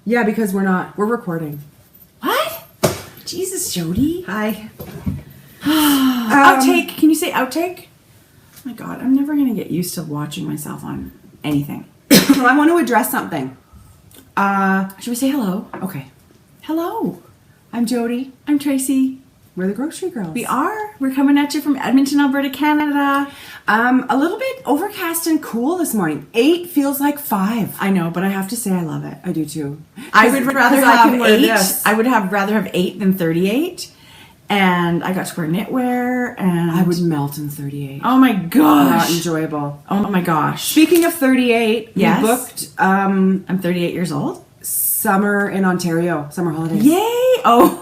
Yeah, because we're recording. What? Jesus, Jodi. Hi. Outtake. Can you say outtake? Oh my God, I'm never going to get used to watching myself on anything. I want to address something. Should we say hello? Okay. Hello. I'm Jodi. I'm Tracie. We're the Grocery Girls. We are. We're coming at you from Edmonton, Alberta, Canada. A little bit overcast and cool this morning. 8 feels like 5. I know, but I have to say I love it. I do too. I would rather I have can wear 8. this. I would rather have 8 than 38. And I got to wear knitwear, and I would melt in 38. Oh my gosh. Not enjoyable. Oh my gosh. Speaking of 38, Yes. we booked I'm 38 years old. summer in Ontario, summer holidays. Yay! Oh,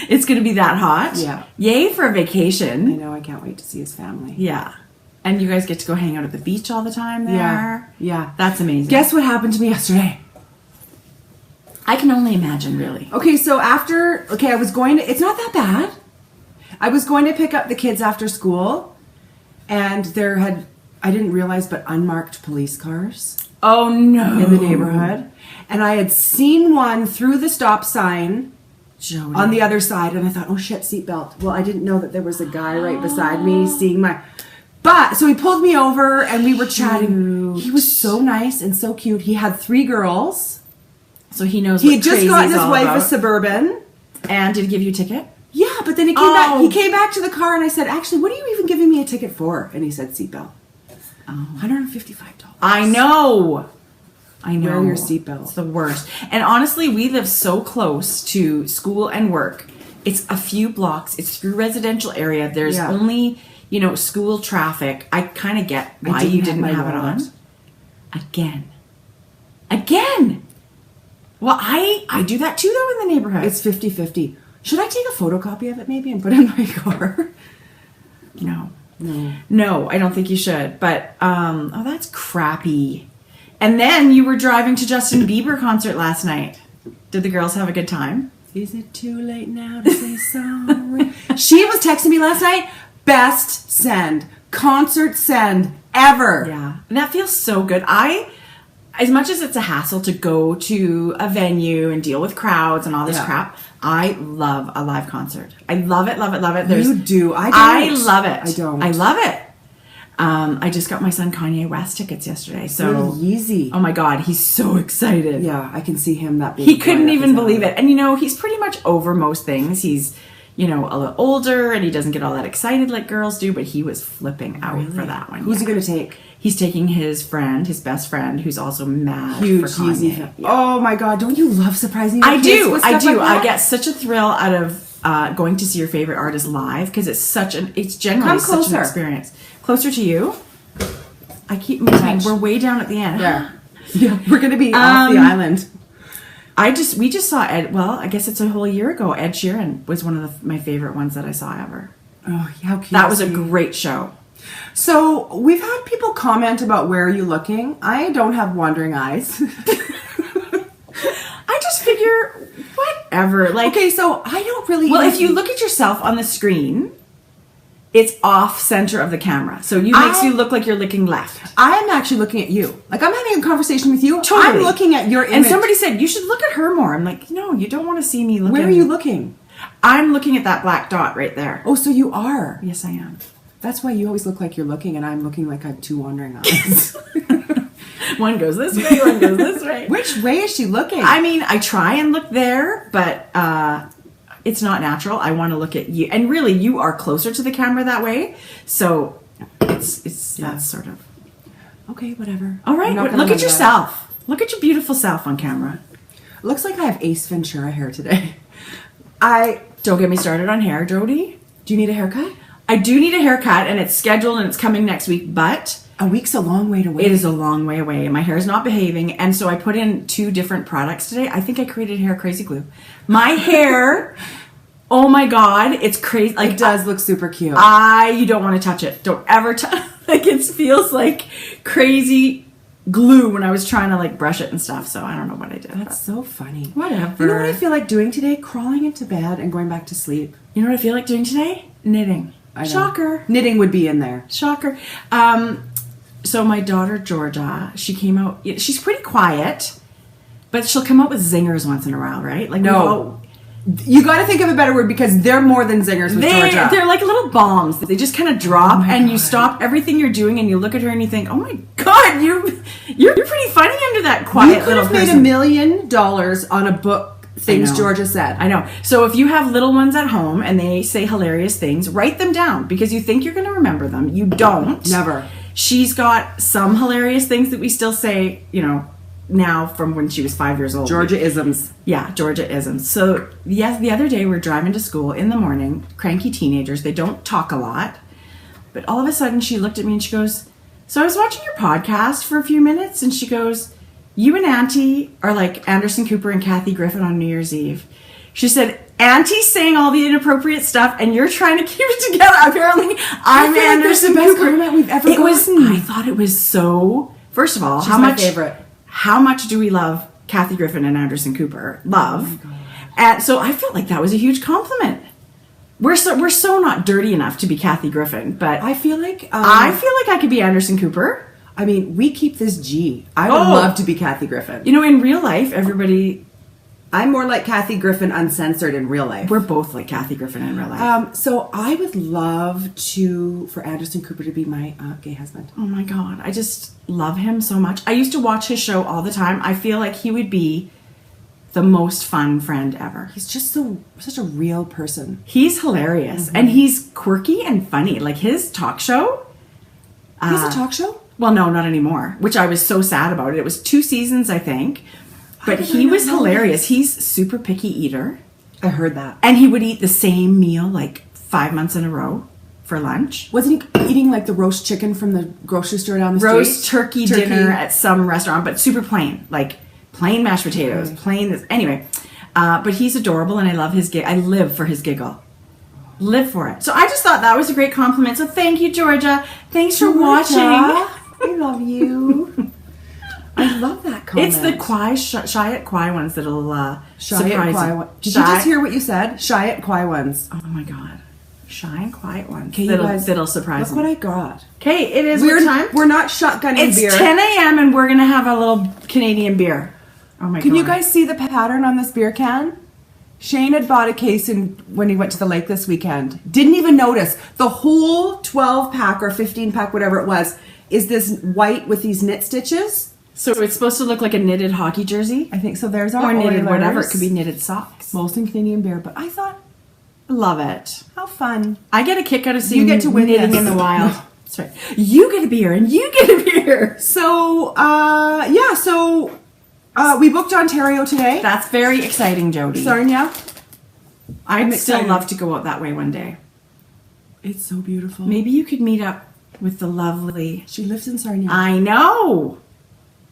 it's going to be that hot. Yeah. Yay for a I vacation. know, I can't wait to see his family. Yeah. And you guys get to go hang out at the beach all the time there. Yeah. That's amazing. Guess what happened to me yesterday? I can only imagine, really. Okay, so I was going to, it's not that bad. I was going to pick up the kids after school, and I didn't realize, but unmarked police cars Oh, no. in the neighborhood. And I had seen one through the stop sign Jodi. on the other side, and I thought, oh shit, seatbelt. Well, I didn't know that there was a guy right beside me seeing so he pulled me over, and we were chatting. Cute. He was so nice and so cute. He had 3 girls. So he knows He what had just crazy's gotten his all wife about. a Suburban. And did he give you a ticket? Yeah, but then he came back to the car, and I said, actually, what are you even giving me a ticket for? And he said, seatbelt. Oh. $155. I know. Wear your seatbelt. It's the worst. And honestly, we live so close to school and work. It's a few blocks. It's through residential area. There's only, school traffic. I kind of get why you didn't have it on. Again. Well, I do that too, though, in the neighborhood. It's 50-50. Should I take a photocopy of it maybe and put it in my car? No, I don't think you should. But, that's crappy. And then you were driving to Justin Bieber concert last night. Did the girls have a good time? Is it too late now to say sorry? She was texting me last night. Best send. Concert send ever. Yeah. And that feels so good. As much as it's a hassle to go to a venue and deal with crowds and all this crap, I love a live concert. I love it, love it, love it. You do. I don't. I love it. I don't. I love it. I just got my son Kanye West tickets yesterday. So easy. Oh my God, he's so excited. Yeah, I can see him that big. He couldn't even believe it. And he's pretty much over most things. He's a little older and he doesn't get all that excited like girls do, but he was flipping out for that one. Who's he going to take? He's taking his best friend, who's also mad Huge for Kanye. Yeah. Oh my God, don't you love surprising your I kids do. with stuff like that? I get such a thrill out of going to see your favorite artist live because it's generally such an experience. Closer to you. I keep moving. We're way down at the end. Yeah, we're going to be off the island. We just saw I guess it's a whole year ago. Ed Sheeran was one of my favorite ones that I saw ever. Oh, how cute. That was a great show. So we've had people comment about where are you looking. I don't have wandering eyes. I just figure, whatever. Okay, so I don't really... Well, if you look at yourself on the screen, it's off center of the camera. So makes you look like you're looking left. I'm actually looking at you. Like, I'm having a conversation with you. Totally. I'm looking at your image. And somebody said, you should look at her more. I'm like, no, you don't want to see me looking. Where are you looking? I'm looking at that black dot right there. Oh, so you are. Yes, I am. That's why you always look like you're looking, and I'm looking like I have 2 wandering eyes. One goes this way, one goes this way. Which way is she looking? I mean, I try and look there, but it's not natural. I want to look at you. And really, you are closer to the camera that way. So it's that's sort of... Okay, whatever. All right, look at yourself. Look at your beautiful self on camera. Looks like I have Ace Ventura hair today. Don't get me started on hair, Jodi. Do you need a haircut? I do need a haircut, and it's scheduled, and it's coming next week, but... A week's a long way to wait. It is a long way away. My hair is not behaving, and so I put in 2 different products today. I think I created hair crazy glue. My hair, oh my God, it's crazy. Like, it does look super cute. You don't want to touch it. Don't ever touch. Like, it feels like crazy glue when I was trying to brush it and stuff. So I don't know what I did. That's so funny. Whatever. You know what I feel like doing today? Crawling into bed and going back to sleep. You know what I feel like doing today? Knitting. Shocker. Knitting would be in there. Shocker. So my daughter Georgia, she came out. She's pretty quiet, But she'll come up with zingers once in a while, right? Like No. You got to think of a better word because they're more than zingers with Georgia. They're like little bombs. They just kind of drop, and you stop everything you're doing, and you look at her and you think, "Oh my God, you're pretty funny under that quiet You could little have made person." $1 million on a book. Things Georgia said. I know. So if you have little ones at home and they say hilarious things, write them down because you think you're going to remember them. You don't. Never. She's got some hilarious things that we still say, now from when she was 5 years old. Georgia-isms. Yeah, Georgia-isms. So, yes, the other day we're driving to school in the morning, cranky teenagers, they don't talk a lot. But all of a sudden she looked at me and she goes, "So I was watching your podcast for a few minutes," and she goes, "You and Auntie are like Anderson Cooper and Kathy Griffin on New Year's Eve." She said, "Auntie's saying all the inappropriate stuff and you're trying to keep it together. Apparently, I'm Anderson Cooper. That's the best Cooper." compliment we've ever gotten. I thought it was so... First of all, She's my favorite. How much do we love Kathy Griffin and Anderson Cooper? Love. Oh, and so I felt like that was a huge compliment. We're so not dirty enough to be Kathy Griffin, but I feel like I could be Anderson Cooper. I mean, we keep this G. I would love to be Kathy Griffin. In real life, everybody... I'm more like Kathy Griffin uncensored in real life. We're both like Kathy Griffin in real life. So I would love for Anderson Cooper to be my gay husband. Oh my God. I just love him so much. I used to watch his show all the time. I feel like he would be the most fun friend ever. He's just such a real person. He's hilarious. Mm-hmm. And he's quirky and funny. Like his talk show. He has a talk show? Well, no, not anymore. Which I was so sad about it. It was 2 seasons, I think. But he was hilarious. He's super picky eater. I heard that. And he would eat the same meal like 5 months in a row for lunch. Wasn't he eating like the roast chicken from the grocery store down the street? Roast turkey dinner at some restaurant, but super plain. Like plain mashed potatoes, plain this. Anyway, but he's adorable and I love his giggle. I live for his giggle. Live for it. So I just thought that was a great compliment. So thank you, Georgia. Thanks for watching. I love you. I love that comment. It's the shy at quiet ones that'll surprise you. Did you just hear what you said? Shy at quiet ones. Oh my God. Shy and quiet ones. Okay, that'll surprise look me. What I got. Okay, it is time. We're not shotgunning beer. It's 10 a.m. and we're going to have a little Canadian beer. Oh my God. Can you guys see the pattern on this beer can? Shane had bought a case when he went to the lake this weekend. Didn't even notice. The whole 12-pack or 15-pack, whatever it was, is this white with these knit stitches. So it's supposed to look like a knitted hockey jersey? I think so. There's our or knitted Oilers. Whatever. It could be knitted socks. Molson Canadian Beer. But I thought, love it. How fun. I get a kick out of seeing you get to win knitting this. in the wild. That's right. You get a beer and you get a beer. So, we booked Ontario today. That's very exciting, Jodi. Sarnia. I'd still love to go out that way one day. It's so beautiful. Maybe you could meet up with the lovely... She lives in Sarnia. I know.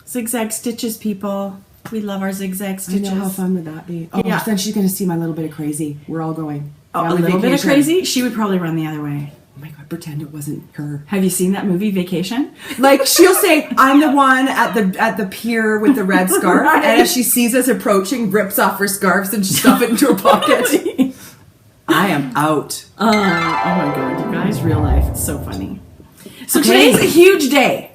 Zigzag stitches, people. We love our zigzag stitches. I know, how fun would that be? Oh, then she's going to see my little bit of crazy. We're all going. Oh, a little bit of crazy? She would probably run the other way. Oh my God, pretend it wasn't her. Have you seen that movie, Vacation? Like, she'll say, I'm the one at the pier with the red scarf. Right. And as she sees us approaching, rips off her scarves and stuff it into her pocket. I am out. Oh my God, you guys, real life. It's so funny. So today's a huge day.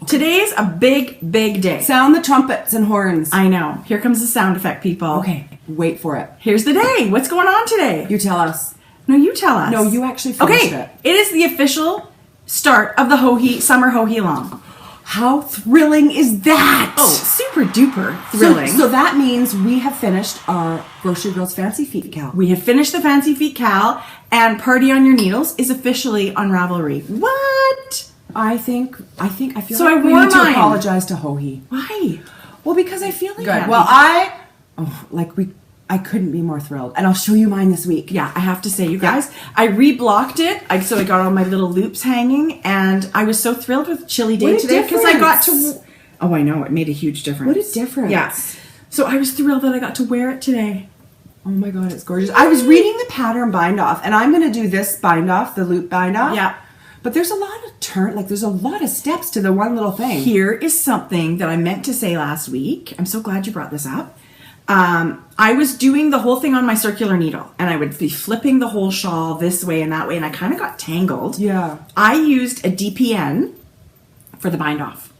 Today's a big, big day. Sound the trumpets and horns. I know. Here comes the sound effect, people. Okay, wait for it. Here's the day. What's going on today? You tell us. No, you tell us. No, you actually finished it. It is the official start of the summer Ho-He Long. How thrilling is that? Oh, super duper thrilling. So that means we have finished our Grocery Girls Fancy Feet Cal. We have finished the Fancy Feet Cal, and Party on Your Needles is officially on Ravelry. What? I feel so like we need to apologize to Ho-He. Why? Well, because I feel like Good. Well, I couldn't be more thrilled. And I'll show you mine this week. Yeah, I have to say, you guys, I reblocked it. So I got all my little loops hanging, and I was so thrilled with Chili Day today because I got to... Oh, I know. It made a huge difference. What a difference. Yeah. So I was thrilled that I got to wear it today. Oh my God, it's gorgeous. I was reading the pattern bind off, and I'm going to do this bind off, the loop bind off. Yeah. But there's a lot of there's a lot of steps to the one little thing. Here is something that I meant to say last week. I'm so glad you brought this up. I was doing the whole thing on my circular needle, and I would be flipping the whole shawl this way and that way, and I kind of got tangled. Yeah. I used a DPN for the bind off.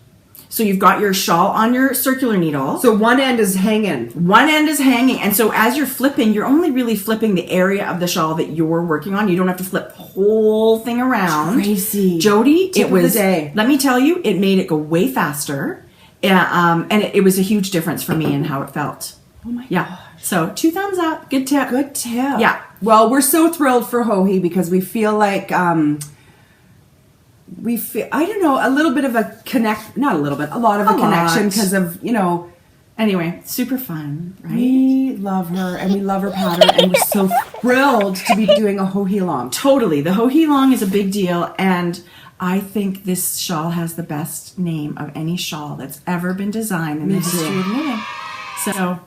So you've got your shawl on your circular needle. So one end is hanging. One end is hanging. And so as you're flipping, you're only really flipping the area of the shawl that you're working on. You don't have to flip the whole thing around. Tracie. Jodi, Tip it was, of the day. let me tell you, it made it go way faster. And it was a huge difference for me in how it felt. Oh my Yeah. gosh. So 2 thumbs up. Good tip. Good tip. Yeah. Well, we're so thrilled for Hohi because we feel like we feel, I don't know, a little bit of a not a little bit, a lot of a connection because of, you know, Anyway, super fun, right? we love her and we love her pattern and we're so thrilled to be doing a Hohi along. Totally. The Hohi Long is a big deal, and I think this shawl has the best name of any shawl that's ever been designed in the history of knitting. So,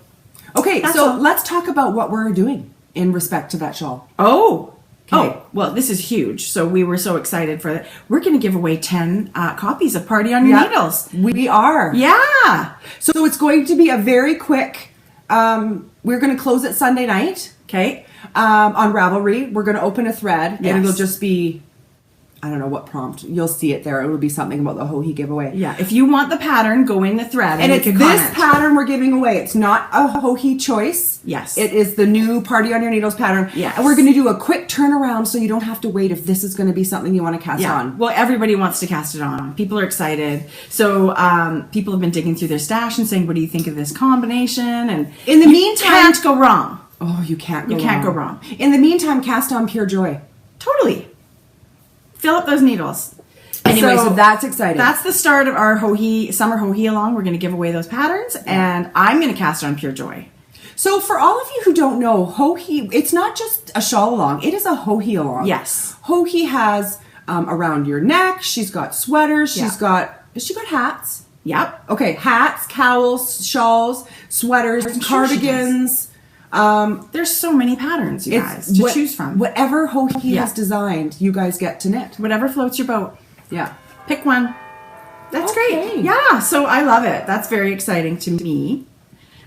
Okay, That's so all. let's talk about what we're doing in respect to that shawl. oh, Okay. well, this is huge. So we were so excited for that. We're going to give away 10 copies of Party on Your Yep. Needles. We are. Yeah. So it's going to be a very quick, we're going to close it Sunday night. Okay. On Ravelry. We're going to open a thread Yes. and it'll just be, I don't know what prompt. You'll see it there. It will be something about the Hohi giveaway. Yeah. If you want the pattern, go in the thread And make it's a this comment. pattern we're giving away. It's not a Hohi choice. Yes. It is the new Party on Your Needles pattern. Yes. And we're going to do a quick turnaround so you don't have to wait if this is going to be something you want to cast Yeah. on. Well, everybody wants to cast it on. People are excited. So people have been digging through their stash and saying, what do you think of this combination? And In the you meantime- can't go wrong. Oh, you can't go You can't go wrong. In the meantime, cast on Pure Joy. Totally. Fill up those needles. Anyway, so that's exciting. That's the start of our summer Hohi along. We're going to give away those patterns, and I'm going to cast on Pure Joy. So for all of you who don't know, Hohi, it's not just a shawl along, it is a Hohi along. Yes. Hohi has around your neck, she's got sweaters, Yeah. has she got hats? Yep. Okay, hats, cowls, shawls, sweaters, sure she cardigans. There's so many patterns, you guys, to choose from. Whatever Hohi Yeah. has designed, you guys get to knit. Whatever floats your boat. Yeah. Pick one. That's Okay. great. Yeah, so I love it. That's very exciting to me.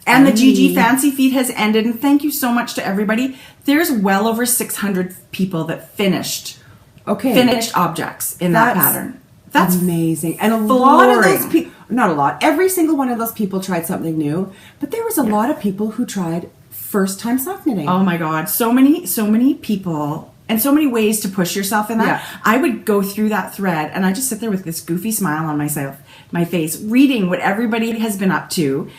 And the GG Fancy Feet has ended, and thank you so much to everybody. There's well over 600 people that finished objects in that pattern. That's amazing. And a lot of those flooring. people, not a lot, every single one of those people tried something new, but there was a lot of people who tried first time sock knitting. Oh my God. So many people and so many ways to push yourself in that. Yeah. I would go through that thread and I just sit there with this goofy smile on my face, reading what everybody has been up to.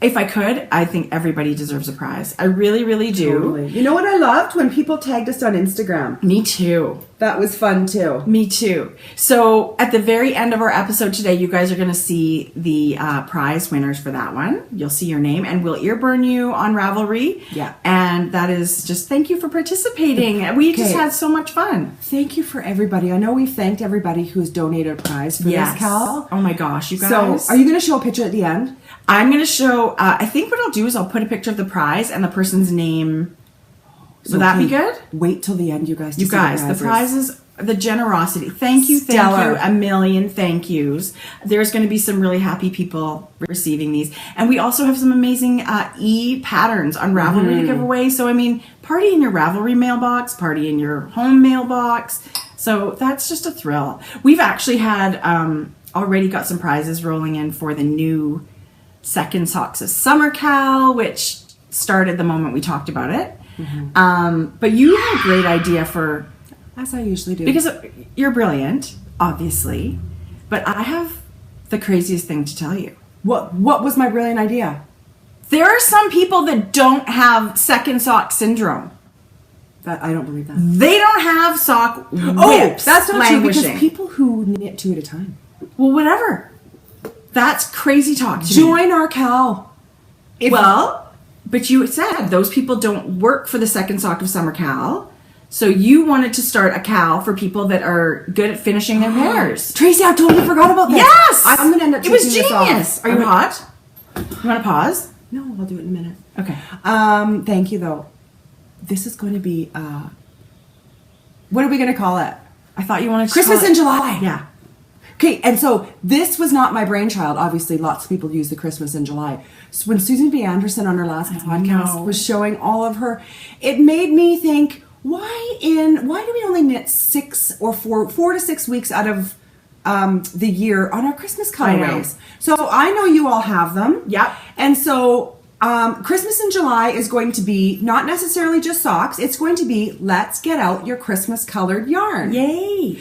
If I could, I think everybody deserves a prize. I really, really do. Totally. You know what I loved? When people tagged us on Instagram. Me too. That was fun too. Me too. So at the very end of our episode today, you guys are going to see the prize winners for that one. You'll see your name and we'll ear burn you on Ravelry. Yeah. And that is just thank you for participating. We just Okay. had so much fun. Thank you for everybody. I know we've thanked everybody who has donated a prize for this, Cal. Oh my gosh, you guys. So, are you going to show a picture at the end? I'm going to show, I think what I'll do is I'll put a picture of the prize and the person's name. Would that be good? Wait till the end, you guys. To You see guys, the prizes, the generosity. Thank you, Stellar. a million thank yous. There's going to be some really happy people receiving these. And we also have some amazing e-patterns on Ravelry to give away. So, I mean, party in your Ravelry mailbox, party in your home mailbox. So that's just a thrill. We've actually had already got some prizes rolling in for the new Second Socks of Summer Cal, which started the moment we talked about it. But you had a great idea for... As I usually do. Because you're brilliant, obviously, but I have the craziest thing to tell you. What was my brilliant idea? There are some people that don't have second sock syndrome. That I don't believe that. They don't have sock whips. Oh, that's not true because languishing. people who knit 2 at a time. Well, whatever. That's crazy talk to me. Join our Cal. But you said those people don't work for the Second Sock of Summer Cal. So you wanted to start a Cal for people that are good at finishing their pairs. Tracie, I totally forgot about this. Yes! I'm going to end up It was taking this off. genius. Are you hot? You want to pause? No, I'll do it in a minute. Okay. Thank you, though. This is going to be, what are we going to call it? I thought you wanted to Christmas call it- in July. Yeah. Okay, and so this was not my brainchild. Obviously, lots of people use the Christmas in July. So when Susan B. Anderson on her last podcast know. was showing all of her, it made me think, why do we only knit 4 to 6 weeks out of the year on our Christmas colorways. know. So I know you all have them. Yep. And so Christmas in July is going to be not necessarily just socks. It's going to be let's get out your Christmas colored yarn. Yay!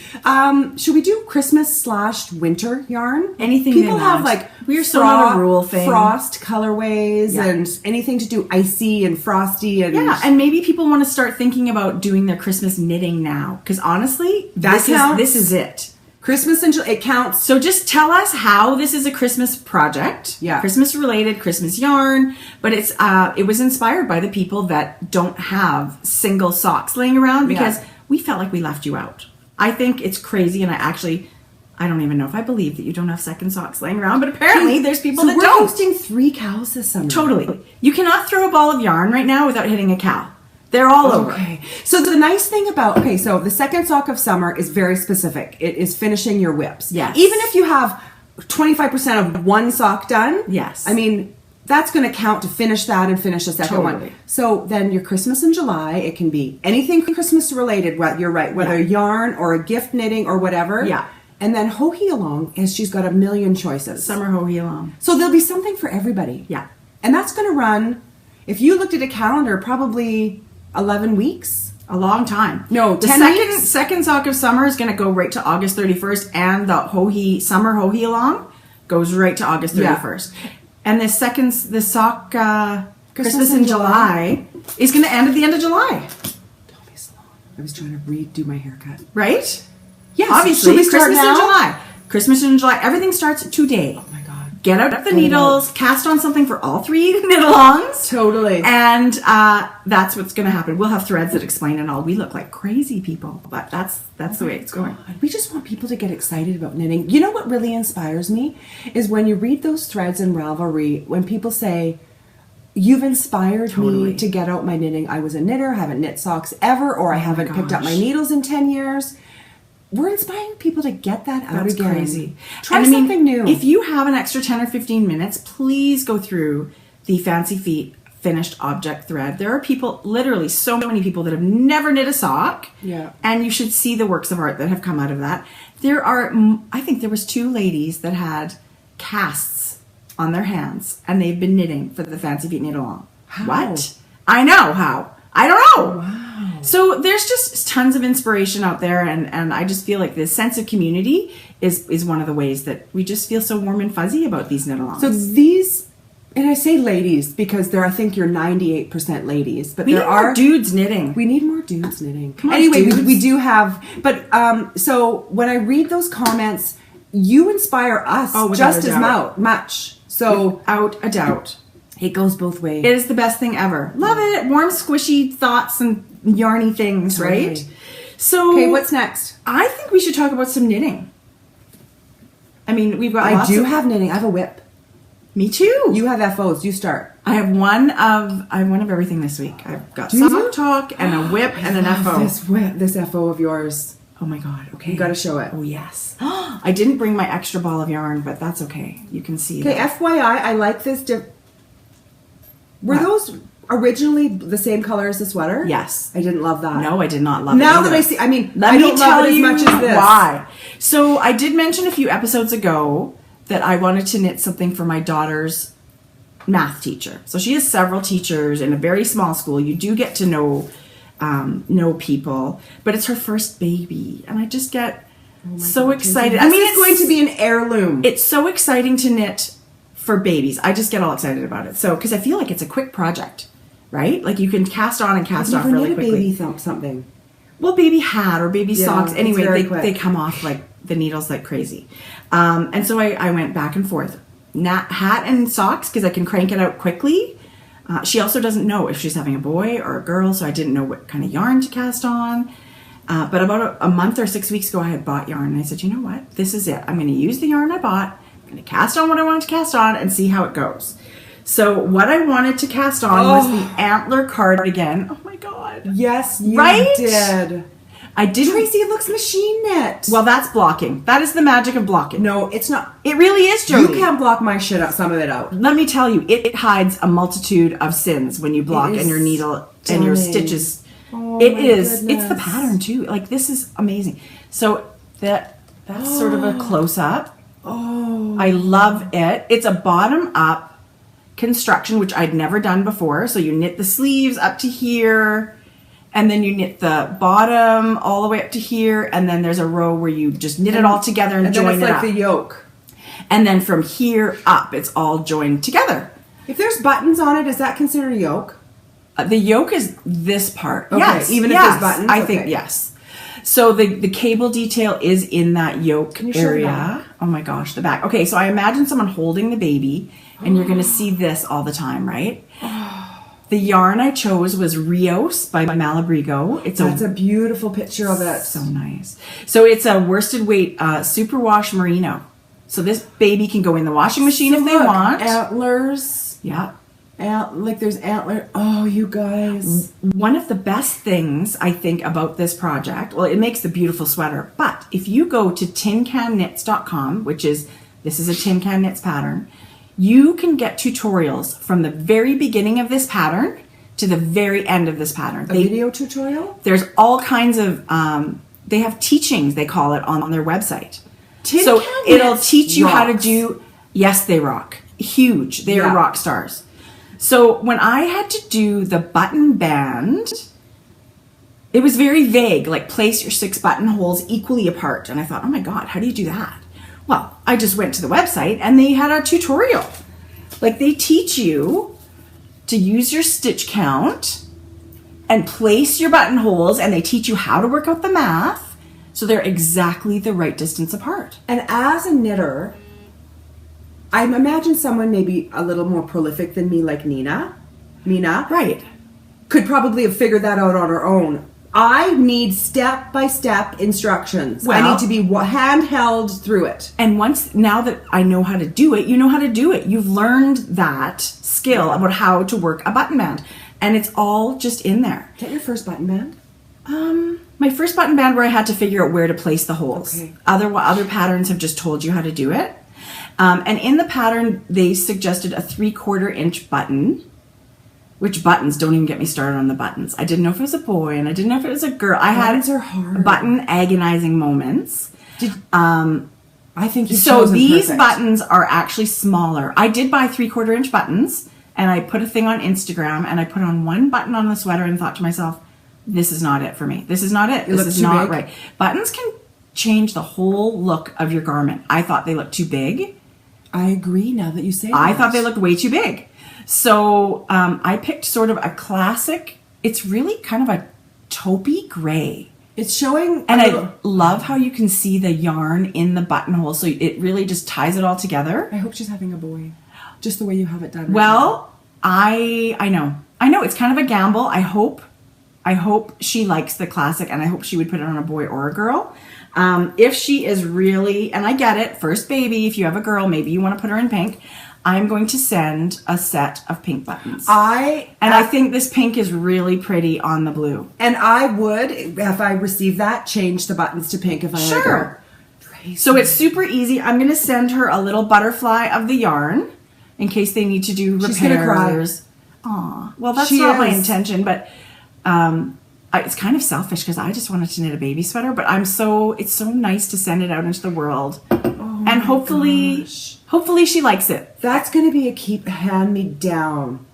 Should we do Christmas/winter yarn? Anything people they have want. like We're so not a rule thing. Frost colorways Yeah. and anything to do icy and frosty and Yeah, and maybe people want to start thinking about doing their Christmas knitting now. Because honestly, That counts. this is it. Christmas and it counts. So just tell us how this is a Christmas project. Yeah. Christmas related, Christmas yarn. But it was inspired by the people that don't have single socks laying around because we felt like we left you out. I think it's crazy, and I don't even know if I believe that you don't have second socks laying around, but apparently there's people that we're don't. hosting 3 cows this summer. Totally. You cannot throw a ball of yarn right now without hitting a cow. They're all over. Okay. So the nice thing about, so the second sock of summer is very specific. It is finishing your whips. Yes. Even if you have 25% of one sock done. Yes. I mean, that's going to count to finish that and finish the second Totally. one. So then your Christmas in July, it can be anything Christmas related. You're right. Whether yarn or a gift knitting or whatever. Yeah. And then Ho-He-Along, as she's got a million choices. Summer Ho-He-Along. So there'll be something for everybody. Yeah. And that's going to run, if you looked at a calendar, probably 11 weeks. A long time. No, the 10 weeks? second sock of summer is going to go right to August 31st, and the summer Ho-He-Along goes right to August 31st. And the sock Christmas in July is going to end at the end of July. Don't be slow. I was trying to redo my haircut. Right? Yes. Obviously, Should we start Christmas now? in July. Christmas in July. Everything starts today. Oh my God. Get out the needles, cast on something for all 3 knit-alongs. Totally. And that's what's going to happen. We'll have threads that explain it all. We look like crazy people, but that's the way it's going. We just want people to get excited about knitting. You know what really inspires me is when you read those threads in Ravelry, when people say, you've inspired me to get out my knitting. I was a knitter, haven't knit socks ever, or I haven't picked up my needles in 10 years. We're inspiring people to get that out That's again. crazy. Try something new. If you have an extra 10 or 15 minutes, please go through the Fancy Feet finished object thread. There are people, literally so many people that have never knit a sock. Yeah. And you should see the works of art that have come out of that. There are, I think there was 2 ladies that had casts on their hands, and they've been knitting for the Fancy Feet knit along. How? What? I know how. I don't know. Wow. So there's just tons of inspiration out there, and I just feel like this sense of community is one of the ways that we just feel so warm and fuzzy about these knit-alongs. So these, and I say ladies because I think you're 98% ladies, but we there need are more dudes knitting. We need more dudes knitting. Come on, anyway, dudes. we do have, but so when I read those comments, you inspire us without just a as doubt. much. So Without a doubt. it goes both ways. It is the best thing ever. Love it. Warm, squishy thoughts and yarny things, Totally. right? So Okay, what's next? I think we should talk about some knitting. I mean, we've got I lots do of... have knitting. I have a whip. Me too. You have FOs. You start. I have one of everything this week. I've got Do you? sock talk and a whip and an FO. This whip, this FO of yours. Oh my god. Okay. You got to show it. Oh yes. I didn't bring my extra ball of yarn, but that's okay. You can see. Okay, that. FYI, I like this. Were What? those originally the same color as the sweater? Yes. I didn't love that. No, I did not love it. Now that either. I see, I mean, Let I me don't tell love it as you much as this. why. So I did mention a few episodes ago that I wanted to knit something for my daughter's math teacher. So she has several teachers in a very small school. You do get to know people, but it's her first baby, and I just get so excited. This is going to be an heirloom. It's so exciting to knit for babies. I just get all excited about it. So because I feel like it's a quick project, right? Like you can cast on and cast off really quickly. Baby thump something. Well, baby hat or baby Yeah, socks. it's Anyway, very quick. they come off like the needles like crazy. And so I went back and forth. Hat and socks because I can crank it out quickly. She also doesn't know if she's having a boy or a girl, so I didn't know what kind of yarn to cast on. But about a month or 6 weeks ago, I had bought yarn, and I said, you know what? This is it. I'm going to use the yarn I bought. I'm going to cast on what I wanted to cast on and see how it goes. So what I wanted to cast on was the antler cardigan. Oh my god! Yes, you Right? did. I didn't. Tracy, it looks machine knit. Well, that's blocking. That is the magic of blocking. No, it's not. It really is, You Jodi. can't block my shit out. Some of it out. Let me tell you, it hides a multitude of sins when you block It and your is needle and your stunning. stitches. Oh It my is. It's the goodness. pattern too. Like this is amazing. So that That's sort of a close-up. Oh. I love it. It's a bottom-up construction, which I'd never done before. So you knit the sleeves up to here, and then you knit the bottom all the way up to here, and then there's a row where you just knit it all together and join it up. And then it's like the yoke. And then from here up, it's all joined together. If there's buttons on it, is that considered a yoke? The yoke is this part. Okay, Yes. even if there's buttons? I Okay. think, yes. So the cable detail is in that yoke Can you show area. the back? Oh my gosh, the back. Okay, so I imagine someone holding the baby, and you're going to see this all the time, right? The yarn I chose was Rios by Malabrigo. That's a beautiful picture of it. So nice. So it's a worsted weight superwash merino. So this baby can go in the washing machine if they Look, want. antlers. Yeah. Like there's antler. Oh, you guys. One of the best things I think about this project, well, it makes the beautiful sweater, but if you go to tincannknits.com, this is a Tin Can Knits pattern, you can get tutorials from the very beginning of this pattern to the very end of this pattern. A video tutorial? There's all kinds of, they have teachings, they call it, on their website. Tin So Can it'll Knits teach you how to rocks. do, yes, they rock. Huge. They are Yeah. rock stars. So when I had to do the button band, it was very vague, like place your 6 buttonholes equally apart. And I thought, oh my God, how do you do that? Well, I just went to the website and they had a tutorial. Like they teach you to use your stitch count and place your buttonholes, and they teach you how to work out the math so they're exactly the right distance apart. And as a knitter, I imagine someone maybe a little more prolific than me, like Mina, Right. could probably have figured that out on her own. I need step-by-step instructions. I Well- need to be handheld through it. And now that I know how to do it, you know how to do it. You've learned that skill about how to work a button band. And it's all just in there. Is that your first button band? My first button band where I had to figure out where to place the holes. Okay. Other patterns have just told you how to do it. And in the pattern, they suggested a 3/4 inch button. Which buttons? Don't even get me started on the buttons. I didn't know if it was a boy and I didn't know if it was a girl. Buttons I are had hard. button agonizing moments. I think you've So chosen these perfect. buttons are actually smaller. I did buy 3/4 inch buttons, and I put a thing on Instagram, and I put on one button on the sweater and thought to myself, this is not it for me. This is not it. This look is too not big? right. Buttons can change the whole look of your garment. I thought they looked too big. I agree now that you say I that. thought they looked way too big. So I picked sort of a classic, it's really kind of a taupey gray. It's showing And a I little- love how you can see the yarn in the buttonhole, so it really just ties it all together. I hope she's having a boy. Just the way you have it done. right Well, I know it's kind of a gamble. I hope she likes the classic, and I hope she would put it on a boy or a girl. If she is really, and I get it, first baby, if you have a girl, maybe you want to put her in pink. I'm going to send a set of pink buttons. I think this pink is really pretty on the blue. And I would, if I received that, change the buttons to pink if I had a girl. Sure. So it's super easy. I'm going to send her a little butterfly of the yarn in case they need to do repairs. She's gonna cry. Aw. Well, that's She not my is. intention, but it's kind of selfish because I just wanted to knit a baby sweater, but it's so nice to send it out into the world. And hopefully she likes it. That's going to be a keep hand me down.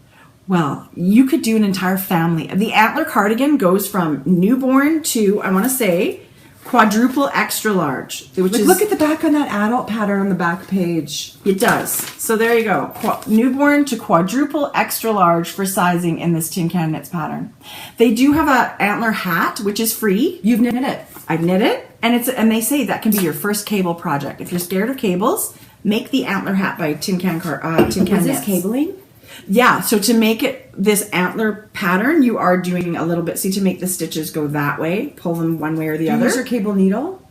Well, you could do an entire family. The antler cardigan goes from newborn to, I want to say, quadruple extra large. Look at the back on that adult pattern on the back page. It does. So there you go. Newborn to quadruple extra large for sizing in this Tin Can Knits pattern. They do have a antler hat, which is free. You've knit it. I've knit it, and they say that can be your first cable project. If you're scared of cables, make the antler hat by Tin Can Is this Knits. cabling? Yeah, so to make it this antler pattern, you are doing a little bit. See, to make the stitches go that way, pull them one way or the Do you other. use your cable needle?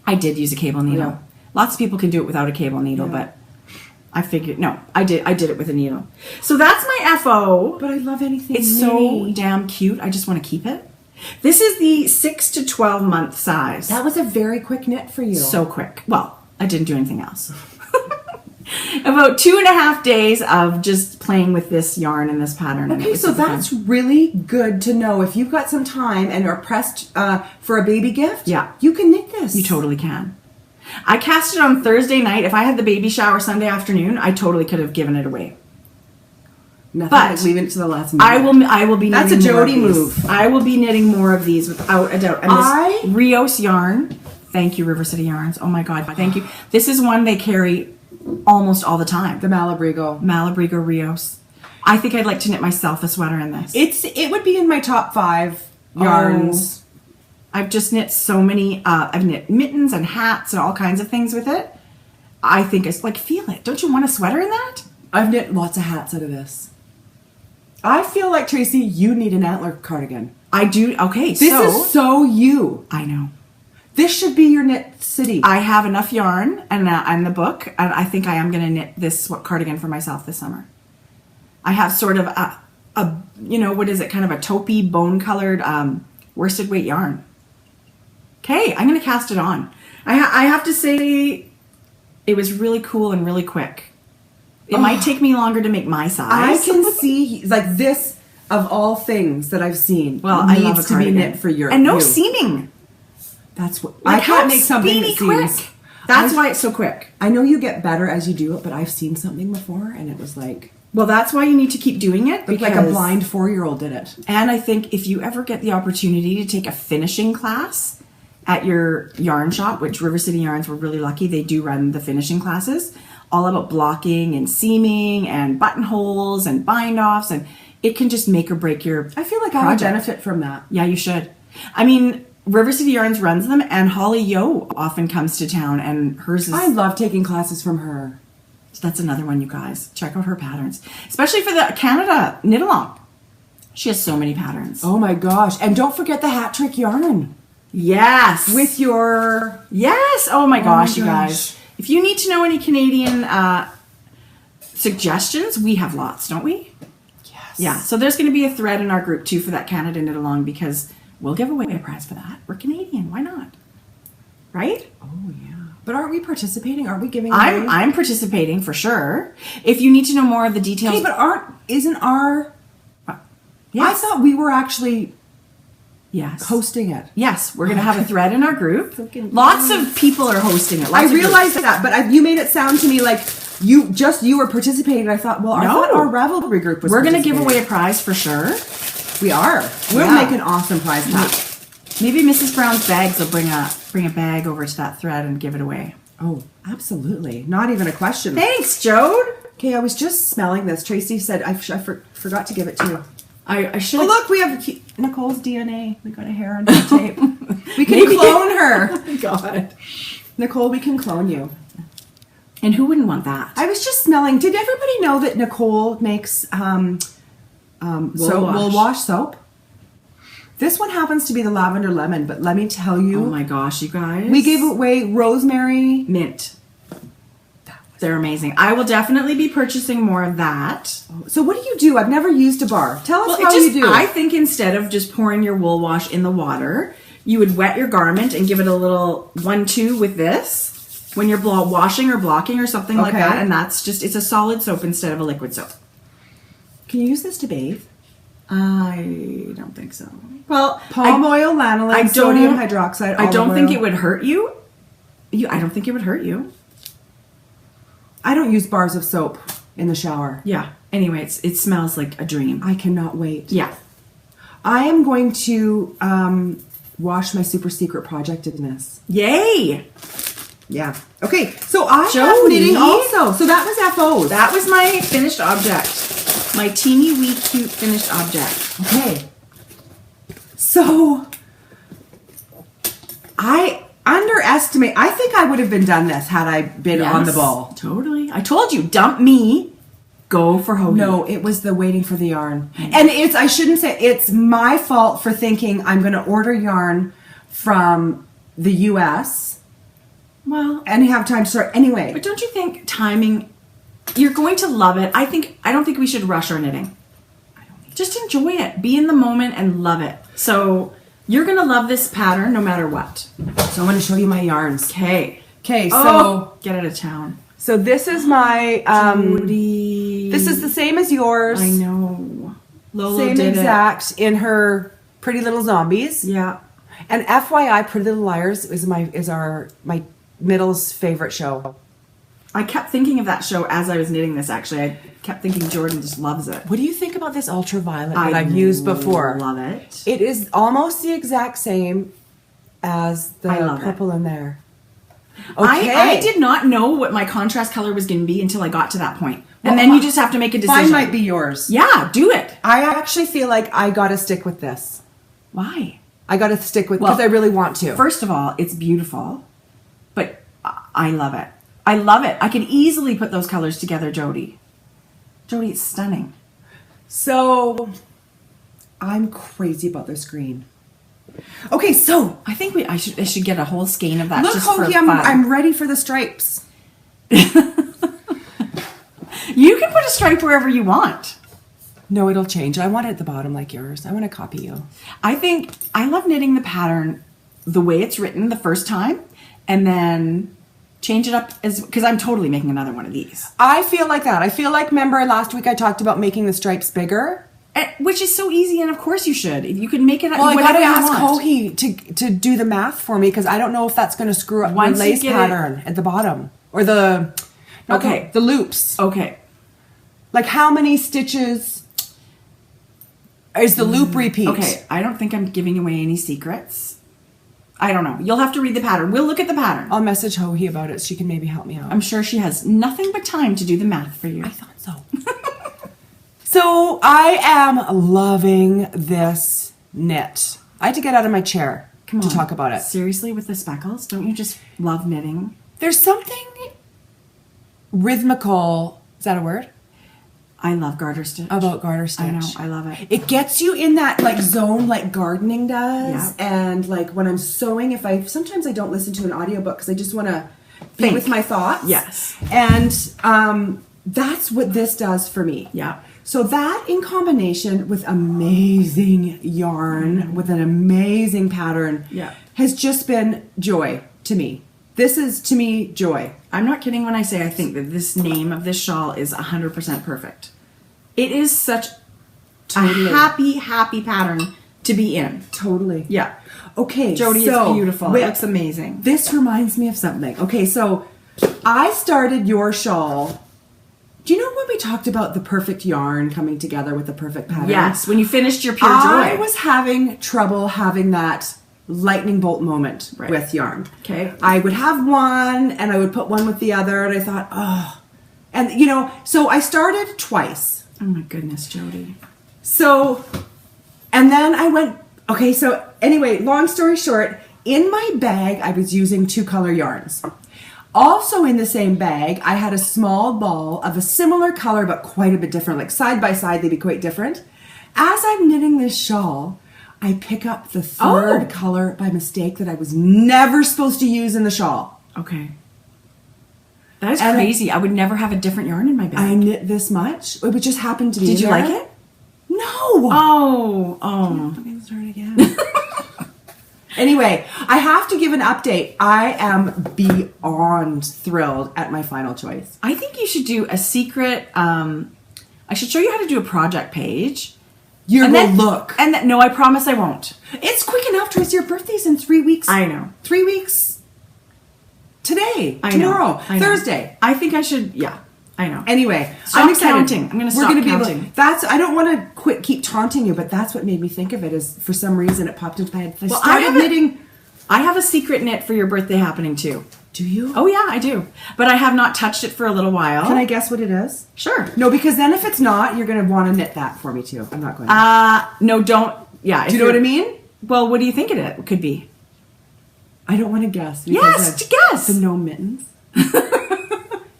I did use a cable needle. Yeah. Lots of people can do it without a cable needle, Yeah. but I figured, no, I did it with a needle. So that's my FO. But I love anything It's mini. so damn cute. I just want to keep it. This is the 6 to 12 month size. That was a very quick knit for you. So quick. Well, I didn't do anything else. About 2.5 days of just playing with this yarn and this pattern. and it Okay, was so super fun. that's really good to know. If you've got some time and are pressed for a baby gift, Yeah. you can knit this. You totally can. I cast it on Thursday night. If I had the baby shower Sunday afternoon, I totally could have given it away. Nothing But like leaving it to the last minute. I will be knitting That's a more of Jodi these. move. I will be knitting more of these without a doubt. And this Rios yarn. Thank you, River City Yarns. Oh my God, thank you. This is one they carry almost all the time. The Malabrigo Rios. I think I'd like to knit myself a sweater in this. It would be in my top 5 yarns. I've just knit so many. I've knit mittens and hats and all kinds of things with it. I think it's like, feel it. Don't you want a sweater in that? I've knit lots of hats out of this. I feel like, Tracie, you need an antler cardigan. I do. Okay, this is so you. I know. This should be your knit city. I have enough yarn and the book, and I think I am going to knit this cardigan for myself this summer. I have sort of a what is it? Kind of a taupey, bone-colored worsted weight yarn. Okay, I'm going to cast it on. I have to say, it was really cool and really quick. It might take me longer to make my size. I can see, like, this, of all things that I've seen, I love needs to be knit for your and no seaming. That's what Like, I can't make something that quick. seems. That's why it's so quick. I know you get better as you do it, but I've seen something before, and it was like, well, that's why you need to keep doing it. like a blind 4-year-old did it. And I think if you ever get the opportunity to take a finishing class at your yarn shop, which River City Yarns, were really lucky, they do run the finishing classes, all about blocking and seaming and buttonholes and bind offs, and it can just make or break your I feel like I would benefit from that. Yeah, you should. I mean, River City Yarns runs them, and Holly Yo often comes to town, and hers is... I love taking classes from her. That's another one, you guys. Check out her patterns. Especially for the Canada Knitalong. She has so many patterns. Oh my gosh. And don't forget the hat trick yarn. Yes. With your... Yes. Oh my gosh, you guys. If you need to know any Canadian suggestions, we have lots, don't we? Yes. Yeah. So there's going to be a thread in our group, too, for that Canada Knitalong, because we'll give away a prize for that. We're Canadian. Why not? Right? Oh, yeah. But aren't we participating? Aren't we giving away? I'm participating, for sure. If you need to know more of the details... Okay, but isn't our... Yes. I thought we were actually... Yes. Hosting it. Yes, we're going to have a thread in our group. Lots of people are hosting it. I realized that, but you made it sound to me like you were participating. I thought, well, I thought our Ravelry group was. We're going to give away a prize for sure. We are. We'll make an awesome prize pack. Maybe Mrs. Brown's Bags will bring a bag over to that thread and give it away. Oh, absolutely. Not even a question. Thanks, Jode. Okay, I was just smelling this. Tracie said I forgot to give it to you. I should. Oh, look, we have Nicole's DNA. We got a hair on the tape. We can clone her. Oh my God. Nicole, we can clone you. And who wouldn't want that? I was just smelling. Did everybody know that Nicole makes wool wash soap? This one happens to be the lavender lemon, but let me tell you. Oh my gosh, you guys. We gave away rosemary mint. They're amazing. I will definitely be purchasing more of that. So what do? I've never used a bar. Tell us how you do. I think instead of just pouring your wool wash in the water, you would wet your garment and give it a little 1-2 with this when you're washing or blocking or something like that. And that's just, it's a solid soap instead of a liquid soap. Can you use this to bathe? I don't think so. Well, palm oil, lanolin, sodium hydroxide, I don't think it would hurt you. I don't think it would hurt you. I don't use bars of soap in the shower. Yeah. Anyway, it smells like a dream. I cannot wait. Yeah. I am going to wash my super secret project in this. Yay! Yeah. Okay, so I have knitting also. So that was FOs. That was my finished object. My teeny wee cute finished object. Okay. So I underestimate. I think I would have been done this had I been on the ball. Totally. I told you, dump me. Go for Hoagie. No, it was the waiting for the yarn. And I shouldn't say, it's my fault for thinking I'm going to order yarn from the US. Well, and have time to start anyway. But don't you think timing, you're going to love it. I don't think we should rush our knitting. Just enjoy it. Be in the moment and love it. So you're going to love this pattern no matter what. So I'm going to show you my yarns. Okay, so get out of town. So this is my Jodi. This is the same as yours. I know. Lola same did exact in her Pretty Little Zombies. Yeah. And FYI, Pretty Little Liars is my Middle's favorite show. I kept thinking of that show as I was knitting this, actually. I kept thinking Jordan just loves it. What do you think about this ultraviolet that I've used before? I love it. It is almost the exact same as the purple in there. Okay. I did not know what my contrast color was going to be until I got to that point. And then you just have to make a decision. Mine might be yours. Yeah, do it. I actually feel like I got to stick with this. Why? I got to stick with because I really want to. First of all, it's beautiful, but I love it. I love it. I can easily put those colors together, Jodi. Jodi, it's stunning. So, I'm crazy about this green. Okay, so I think I should get a whole skein of that. Look, just for Hoagie, fun. I'm ready for the stripes. You can put a stripe wherever you want. No, it'll change. I want it at the bottom like yours. I want to copy you. I love knitting the pattern the way it's written the first time, and then change it up because I'm totally making another one of these. I feel like that. I feel like, remember last week I talked about making the stripes bigger? Which is so easy, and of course you should. If you can make it. Well, I gotta ask Kohi to do the math for me because I don't know if that's going to screw up the lace pattern at the bottom or the loops. Okay, like how many stitches is the loop repeat? Okay, I don't think I'm giving away any secrets. I don't know. You'll have to read the pattern. We'll look at the pattern. I'll message Hohi about it. She can maybe help me out. I'm sure she has nothing but time to do the math for you. I thought so. So I am loving this knit. I had to get out of my chair to talk about it. Seriously, with the speckles? Don't you just love knitting? There's something rhythmical. Is that a word? I love garter stitch. About garter stitch. I know. I love it. It gets you in that like zone like gardening does. Yeah. And like when I'm sewing, sometimes I don't listen to an audiobook because I just want to be with my thoughts. Yes. And that's what this does for me. Yeah. So that in combination with amazing yarn, with an amazing pattern, has just been joy to me. This is, to me, joy. I'm not kidding when I say I think that this name of this shawl is 100% perfect. It is such a happy, happy pattern to be in. Totally. Yeah. Okay, Jodi, it's beautiful. It looks amazing. This reminds me of something. Okay, so I started your shawl. Do you know when we talked about the perfect yarn coming together with the perfect pattern? Yes, when you finished your pure joy. I was having trouble having that lightning bolt moment with yarn. Okay. I would have one and I would put one with the other and I thought, oh. And you know, so I started twice. Oh my goodness, Jodi. So, and then I went, okay, so anyway, long story short, in my bag I was using 2 color yarns. Also in the same bag, I had a small ball of a similar color, but quite a bit different. Like side by side, they'd be quite different. As I'm knitting this shawl, I pick up the third color by mistake that I was never supposed to use in the shawl. Okay. That is crazy. I would never have a different yarn in my bag. I knit this much. It would just happen to be. Did you like it? No. Oh. Let me start again. Anyway, I have to give an update. I am beyond thrilled at my final choice. I think you should do a secret. I should show you how to do a project page. You will look. And no, I promise I won't. It's quick enough, Tracie. Your birthday's in 3 weeks. I know. 3 weeks. Today. I tomorrow. know. Thursday. I think I should. Yeah. I know. Anyway, stop I'm excited. Counting. I'm going to stop counting. I don't want to keep taunting you, but that's what made me think of it. Is for some reason it popped into my head. I started knitting. I have a secret knit for your birthday happening too. Do you? Oh yeah, I do. But I have not touched it for a little while. Can I guess what it is? Sure. No, because then if it's not, you're going to want to knit that for me too. I'm not going to. No, don't. Yeah. Do you know what I mean? Well, what do you think it could be? I don't want to guess. Yes, guess. The no mittens.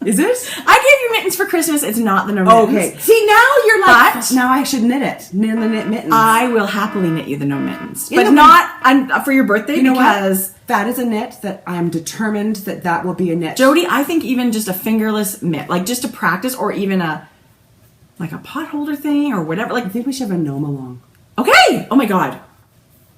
Is it? I gave you mittens for Christmas. It's not the no mittens. Okay. See, now you're like, now I should knit it. Knit mittens. I will happily knit you the no mittens. But not for your birthday, you know because what? That is a knit that I'm determined that will be a knit. Jodi, I think even just a fingerless mitt, like just to practice, or even a pot holder thing or whatever. Like, I think we should have a gnome along. Okay. Oh my God.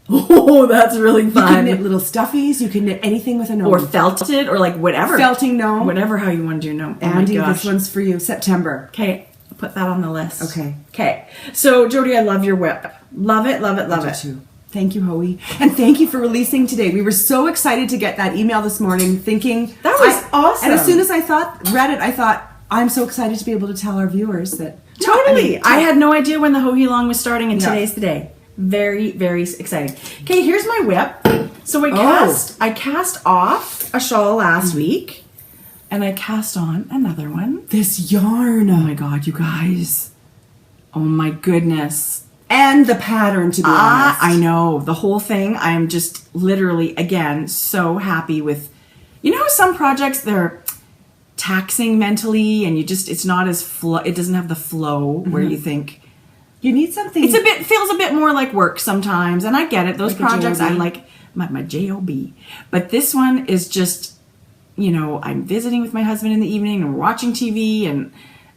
Oh, that's really fun. You can knit little stuffies. You can knit anything with a gnome. Or felted, or like whatever. Felting gnome. Whatever how you want to do gnome. Oh Andy, my gosh. this one's for you. September. Okay, I'll put that on the list. Okay. Okay. So, Jodi, I love your whip. Love it, love it, love it. Too. Thank you, Hoey. And thank you for releasing today. We were so excited to get that email this morning thinking... That was awesome. And as soon as I read it, I thought, I'm so excited to be able to tell our viewers that... Totally. I had no idea when the Knitalong was starting, and today's the day. Very, very exciting. Okay, here's my whip. So I cast off a shawl last week, and I cast on another one. This yarn. Oh my God, you guys. Oh my goodness. And the pattern, to be honest. I know. The whole thing, I'm just literally, again, so happy with... You know how some projects, they're taxing mentally, and it's not as it doesn't have the flow where you think... You need something... Feels a bit more like work sometimes, and I get it. Those like projects, I like my J-O-B. But this one is just, I'm visiting with my husband in the evening, and we're watching TV, and...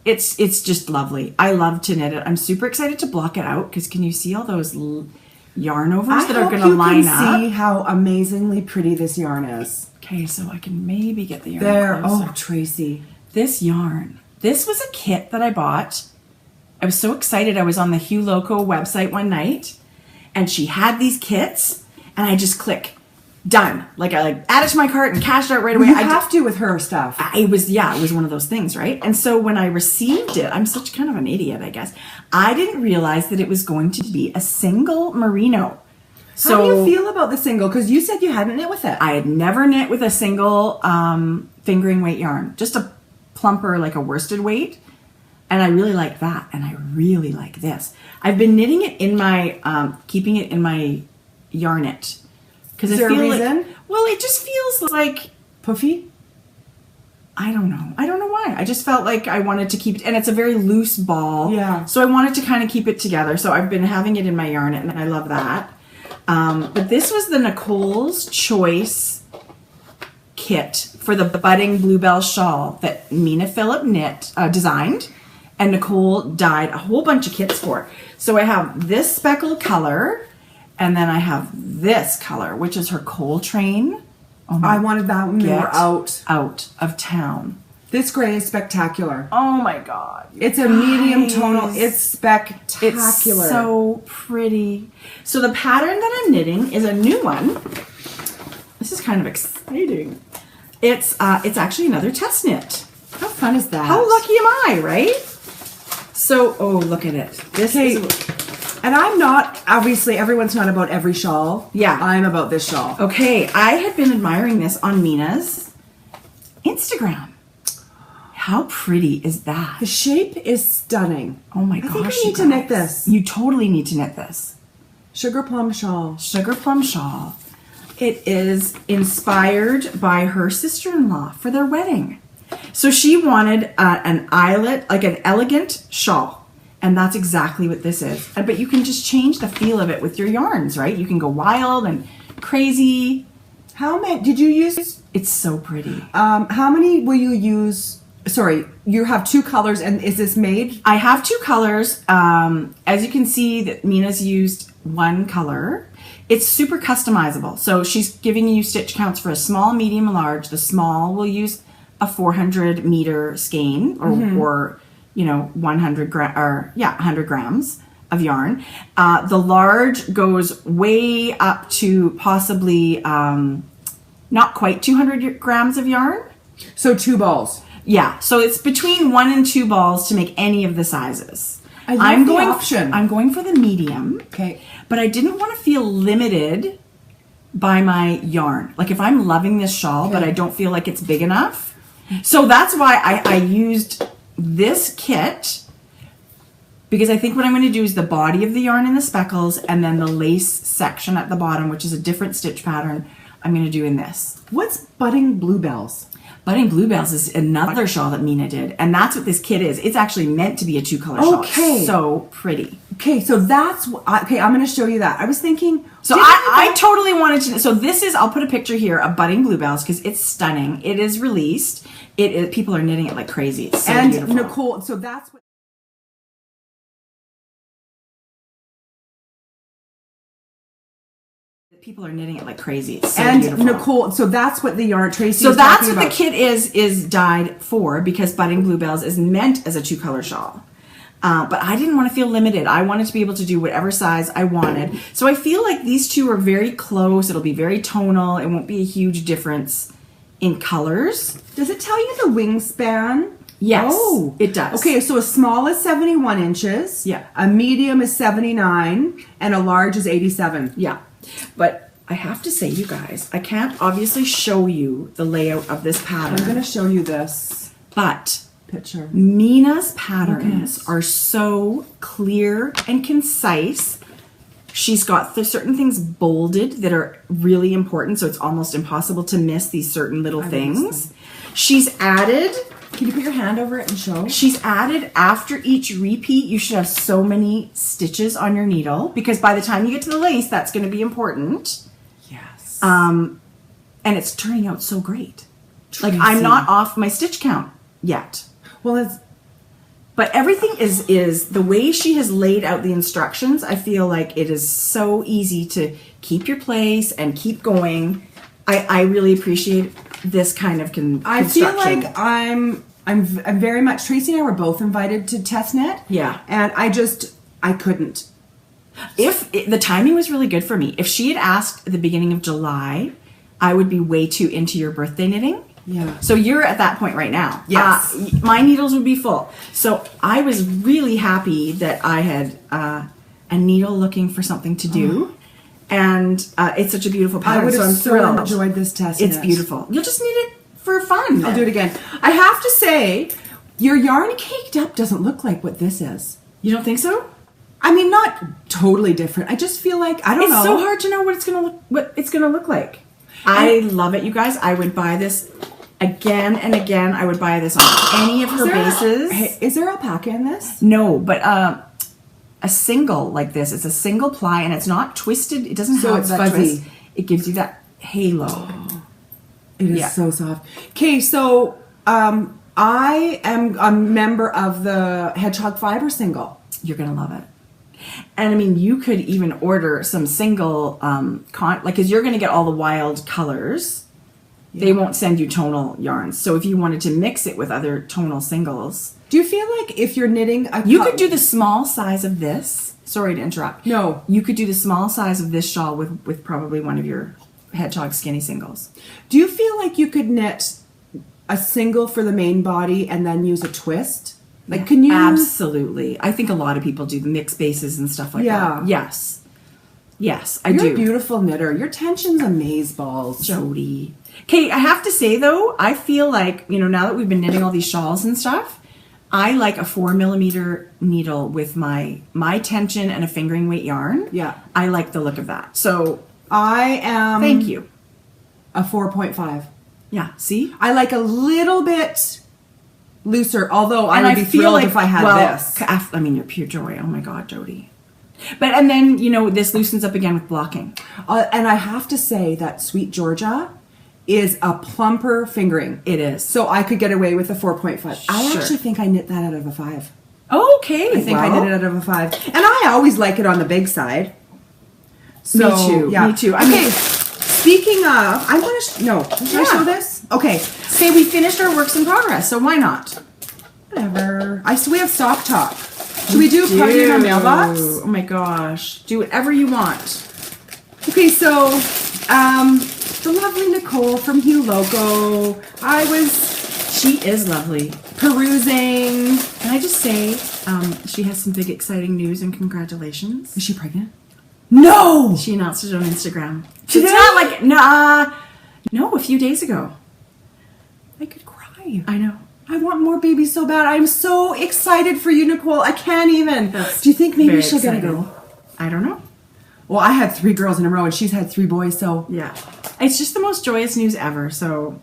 It's just lovely. I love to knit it. I'm super excited to block it out because can you see all those yarn overs that are going to line up? I can see how amazingly pretty this yarn is. Okay, so I can maybe get the yarn there. closer. Oh, Tracie. This yarn. This was a kit that I bought. I was so excited. I was on the Hugh Loco website one night and she had these kits and I just click. Done. Like I added it to my cart and cashed out right away. You have to with her stuff. It was one of those things, right? And so when I received it, I'm such kind of an idiot, I guess. I didn't realize that it was going to be a single merino. So, how do you feel about the single? Because you said you hadn't knit with it. I had never knit with a single fingering weight yarn, just a plumper, like a worsted weight. And I really like that. And I really like this. I've been knitting it in my, keeping it in my Yarnet. Is there a reason? Well, it just feels like... Puffy? I don't know. I don't know why. I just felt like I wanted to keep it... And it's a very loose ball. Yeah. So I wanted to kind of keep it together. So I've been having it in my Yarnet, and I love that. But this was the Nicole's Choice kit for the budding bluebell shawl that Mina Phillip designed. And Nicole dyed a whole bunch of kits for. So I have this speckled color... And then I have this color, which is her Coltrane. Oh I wanted that when we were out of town. This gray is spectacular. Oh my God. It's a medium tonal. It's spectacular. It's so pretty. So the pattern that I'm knitting is a new one. This is kind of exciting. It's actually another test knit. How fun is that? How lucky am I, right? So, oh, look at it. This is... And I'm not, obviously, everyone's not about every shawl. Yeah. I'm about this shawl. Okay, I had been admiring this on Mina's Instagram. How pretty is that? The shape is stunning. Oh my gosh, I think I need to knit this. You totally need to knit this. Sugar plum shawl. Sugar plum shawl. It is inspired by her sister-in-law for their wedding. So she wanted an eyelet, like an elegant shawl. And that's exactly what this is. But you can just change the feel of it with your yarns, right? You can go wild and crazy. How many did you use? It's so pretty. How many will you use? Sorry, you have two colors, and is this made? I have two colors. As you can see, that Mina's used one color. It's super customizable. So she's giving you stitch counts for a small, medium, and large. The small will use a 400 meter skein or 100 grams of yarn. The large goes way up to possibly not quite 200 grams of yarn. So 2 balls. Yeah, so it's between 1 and 2 balls to make any of the sizes. I'm going for the medium. Okay. But I didn't want to feel limited by my yarn. Like if I'm loving this shawl, but I don't feel like it's big enough. So that's why I used this kit, because I think what I'm going to do is the body of the yarn in the speckles and then the lace section at the bottom, which is a different stitch pattern, I'm going to do in this. What's budding bluebells? Budding Bluebells is another shawl that Mina did, and that's what this kit is. It's actually meant to be a 2-color shawl. Okay. So pretty. Okay, so that's... Okay, I'm going to show you that. I was thinking... So I totally wanted to... So this is... I'll put a picture here of Budding Bluebells because it's stunning. It is released. People are knitting it like crazy. It's so beautiful. And Nicole... So that's what... People are knitting it like crazy. It's so and beautiful. Nicole, so that's what the yarn Tracie. So that's what the kit is dyed for, because Budding Bluebells is meant as a 2-color shawl. But I didn't want to feel limited. I wanted to be able to do whatever size I wanted. So I feel like these two are very close. It'll be very tonal. It won't be a huge difference in colors. Does it tell you the wingspan? Yes, Oh, it does. Okay, so a small is 71 inches. Yeah. A medium is 79, and a large is 87. Yeah. But I have to say, you guys, I can't obviously show you the layout of this pattern. I'm going to show you this But picture. Mina's patterns Okay. are so clear and concise. She's got certain things bolded that are really important, so it's almost impossible to miss these certain little things. She's added... Can you put your hand over it and show? She's added after each repeat, you should have so many stitches on your needle, because by the time you get to the lace, that's going to be important. Yes. And it's turning out so great. Like, Tracie. I'm not off my stitch count yet. Well, it's... But everything is the way she has laid out the instructions. I feel like it is so easy to keep your place and keep going. I really appreciate this kind of I feel construction. like I'm very much... Tracie and I were both invited to test knit. Yeah. And I couldn't. The timing was really good for me. If she had asked at the beginning of July, I would be way too into your birthday knitting. Yeah. So you're at that point right now. Yes. My needles would be full. So I was really happy that I had a needle looking for something to do. And it's such a beautiful pattern. I would so I'm have so thrilled. enjoyed this test It's knit. beautiful. You'll just need it for fun. I'll do it again. I have to say, your yarn caked up doesn't look like what this is. You don't think so? I mean, not totally different. I just feel like, I don't know. It's so hard to know what it's gonna look like. I love it, you guys. I would buy this again and again. I would buy this on any of her bases. Hey, is there alpaca in this? No, but a single like this, it's a single ply and it's not twisted. It doesn't So have it's that fuzzy. twist. It gives you that halo. It is Yeah. so soft. Okay, so I am a member of the Hedgehog Fiber single. You're gonna love it. And I mean, you could even order some single, because you're gonna get all the wild colors. They won't send you tonal yarns. So if you wanted to mix it with other tonal singles, Do you feel like if you're knitting a you could do the small size of this. Sorry to interrupt. No. You could do the small size of this shawl with probably one of your Hedgehog skinny singles. Do you feel like you could knit a single for the main body and then use a twist? Like, can you? Absolutely. I think a lot of people do the mixed bases and stuff like Yeah. that. Yes. Yes, I You're do. a beautiful knitter. Your tension's amazeballs. Jodi. Okay, I have to say though, I feel like, now that we've been knitting all these shawls and stuff, I like a 4mm needle with my tension and a fingering weight yarn. Yeah. I like the look of that. So I am thank you. a 4.5. Yeah, see? I like a little bit looser, although I And would be feel thrilled like, if I had well, this. I mean, you're pure joy. Oh my God, Jodi. And then, this loosens up again with blocking. And I have to say that Sweet Georgia is a plumper fingering. It is. So I could get away with a 4.5. I Sure. actually think I knit that out of a 5. Okay. I think I knit it out of a 5. And I always like it on the big side. So, Me too. Yeah. Me too. Okay. Speaking of, I want to... Should I show this? Okay. Okay, we finished our works in progress, so why not? Whatever. So we have sock talk. Should we do a party in our mailbox? Oh my gosh. Do whatever you want. Okay, so the lovely Nicole from Hugh Loco. I was She is lovely. perusing. Can I just say, she has some big exciting news and congratulations. Is she pregnant? No! She announced it on Instagram. Today? It's not like, no, a few days ago. I could cry. I know. I want more babies so bad. I'm so excited for you, Nicole. I can't even. Do you think maybe Very she'll get a exciting. girl? I don't know. Well, I had 3 girls in a row and she's had 3 boys, so. Yeah. It's just the most joyous news ever, so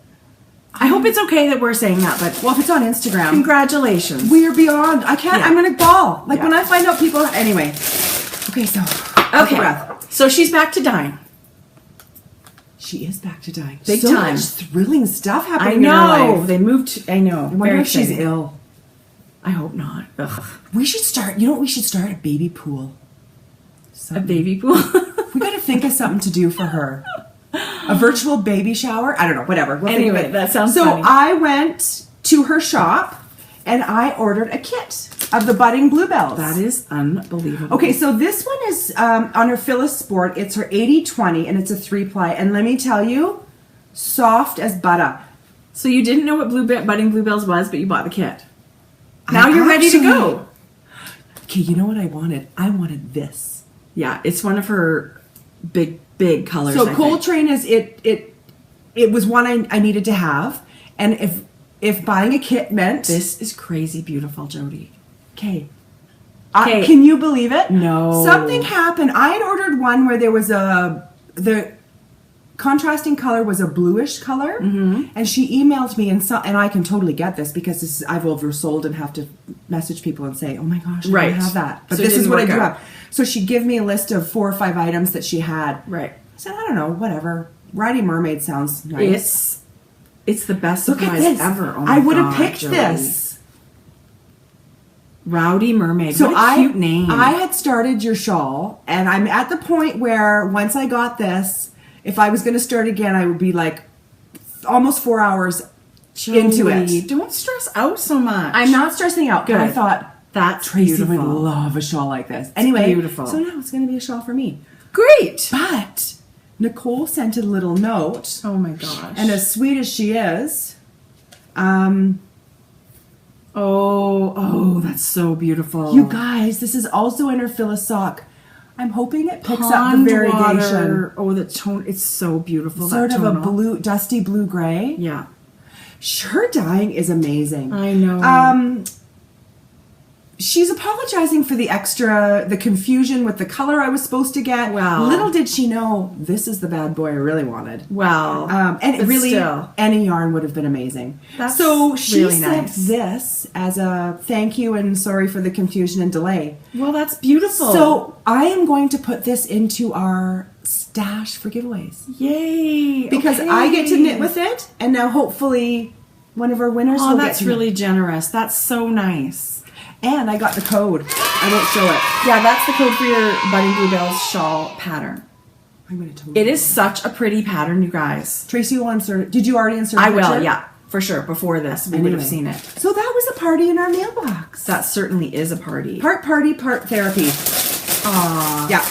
I hope it's okay that we're saying that, but Well, if it's on Instagram. congratulations. We are beyond. I can't. Yeah. I'm gonna bawl. Like Yeah. when I find out people. Anyway. Okay, so. Okay. Breath. So she's back to dying. She is back to dying. Big so time. much thrilling stuff I happening in her know. life. They moved. I know. I wonder Very if she's exciting. ill. I hope not. Ugh. We should start. You know what? We should start a baby pool. A baby pool. We got to think of something to do for her. A virtual baby shower. I don't know. Whatever. We'll think Anyway, of it. that sounds so funny. I went to her shop and I ordered a kit. of the budding bluebells. That is unbelievable. Okay, so this one is on her Phyllis Sport. It's her 80/20, and it's a 3-ply. And let me tell you, soft as butter. So you didn't know what budding bluebells was, but you bought the kit. Now you're ready to go. Okay, you know what I wanted? I wanted this. Yeah, it's one of her big colors. So Coltrane is it was one I needed to have, and if buying a kit meant this is crazy beautiful, Jodi. Okay. Can you believe it? No. Something happened. I had ordered one where there was the contrasting color was a bluish color, and she emailed me, and I can totally get this because I've oversold and have to message people and say, oh my gosh, I don't have that. But So this is what I do out. have. So she'd give me a list of 4 or 5 items that she had. Right. I said, I don't know, whatever. Ridey Mermaid sounds nice. It's the best Look at surprise this. ever. Oh my I would have God, picked Jodi. this. Rowdy Mermaid. So what a cute name. I had started your shawl, and I'm at the point where once I got this, if I was going to start again, I would be like almost 4 hours into it. Don't stress out so much. I'm not stressing out. Good. I thought That's Tracie beautiful. would love a shawl like this. Anyway, beautiful. So now it's going to be a shawl for me. Great. But Nicole sent a little note, Oh my gosh. and as sweet as she is, oh, that's so beautiful. you guys, this is also in her Phyllis sock. I'm hoping it picks up the Pond variegation. water. Oh, the tone. It's so beautiful. Sort that of a tonal. blue, dusty blue gray. Yeah. Her dyeing is amazing. I know. She's apologizing for the confusion with the color I was supposed to get. Well. Little did she know this is the bad boy I really wanted. Well. And but really, still. any yarn would have been amazing. That's so she really sent nice. this as a thank you and sorry for the confusion and delay. Well, that's beautiful. So I am going to put this into our stash for giveaways. Yay. Because okay. I get to knit with it, and now hopefully one of our winners will Oh, get that's to knit. really generous. That's so nice. And I got the code. I won't show it. Yeah, that's the code for your Budding Bluebells shawl pattern. I'm going to totally. It is such a pretty pattern, you guys. Tracie will insert. Did you already insert? I the will, picture? yeah, for sure. Before this, we would have seen it. So that was a party in our mailbox. That certainly is a party. Part party, part therapy. Aww. Yeah.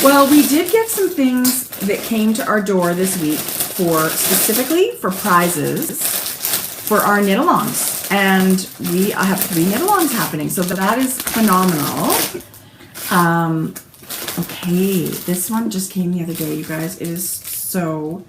Well, we did get some things that came to our door this week specifically for prizes for our Knitalongs. And I have 3 Knitalongs happening, so that is phenomenal. Okay, this one just came the other day, you guys. It is so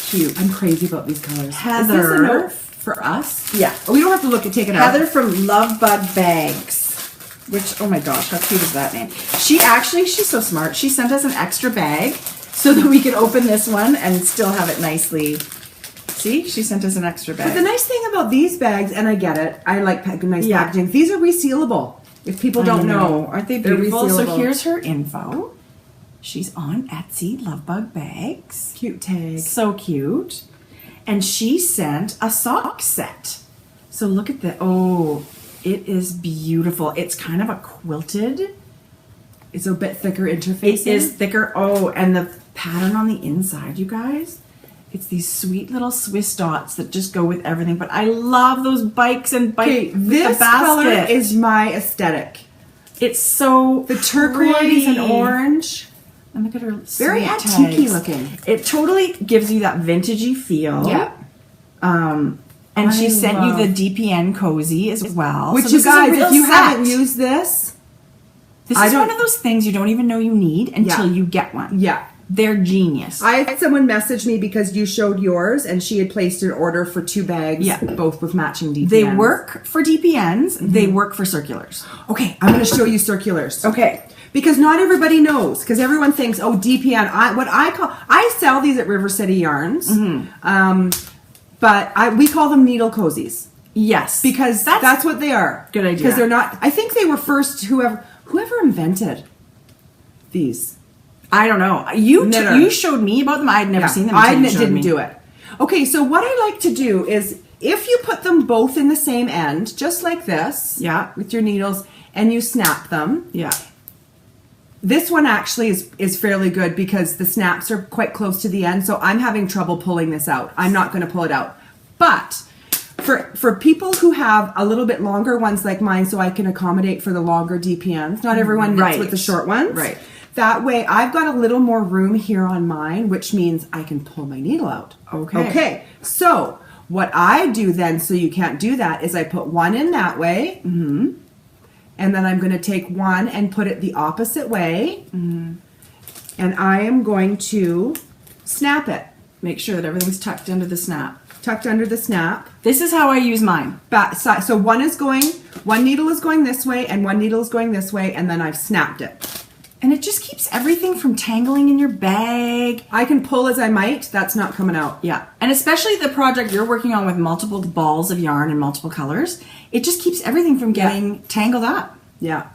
cute. I'm crazy about these colors. Heather. Is this a note for us? Yeah. Oh, we don't have to look at take it out. Heather from Love Bug Bags, which, oh my gosh, how cute is that name? She's so smart. She sent us an extra bag so that we could open this one and still have it nicely. See, she sent us an extra bag. But the nice thing about these bags, and I get it, I like nice packaging. These are resealable. If people don't know, aren't they they're beautiful? So resealable. here's her info. She's on Etsy, Love Bug Bags. Cute tag. So cute. And she sent a sock set. So look at the, it is beautiful. It's kind of a quilted. It's a bit thicker interfacing. It is thicker. Oh, and the pattern on the inside, you guys. It's these sweet little Swiss dots that just go with everything. But I love those bikes and Okay, with this the basket. color is my aesthetic. It's so The turquoise pretty. and orange. And look at her. Very sweet antique-y tags. looking. It totally gives you that vintagey feel. Yeah. And I she sent love- you the DPN cozy as well. Which So you this is a guys, real if you set. haven't used this, This I is don't- one of those things you don't even know you need until you get one. yeah. They're genius. I had someone message me because you showed yours and she had placed an order for 2 bags, Yeah. both with matching DPNs. They work for DPNs. They work for circulars. Okay, I'm going to show you circulars. Okay. Because not everybody knows. Because everyone thinks, oh, DPN. I sell these at River City Yarns, but we call them needle cozies Yes. because that's what they are. Good idea. Because they're not. I think they were first whoever invented these. I don't know. You Knitter. you showed me about them. I had never seen them. I until you showed didn't me. do it. Okay, so what I like to do is if you put them both in the same end, just like this, Yeah. with your needles, and you snap them. Yeah. This one actually is fairly good because the snaps are quite close to the end, so I'm having trouble pulling this out. I'm not going to pull it out. But for people who have a little bit longer ones like mine, so I can accommodate for the longer DPNs. Not everyone knits with the short ones. Right. That way, I've got a little more room here on mine, which means I can pull my needle out. Okay. Okay. So what I do then, so you can't do that, is I put one in that way, and then I'm going to take one and put it the opposite way, and I am going to snap it. Make sure that everything's tucked under the snap. Tucked under the snap. This is how I use mine. So one needle is going this way, and one needle is going this way, and then I've snapped it. And it just keeps everything from tangling in your bag. I can pull as I might. That's not coming out. Yeah. And especially the project you're working on with multiple balls of yarn in multiple colors, it just keeps everything from getting tangled up. Yeah.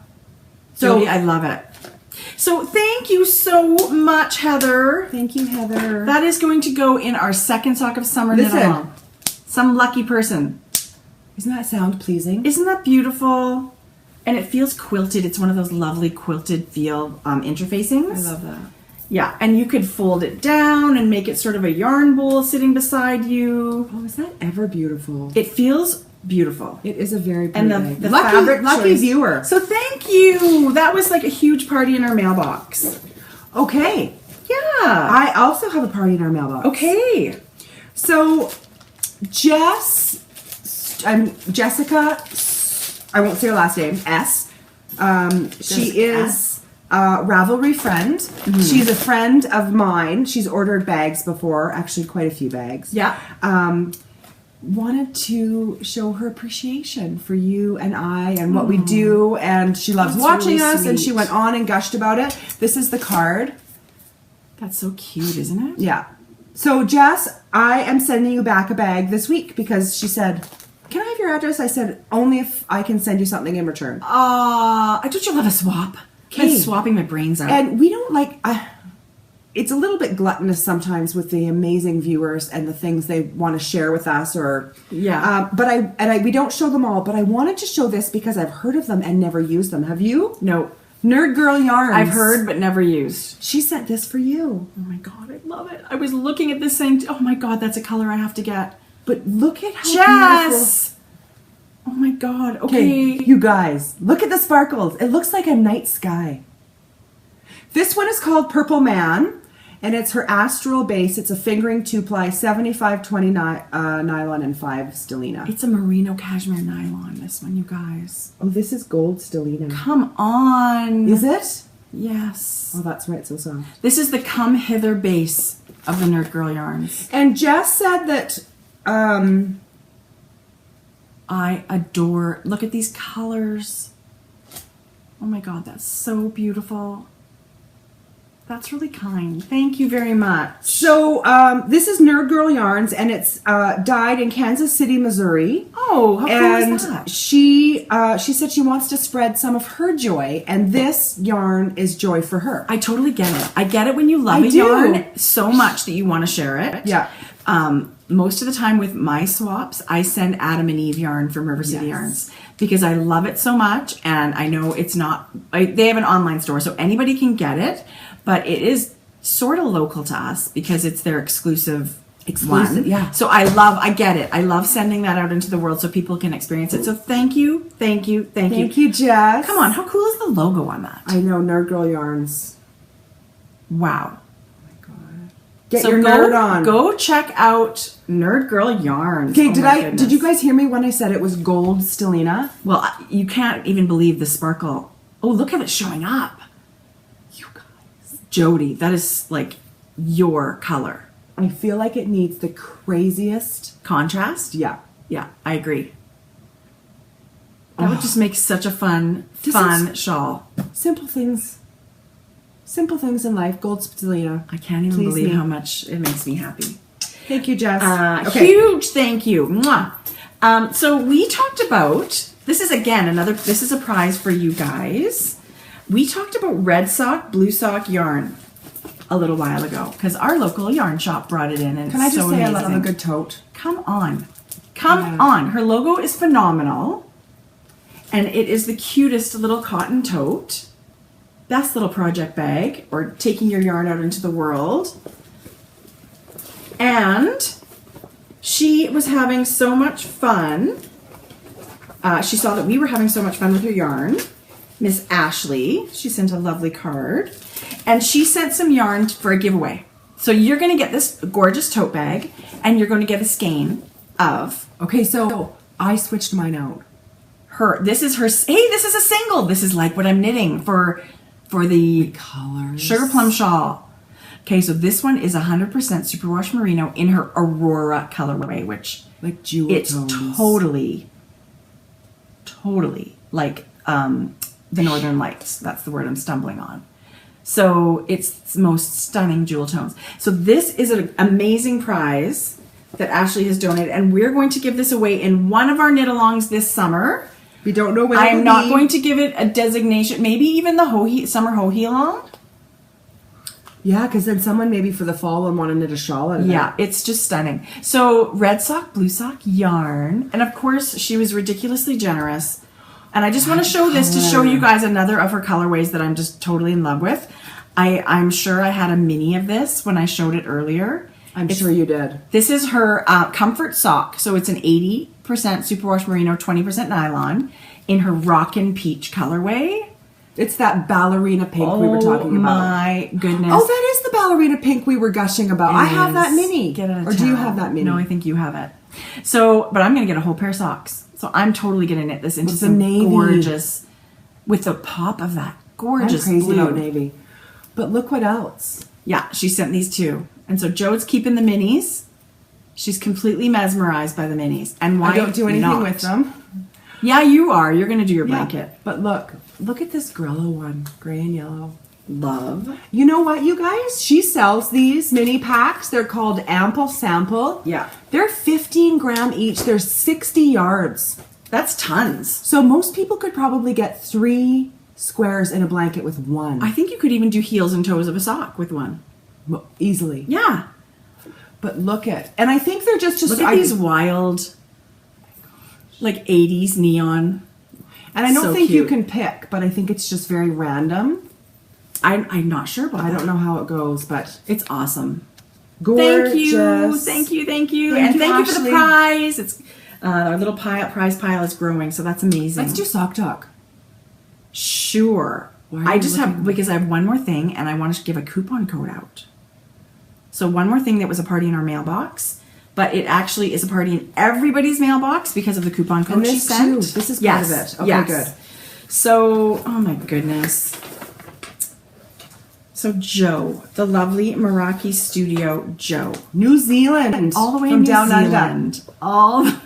So Jodi, I love it. So thank you so much, Heather. Thank you, Heather. That is going to go in our second sock of summer knit-along. Some lucky person. Isn't that sound pleasing? Isn't that beautiful? And it feels quilted. It's one of those lovely quilted feel interfacings. I love that. Yeah, and you could fold it down and make it sort of a yarn bowl sitting beside you. Oh, is that ever beautiful? It feels beautiful. It is a very beautiful. And the fabric lucky viewer. So thank you. That was like a huge party in our mailbox. Okay. Yeah. I also have a party in our mailbox. Okay. So Jessica, I won't say her last name, S. She is a Ravelry friend. She's a friend of mine. She's ordered bags before, actually quite a few bags. Yeah. Wanted to show her appreciation for you and I and what we do, and she loves watching really us, and sweet. she went on and gushed about it. This is the card. That's so cute, isn't it? Yeah. So Jess, I am sending you back a bag this week because she said, "Can I have your address?" I said, "Only if I can send you something in return." Don't you love a swap? I'm swapping my brains out. And we don't like... it's a little bit gluttonous sometimes with the amazing viewers and the things they want to share with us, or but we don't show them all. But I wanted to show this because I've heard of them and never used them. Have you? No. Nerd Girl Yarns. I've heard but never used. She sent this for you. Oh my god, I love it. I was looking at this saying, oh my god, that's a color I have to get. But look at how Jess! beautiful. Oh my god. Okay. You guys, look at the sparkles. It looks like a night sky. This one is called Purple Man, and it's her astral base. It's a fingering 2-ply, 75/20 nylon and 5 stellina. It's a merino cashmere nylon, this one, you guys. Oh, this is gold stellina. Come on. Is it? Yes. Oh, that's why it's so soft. This is the Come Hither base of the Nerd Girl yarns. And Jess said that I adore, look at these colors. Oh my god, that's so beautiful. That's really kind. Thank you very much. So this is Nerd Girl Yarns, and it's dyed in Kansas City, Missouri. Oh, how cool is that? She said she wants to spread some of her joy, and this yarn is joy for her. I totally get it. I get it when you love a yarn so much that you want to share it. Yeah. Most of the time with my swaps, I send Adam and Eve yarn from River City Yarns because I love it so much, and I know it's not. They have an online store, so anybody can get it. But it is sort of local to us because it's their exclusive one. Yeah. So I get it. I love sending that out into the world so people can experience it. So thank you. Thank you, Jess. Come on, how cool is the logo on that? I know, Nerd Girl Yarns. Wow. Oh my god. Get your nerd on. Go check out Nerd Girl Yarns. Okay, did you guys hear me when I said it was gold stellina? Well, you can't even believe the sparkle. Oh, look at it showing up. Jodi, that is like your color. I feel like it needs the craziest contrast. Yeah. Yeah, I agree. That would just make such a fun shawl. Simple things in life. Gold stellina. I can't even believe how much it makes me happy. Thank you, Jess. Okay. Huge thank you. Mwah. So we talked about, this is a prize for you guys. We talked about red sock, blue sock yarn a little while ago because our local yarn shop brought it in, and can I just say amazing. I love a good tote? Come on. Her logo is phenomenal, and it is the cutest little cotton tote. Best little project bag or taking your yarn out into the world. And she was having so much fun. She saw that we were having so much fun with her yarn. Miss Ashley, she sent a lovely card. And she sent some yarn for a giveaway. So you're going to get this gorgeous tote bag, and you're going to get a skein of... Okay, so I switched mine out. This is her... Hey, this is a single. This is like what I'm knitting for the colors. Sugar Plum Shawl. Okay, so this one is 100% superwash merino in her Aurora colorway, which... Like jewel it's tones. Totally like the Northern Lights. That's the word I'm stumbling on. So it's the most stunning jewel tones. So this is an amazing prize that Ashley has donated, and we're going to give this away in one of our knit-alongs this summer. We don't know when. I'm not going to give it a designation. Maybe even the summer Hohi along. Yeah, because then someone maybe for the fall will want to knit a shawl out of Yeah, it's just stunning. So red sock, blue sock yarn, and of course she was ridiculously generous. And I just want to show this to show you guys another of her colorways that I'm just totally in love with. I'm sure I had a mini of this when I showed it earlier. I'm sure you did. This is her comfort sock. So it's an 80% superwash merino, 20% nylon in her Rockin' Peach colorway. It's that ballerina pink we were talking about. Oh my goodness. Oh, that is the ballerina pink we were gushing about. I have that mini. Get it or do you have that mini? No, I think you have it. So, but I'm going to get a whole pair of socks. So I'm totally going to knit this into some navy. Gorgeous, with the pop of that gorgeous I'm crazy blue. about navy. But look what else. Yeah, she sent these too. And so Jode's keeping the minis. She's completely mesmerized by the minis. And why I don't do anything not? with them. Yeah, you are. You're going to do your blanket. But look at this Grello one, gray and yellow. Love. You know what, you guys? She sells these mini packs. They're called Ample Sample. Yeah. They're 15 gram each. They're 60 yards. That's tons. So most people could probably get 3 squares in a blanket with one. I think you could even do heels and toes of a sock with one. Easily. Yeah. But look at, and I think they're just look at these wild, like 80s neon. And I don't So think you cute. can pick, but I think it's just very random. I'm not sure about I that. don't know how it goes, but It's awesome. gorgeous. Thank you. Thank you. Thank and you, thank you for the Ashley. prize. It's our little prize pile is growing, so that's amazing. Let's do sock talk. Sure. Why are I you just looking- have, because I have one more thing, and I want to give a coupon code out. So one more thing that was a party in our mailbox, but it actually is a party in everybody's mailbox because of the coupon code And she this sent. too. This is part of it. Okay, good. So, oh my goodness. So Joe, the lovely Meraki Studio Joe. New Zealand. All the way from in New down under. Zealand.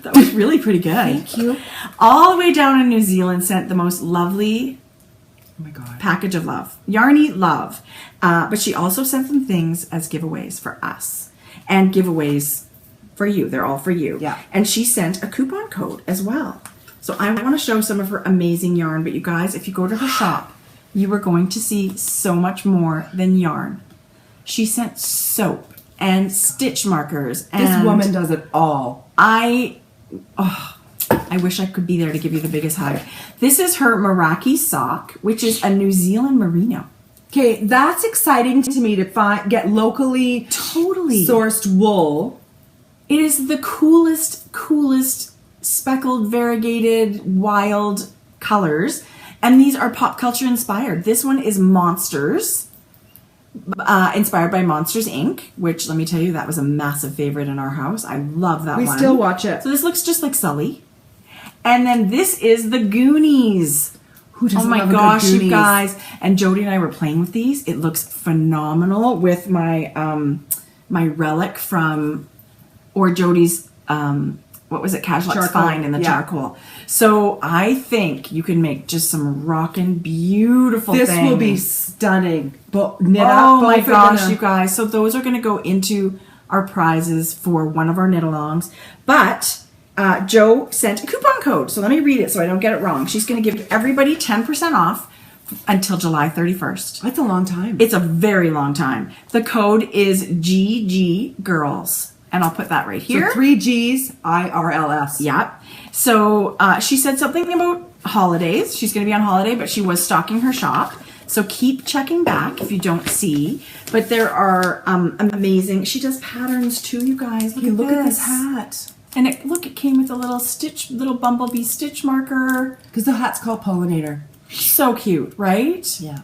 That was really pretty good. Thank you. All the way down in New Zealand sent the most lovely Oh my God. package of love. Yarny love. But she also sent some things as giveaways for us. And giveaways for you. They're all for you. Yeah. And she sent a coupon code as well. So I want to show some of her amazing yarn. But you guys, if you go to her shop, you are going to see so much more than yarn. She sent soap and stitch markers. And This woman does it all. I wish I could be there to give you the biggest hug. This is her Meraki sock, which is a New Zealand merino. Okay, that's exciting to me to get locally Totally. sourced wool. It is the coolest speckled, variegated, wild colors. And these are pop culture inspired. This one is Monsters, inspired by Monsters Inc., which, let me tell you, that was a massive favorite in our house. I love that one. We still watch it. So this looks just like Sully. And then this is the Goonies. Who doesn't Oh my love a good gosh, you Goonies? guys. And Jodi and I were playing with these. It looks phenomenal with my my relic from, or Jodi's, what was it, Casual Charcoal. Fine in the Yeah. charcoal. So I think you can make just some rockin' beautiful This things. will be stunning. But knit up. Oh my both are gosh, gonna- you guys. So those are going to go into our prizes for one of our knit-alongs. But Joe sent a coupon code. So let me read it so I don't get it wrong. She's going to give everybody 10% off until July 31st. That's a long time. It's a very long time. The code is GG Girls. And I'll put that right here. So 3 G's, IRLS. Yep. So she said something about holidays. She's going to be on holiday, but she was stocking her shop. So keep checking back if you don't see. But there are amazing. She does patterns too, you guys. Look at this hat. And it came with a little bumblebee stitch marker. Because the hat's called Pollinator. So cute, right? Yeah.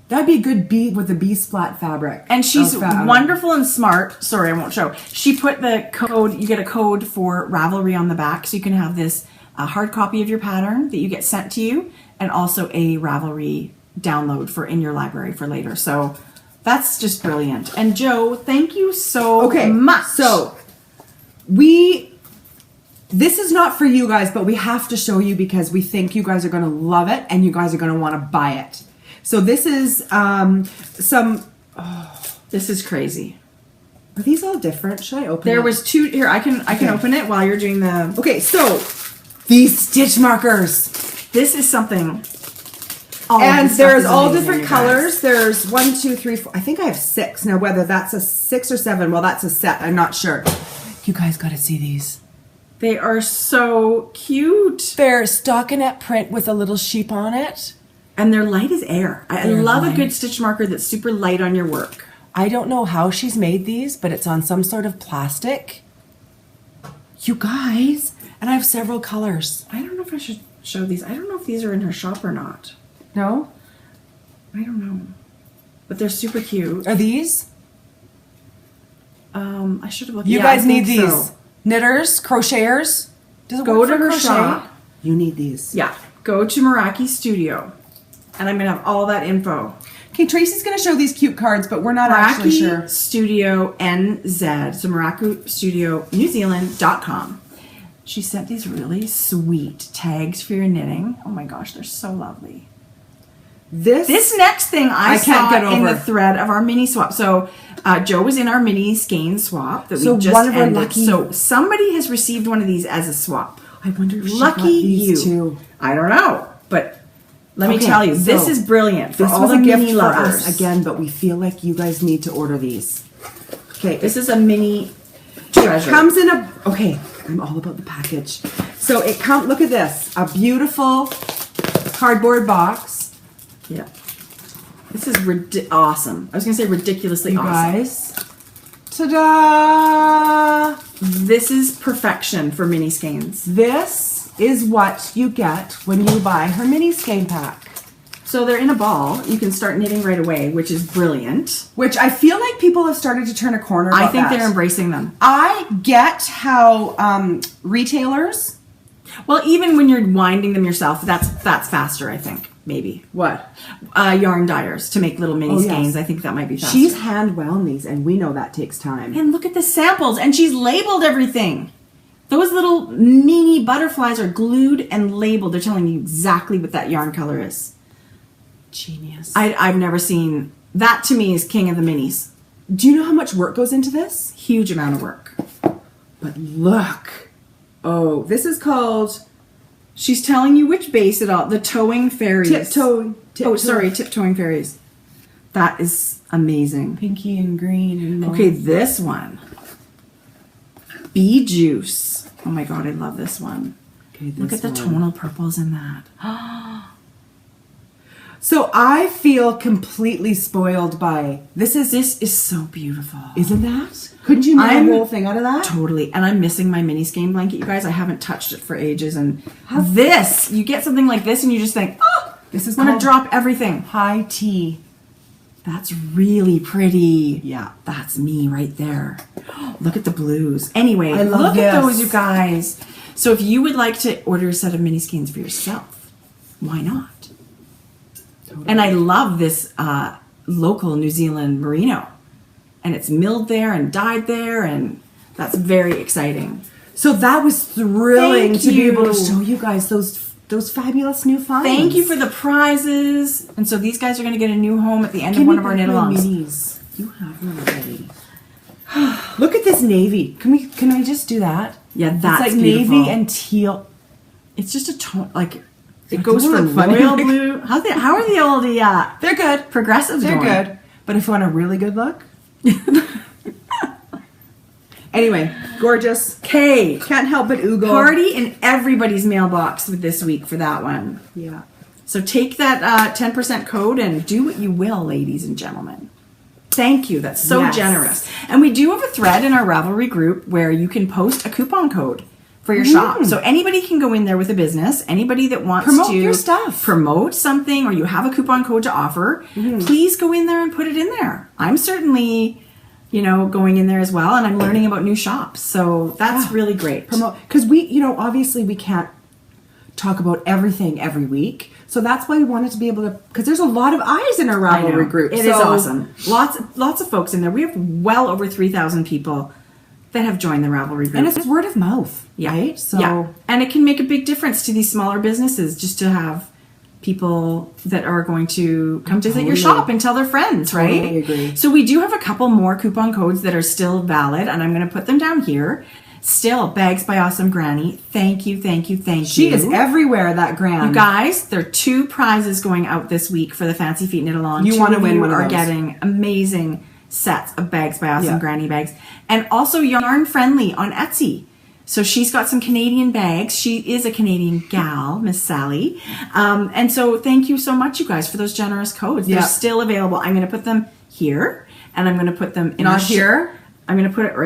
That'd be a good bee with the bee splat fabric. And she's wonderful and smart. Sorry, I won't show. She put the code, you get a code for Ravelry on the back. So you can have this hard copy of your pattern that you get sent to you. And also a Ravelry download for in your library for later. So that's just brilliant. And Jo, thank you so much. So this is not for you guys, but we have to show you because we think you guys are going to love it and you guys are going to want to buy it. So this is this is crazy. Are these all different? Should I open There was two here. I can open it while you're doing the. Okay, so these stitch markers. This is something. And there's all different colors. There's 1, 2, 3, 4. I think I have 6 now. Whether that's a 6 or 7, well, that's a set. I'm not sure. You guys got to see these. They are so cute. They're stockinette print with a little sheep on it. And they're light as air. I love a good stitch marker that's super light on your work. I don't know how she's made these, but it's on some sort of plastic. You guys, and I have several colors. I don't know if I should show these. I don't know if these are in her shop or not. No? I don't know. But they're super cute. Are these? I should have looked. You guys need these. Knitters, crocheters. Does it go work to for her crochet? shop. You need these. Yeah. Go to Meraki Studio. And I'm going to have all that info. Okay, Tracie's going to show these cute cards, but we're not actually sure. Meraki Studio NZ. So Meraki Studio New Zealand.com. She sent these really sweet tags for your knitting. Oh my gosh, they're so lovely. This next thing I can't saw get over. in the thread of our mini swap. So Jo was in our mini skein swap that we just one of our ended. lucky. So somebody has received one of these as a swap. I wonder if she Lucky got these you. too. I don't know, but let me tell you, so this is brilliant for this all was the a gift mini for lovers. us again, but we feel like you guys need to order these. Okay, This is a mini treasure. It comes in a. Okay, I'm all about the package. So it comes. Look at this, a beautiful cardboard box. Yeah. This is awesome. I was going to say ridiculously You awesome. guys. Ta-da! This is perfection for mini skeins. This is what you get when you buy her mini skein pack. So they're in a ball. You can start knitting right away, which is brilliant. Which I feel like people have started to turn a corner about I think that. they're embracing them. I get how retailers. Well, even when you're winding them yourself, that's faster, I think. Maybe. What? Yarn dyers to make little mini skeins. Yes. I think that might be faster. She's hand wound these, and we know that takes time. And look at the samples. And she's labeled everything. Those little mini butterflies are glued and labeled. They're telling you exactly what that yarn color is. Genius. I've never seen... That to me is king of the minis. Do you know how much work goes into this? Huge amount of work. But look. Oh, this is called... She's telling you which base it all. The Towing Fairies. Tiptoeing Fairies. That is amazing. Pinky and green. And Okay, this one. Bee Juice. Oh my god, I love this one. Okay, Look at the tonal purples in that. So I feel completely spoiled by this. This is so beautiful. Isn't that? Couldn't you make a whole thing out of that? Totally. And I'm missing my mini skein blanket, you guys. I haven't touched it for ages. And this, you get something like this and you just think, oh, this is going to called drop everything. high tea. That's really pretty. Yeah. That's me right there. Look at the blues. Anyway, I love look at this. those, you guys. So if you would like to order a set of mini skeins for yourself, why not? Totally. And I love this local New Zealand merino. And it's milled there and dyed there, and that's very exciting. So that was thrilling Thank to be you. able to show you guys those fabulous new finds. Thank you for the prizes. And so these guys are going to get a new home at the end of one of our Knitalongs. minis. You have them already. Look at this navy. Can I just do that? Yeah, that's it's like beautiful. navy and teal. It's just a tone, like, it goes Doesn't from look funny. royal blue. How are the old They're good. progressives They're going? good. But if you want a really good look. Anyway, gorgeous. Okay. Can't help but oogle. Party in everybody's mailbox with this week for that one. Yeah. So take that 10% code and do what you will, ladies and gentlemen. Thank you. That's so generous. And we do have a thread in our Ravelry group where you can post a coupon code for your shop. So anybody can go in there with a business. Anybody that wants promote to your stuff, promote something, or you have a coupon code to offer, please go in there and put it in there. I'm certainly, going in there as well, and I'm learning about new shops. So that's really great. Promote, because we, obviously we can't talk about everything every week. So that's why we wanted to be able to, because there's a lot of eyes in our Ravelry group. It is awesome. Lots of folks in there. We have well over 3,000 people that have joined the Ravelry group. And it's word of mouth, right? So and it can make a big difference to these smaller businesses just to have people that are going to come visit your shop and tell their friends, right? Totally agree. So we do have a couple more coupon codes that are still valid, and I'm going to put them down here. Still, Bags by Awesome Granny. Thank you. She is everywhere, that Gran. You guys, there are 2 prizes going out this week for the Fancy Feet Knitalong. You want to win one of those. Are getting amazing sets of Bags by Awesome Granny bags. And also Yarn Friendly on Etsy. So she's got some Canadian bags. She is a Canadian gal, Miss Sally. And so thank you so much, you guys, for those generous codes. They're still available. I'm going to put them here, and I'm going to put them in Not here? I'm going to put it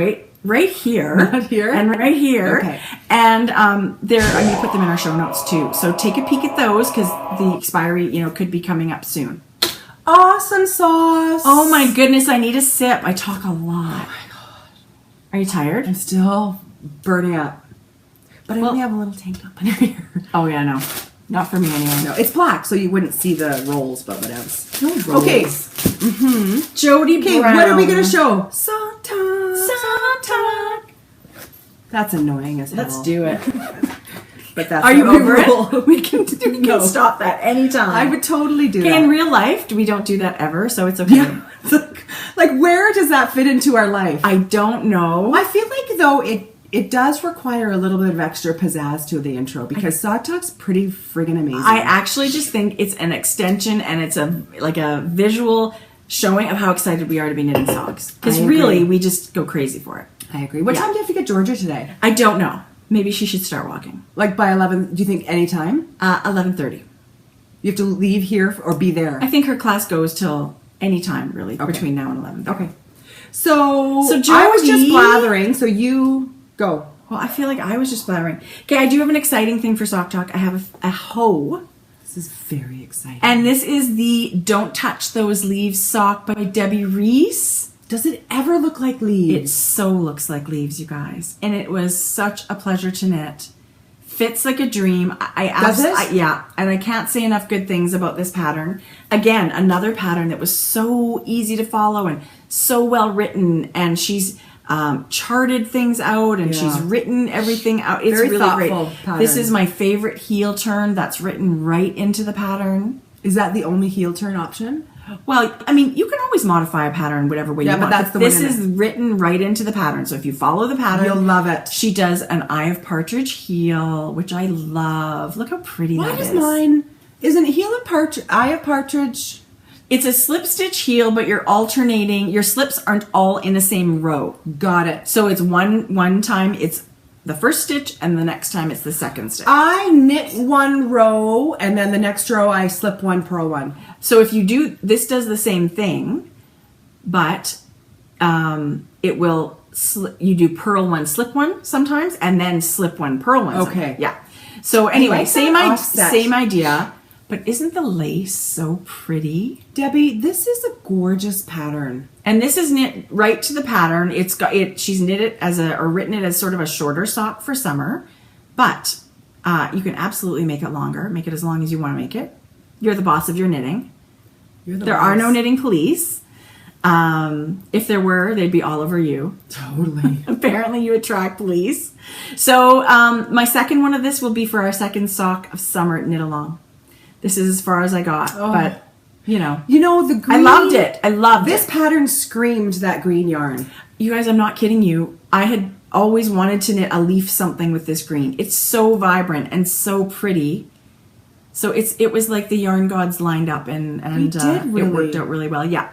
right here. Not here? And right here. Okay. And I'm going to put them in our show notes too. So take a peek at those, because the expiry, could be coming up soon. Awesome sauce. Oh my goodness, I need a sip. I talk a lot. Oh my god. Are you tired? I'm still burning up. But I only have a little tank top under here. Oh yeah, no. Not for me anyway. No, it's black, so you wouldn't see the rolls, but what else? No rolls. Okay. Jodi Brown. What are we going to show? Song talk. That's annoying as hell. Let's do it. But that's Are you over rule. it? We can stop that anytime. I would totally do that. In real life, we don't do that ever, so it's okay. Yeah. Like, where does that fit into our life? I don't know. I feel like, though, it does require a little bit of extra pizzazz to the intro, because Sock Talk's pretty friggin' amazing. I actually just think it's an extension, and it's a visual showing of how excited we are to be knitting socks. Because really, we just go crazy for it. I agree. What time do you have to get Georgia today? I don't know. Maybe she should start walking. Like by 11, do you think any time? 11:30. You have to leave here or be there? I think her class goes till any time, really, between now and 11. Okay. So Jodi, I was just blathering, so you go. Well, I feel like I was just blathering. Okay, I do have an exciting thing for Sock Talk. I have a hoe. This is very exciting. And this is the Don't Touch Those Leaves sock by Debbie Reese. Does it ever look like leaves? It so looks like leaves, you guys. And it was such a pleasure to knit. Fits like a dream. Does it? Yeah. And I can't say enough good things about this pattern. Again, another pattern that was so easy to follow and so well written. And she's charted things out, and she's written everything out. It's very really thoughtful great. pattern. This is my favorite heel turn that's written right into the pattern. Is that the only heel turn option? Well, I mean, you can always modify a pattern whatever way you want. But that's the this one is written right into the pattern. So if you follow the pattern, you'll love it. She does an Eye of Partridge heel, which I love. Look how pretty that is. Why does mine? Isn't heel of partridge? Eye of Partridge. It's a slip stitch heel, but you're alternating. Your slips aren't all in the same row. Got it. So it's one time it's the first stitch, and the next time it's the second stitch. I knit one row, and then the next row I slip one, purl one. So if you do, this does the same thing, but it will, you do purl one, slip one sometimes, and then slip one, purl one. Okay. Sometimes. Yeah. So anyway, like same that idea, but isn't the lace so pretty? Debbie, this is a gorgeous pattern. And this is knit right to the pattern. It's got it. She's knit it or written it as sort of a shorter sock for summer, but you can absolutely make it longer. Make it as long as you want to make it. You're the boss of your knitting. There are no knitting police. If there were, they'd be all over you. Totally. Apparently you attract police. So my second one of this will be for our second sock of summer at Knitalong. This is as far as I got, but you know the green. I loved it. I loved this pattern. Screamed that green yarn. You guys, I'm not kidding you. I had always wanted to knit a leaf something with this green. It's so vibrant and so pretty. So it was like the yarn gods lined up, and it worked out really well. Yeah.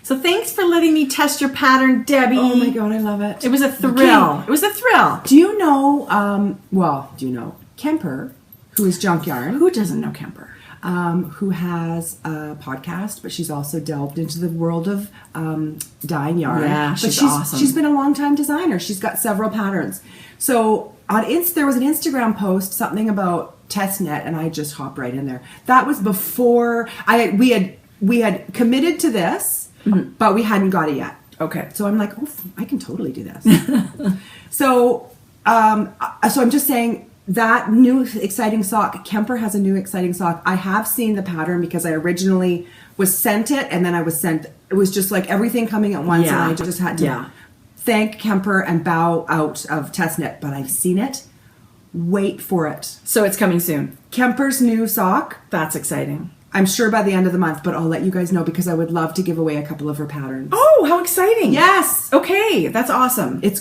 So thanks for letting me test your pattern, Debbie. Oh my god, I love it. It was a thrill. Okay. It was a thrill. Do you know? Do you know Kemper, who is junk yarn? Who doesn't know Kemper? who has a podcast, but she's also delved into the world of dyeing yarn. Yeah, But she's awesome. She's been a long-time designer. She's got several patterns. So there was an Instagram post, something about test knit, and I just hopped right in there. That was before we had committed to this, but we hadn't got it yet. Okay. So I'm like, oh, I can totally do this. So I'm just saying that new exciting sock, Kemper has a new exciting sock. I have seen the pattern because I originally was sent it, and then I was sent, it was just like everything coming at once, and I just had to thank Kemper and bow out of test knit, but I've seen it. Wait for it. So it's coming soon. Kemper's new sock. That's exciting. I'm sure by the end of the month, but I'll let you guys know because I would love to give away a couple of her patterns. Oh, how exciting. Yes. Okay, that's awesome. It's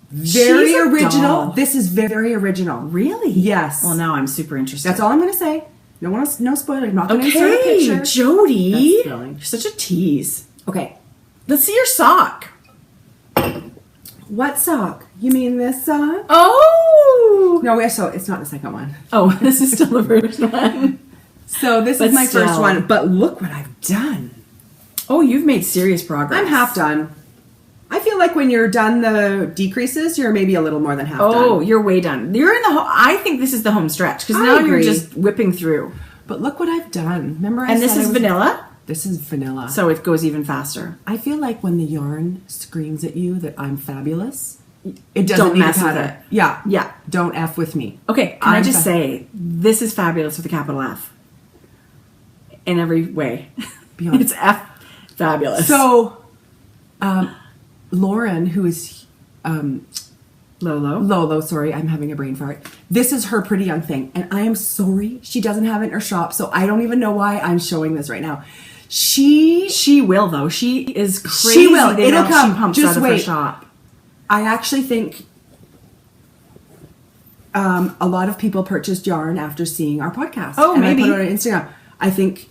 very She's a original. doll. This is very original. Really? Yes. Well, now I'm super interested. That's all I'm going to say. No spoiler. I'm not going to insert a Okay, picture. Jodi. That's thrilling. You're such a tease. Okay. Let's see your sock. What sock? You mean this sock? Oh! No, so it's not the second one. Oh, this is still the first one. So this But is my first still. one. But look what I've done. Oh, you've made serious progress. I'm half done. I feel like when you're done the decreases, you're maybe a little more than half done. Oh, you're way done. You're in the. I think this is the home stretch because I now agree. you're just whipping through. But look what I've done. Remember I And said this is vanilla, This is vanilla. so it goes even faster. I feel like when the yarn screams at you that I'm fabulous, it doesn't Don't need mess a with pattern. it. Yeah. Yeah. Don't F with me. Okay, can I I'm just say this is fabulous with a capital F in every way. Be honest. It's F fabulous. So, Lauren, who is Lolo. sorry, I'm having a brain fart. This is her pretty young thing, and I am sorry she doesn't have it in her shop, so I don't even know why I'm showing this right now. She will though. She is crazy. She will. the It'll amount come. She pumps Just out of her wait. shop. I actually think a lot of people purchased yarn after seeing our podcast. Oh, and maybe. I put it on Instagram. I think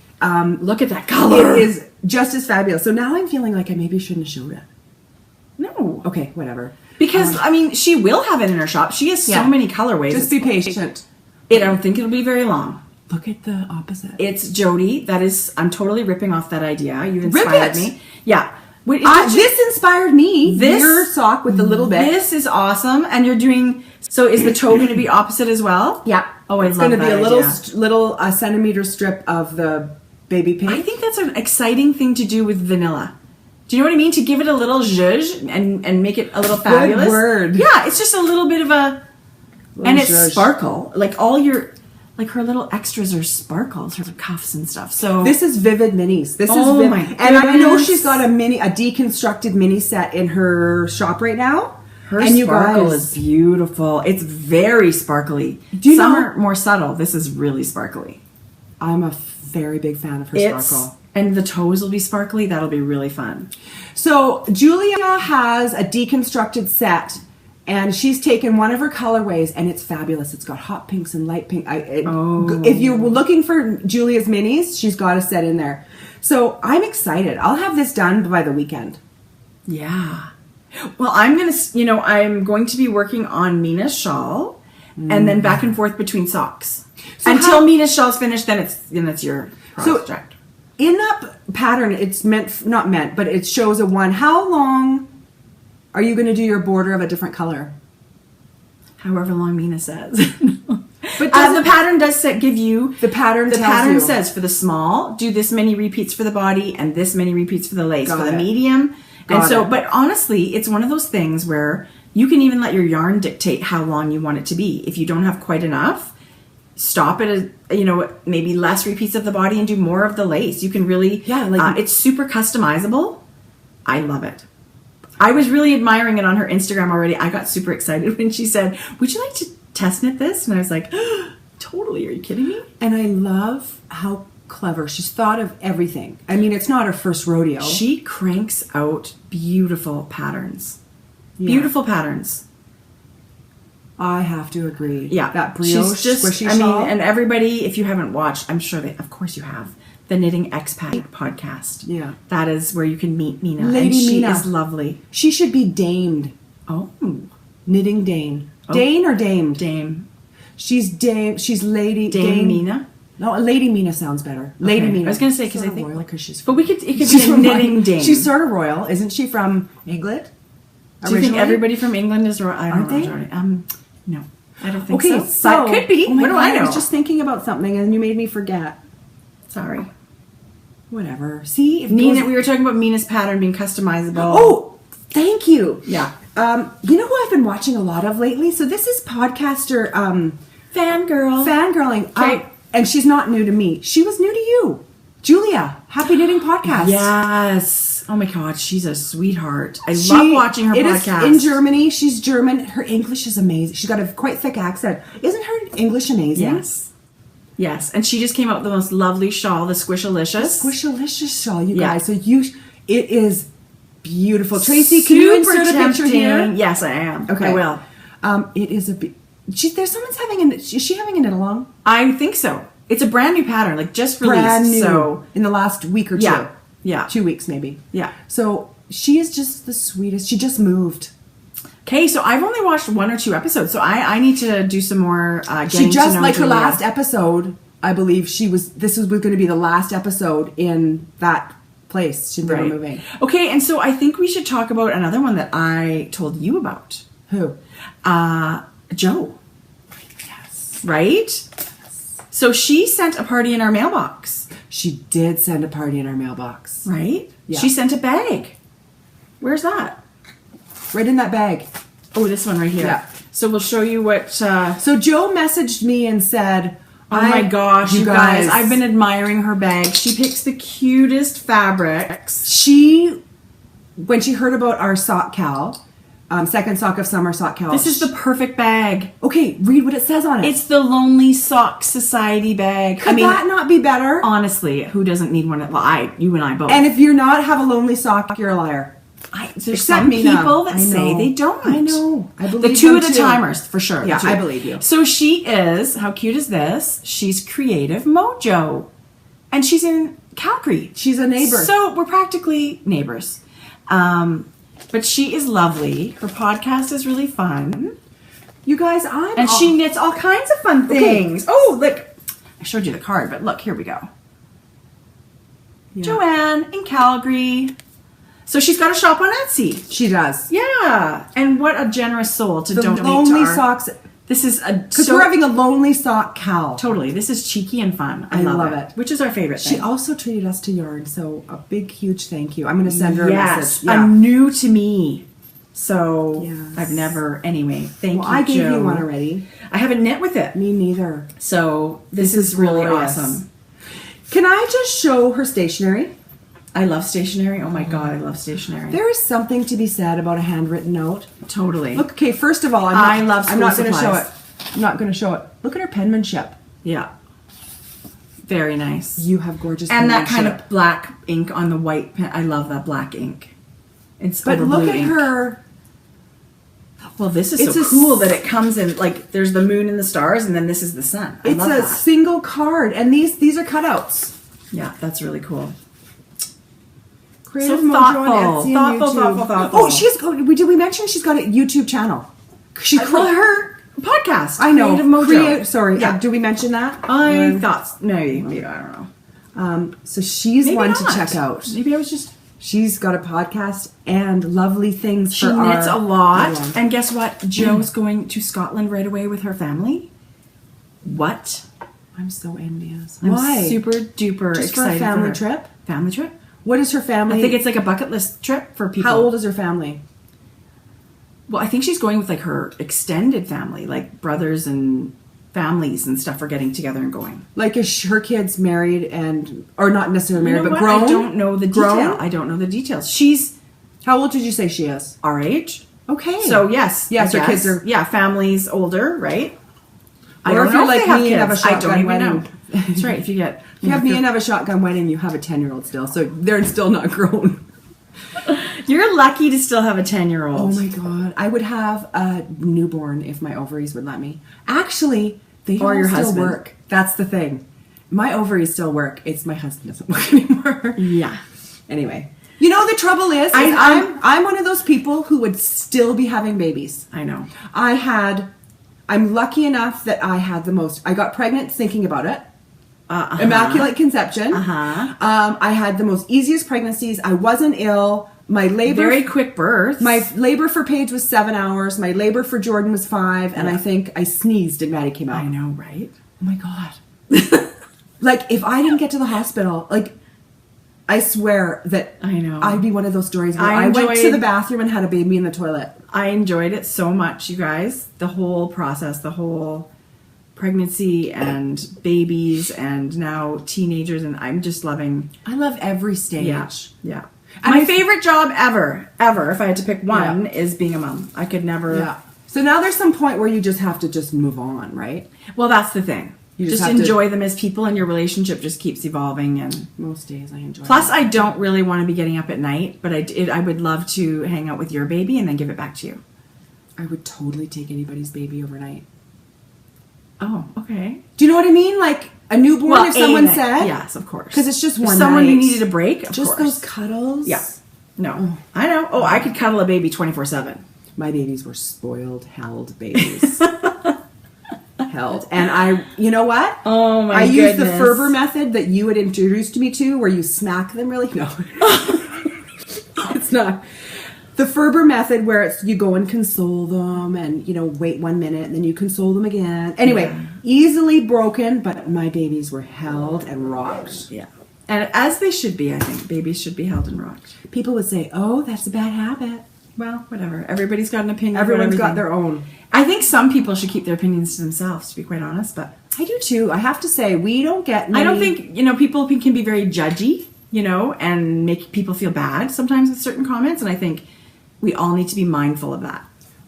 Look at that color. it is just as fabulous. So now I'm feeling like I maybe shouldn't have showed it. No. Okay, whatever. Because, I mean, she will have it in her shop. She has so Yeah. many colorways. Just be patient. I don't think it'll be very long. Look at the opposite. It's Jodi. That is, I'm totally ripping off that idea. You've Rip inspired it. me. Yeah. Wait, This inspired me. Your sock with the little bit. This is awesome. And you're doing, so is the toe going to be opposite as well? Yeah. Oh, I it's love going to be that a little idea. little centimeter strip of the baby pink. I think that's an exciting thing to do with vanilla. Do you know what I mean? To give it a little zhuzh and make it a little fabulous. Good word. Yeah, it's just a little bit of a, and it's zhuzh. sparkle. Like all your, like her little extras are sparkles, her cuffs and stuff. So This is Vivid Minis. This Oh is my and I know goodness. she's got a deconstructed mini set in her shop right now. her and sparkle you guys, is beautiful. It's very sparkly. Do you Some know- are more subtle. This is really sparkly. I'm a very big fan of her sparkle. And the toes will be sparkly. That'll be really fun. So Julia has a deconstructed set, and she's taken one of her colorways, and it's fabulous. It's got hot pinks and light pink. If you're looking for Julia's minis, she's got a set in there. So I'm excited. I'll have this done by the weekend. Yeah. Well, I'm going to be working on Mina's shawl, and then back and forth between socks until Mina's shawl's finished. Then it's your project. In that pattern, it's not meant, but it shows a one. How long are you going to do your border of a different color? However long Mina says. But the pattern does give you the pattern. The tells pattern you. says for the small, do this many repeats for the body and this many repeats for the lace. Got for the it. medium. Got it. But honestly, it's one of those things where you can even let your yarn dictate how long you want it to be. If you don't have quite enough, stop it at, maybe less repeats of the body and do more of the lace. You can really, it's super customizable. I love it. I was really admiring it on her Instagram already. I got super excited when she said, would you like to test knit this? And I was like, totally. Are you kidding me? And I love how clever she's thought of everything. I mean, it's not her first rodeo. She cranks out beautiful patterns. Yeah. Beautiful patterns. I have to agree. Yeah. That brioche squishy shawl. and everybody, if you haven't watched, I'm sure of course you have, the Knitting Expat podcast. Yeah. That is where you can meet Mina. Lady and she Mina. is lovely. She should be damed. Oh. Knitting Dane. Dane or damed? Dame. She's Dame. She's Lady Dame Mina. No, Lady Mina sounds better. Lady Mina. I was going to say because I think royal, because she's. But it could be she's a knitting dame. She's sort of royal, isn't she? From England. Do you think everybody from England is royal? I don't know. No, I don't think so. So but could be. Oh my what do God, I know? I was just thinking about something, and you made me forget. Sorry. Whatever. See, if Nina, we were talking about Mina's pattern being customizable. Oh, thank you. Yeah. You know who I've been watching a lot of lately? So this is podcaster fangirling. Okay. And she's not new to me. She was new to you. Julia, Happy Knitting Podcast. Yes. Oh my God, she's a sweetheart. I love watching her podcast. Is in Germany. She's German. Her English is amazing. She's got a quite thick accent. Isn't her English amazing? Yes. Yes. And she just came out with the most lovely shawl, the Squishalicious. Squishalicious shawl, you guys. So it is beautiful. Tracie, can you insert a picture here? Yes, I am. Okay. I will. It is there's someone's having is she having a knitalong? I think so. It's a brand new pattern, like just released. Brand new. So in the last week or two. Yeah. Yeah. 2 weeks maybe. Yeah. So she is just the sweetest. She just moved. Okay, so I've only watched 1 or 2 episodes, so I need to do some more getting She just to know like her Julia. last episode, I believe this was going to be the last episode in that place. She's never moving. Okay, and so I think we should talk about another one that I told you about. Who? Jo. Yes. Right? Yes. So she sent a party in our mailbox. She did send a party in our mailbox. Right? Yeah. She sent a bag. Where's that? Right in that bag. Oh, this one right here. Yeah. So we'll show you what... So Jo messaged me and said... Oh my gosh, you guys. I've been admiring her bag. She picks the cutest fabrics. When she heard about our sock cal, second sock of summer sock cal. This is the perfect bag. Okay, read what it says on it. It's the Lonely Sock Society bag. Could that not be better? Honestly, who doesn't need one? Well, you and I both. And if you're not have a lonely sock, you're a liar. There's some people that say they don't. I know. I believe the two them of the too. timers, for sure. Yeah, I believe you. So she is, how cute is this? She's Creative Mojo. And she's in Calgary. She's a neighbor. So we're practically neighbors. But she is lovely. Her podcast is really fun. You guys, she knits all kinds of fun things. Okay. Oh, look. I showed you the card, but look, here we go. Yeah. Joanne in Calgary. So she's got a shop on Etsy. She does. Yeah. And what a generous soul to donate lonely to our... socks. This is because we're having a lonely sock cal. Totally. This is cheeky and fun. I love it. Which is our favorite thing. She also treated us to yarn, so a big, huge thank you. I'm going to send her a message. Yeah. New to me. So yes. I've never... Anyway, thank you, I gave Jo. you one already. I haven't knit with it. Me neither. So this is really glorious. awesome. Can I just show her stationery? I love stationery. Oh my God, I love stationery. There is something to be said about a handwritten note. Totally. Look, okay, first of all, I'm not going to show it. I'm not going to show it. Look at her penmanship. Yeah. Very nice. You have gorgeous and penmanship. that kind of black ink on the white pen. I love that black ink. But look at her. Well, this is so cool that it comes in, like, there's the moon and the stars, and then this is the sun. I love that. It's a single card, and these are cutouts. Yeah, that's really cool. Creative So thoughtful. Oh, did we mention she's got a YouTube channel? Her podcast. I know. Creative Mojo. Sorry. Yeah. Did we mention that? I thought maybe I don't know. So she's maybe one not. to check out. Maybe I was just. She's got a podcast and lovely things. She knits a lot. And guess what? Jo's going to Scotland right away with her family. What? I'm so envious. I'm super duper Just excited for a family her. trip. Family trip. What is her family? I think it's like a bucket list trip for people. How old is her family? Well, I think she's going with like her extended family, like brothers and families and stuff are getting together and going. Like is her kids married or not necessarily married, but grown? I don't know the detail. I don't know the details. She's how old did you say she is? Our age. Okay. So yes, her kids are families older, right? I don't know if they have kids. Have a shotgun I don't even wedding. know. That's right. If you have me and have a shotgun wedding, you have a 10-year-old still, so they're still not grown. You're lucky to still have a 10-year-old. Oh my God. I would have a newborn if my ovaries would let me. Actually, they all your still husband. work. That's the thing. My ovaries still work. It's my husband doesn't work anymore. Yeah. Anyway. You know, the trouble is I'm one of those people who would still be having babies. I know. I had I'm lucky enough that I got pregnant thinking about it. Immaculate conception. I had the most easiest pregnancies. I wasn't ill. My labor, very quick birth. My labor for Paige was 7 hours. My labor for Jordan was 5, and I think I sneezed and Maddie came out. I know, right? Oh my God. Like, if I didn't get to the hospital, like, I swear that I know I'd be one of those stories where I went to the bathroom and had a baby in the toilet. I enjoyed it so much, you guys. The whole process, the whole pregnancy and babies and now teenagers, and I'm just loving. I love every stage. Yeah. My favorite job ever, if I had to pick one, is being a mom. I could never. Yeah. So now there's some point where you just have to just move on, right? Well, that's the thing. You just enjoy them as people, and your relationship just keeps evolving. And most days I enjoy. Plus, I don't really want to be getting up at night, but I would love to hang out with your baby and then give it back to you. I would totally take anybody's baby overnight. Oh, okay. Do you know what I mean? Like a newborn, if someone said. Yes, of course. Because it's just one night. Someone who needed a break, of just course. Those cuddles. Yeah. No. I know. Oh, I could cuddle a baby 24/7. My babies were spoiled, held babies. Held. And you know what? Oh my goodness. I used the Ferber method that you had introduced me to, where you smack them really. No. It's not. The Ferber method, where it's you go and console them and, wait 1 minute and then you console them again. Anyway, easily broken, but my babies were held and rocked. Yeah. And as they should be, I think. Babies should be held and rocked. People would say, oh, that's a bad habit. Well, whatever. Everybody's got an opinion. Everyone's got their own. I think some people should keep their opinions to themselves, to be quite honest. But I do too. I have to say, we don't get many... I don't think, people can be very judgy, and make people feel bad sometimes with certain comments. And I think we all need to be mindful of that.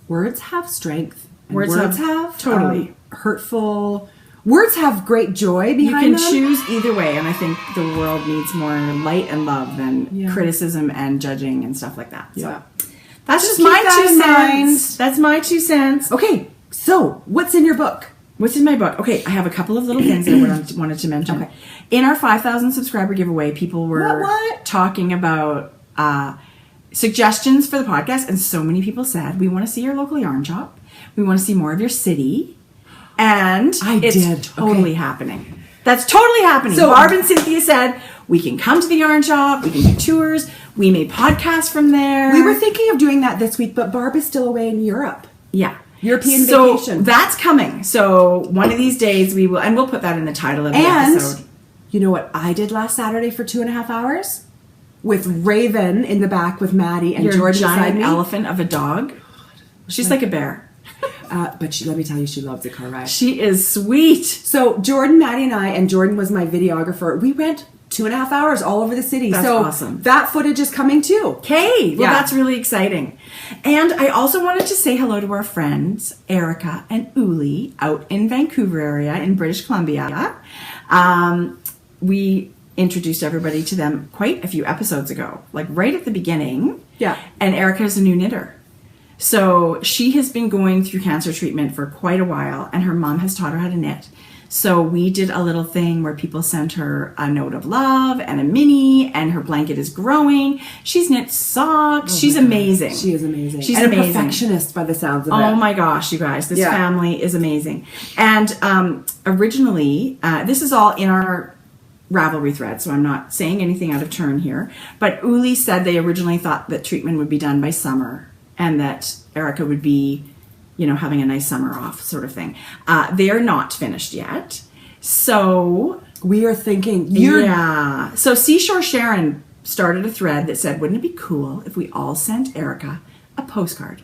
Words have strength. Words have totally hurtful... Words have great joy behind them. You can choose either way, and I think the world needs more light and love than criticism and judging and stuff like that. Yeah. So that's just my 2 cents. That's my 2 cents. Okay, so what's in your book? What's in my book? Okay, I have a couple of little things that I wanted to mention. Okay. In our 5,000 subscriber giveaway, people were talking about suggestions for the podcast, and so many people said, we want to see your local yarn shop. We want to see more of your city. And it's totally happening. That's totally happening. So Barb and Cynthia said, we can come to the yarn shop. We can do tours. We made podcasts from there. We were thinking of doing that this week, but Barb is still away in Europe. Yeah. European vacation. So that's coming. So one of these days we will, and we'll put that in the title of the episode. You know what I did last Saturday for 2.5 hours? With Raven in the back with Maddie and George beside me. Giant elephant of a dog. She's like a bear. But let me tell you, she loves the car ride. She is sweet. So Jordan, Maddie, and I, and Jordan was my videographer. We went 2.5 hours all over the city. That's awesome. That footage is coming too. Okay, well that's really exciting. And I also wanted to say hello to our friends Erica and Uli out in Vancouver area in British Columbia. We introduced everybody to them quite a few episodes ago, like right at the beginning. Yeah. And Erica is a new knitter. So she has been going through cancer treatment for quite a while, and her mom has taught her how to knit. So we did a little thing where people sent her a note of love and a mini, and her blanket is growing. She's knit socks. She's amazing. She is amazing. She's and amazing. A perfectionist by the sounds of it. Oh my gosh, you guys. This family is amazing. And originally, this is all in our Ravelry thread, so I'm not saying anything out of turn here. But Uli said they originally thought that treatment would be done by summer, and that Erica would be, having a nice summer off sort of thing. They are not finished yet. So we are thinking. So Seashore Sharon started a thread that said, wouldn't it be cool if we all sent Erica a postcard?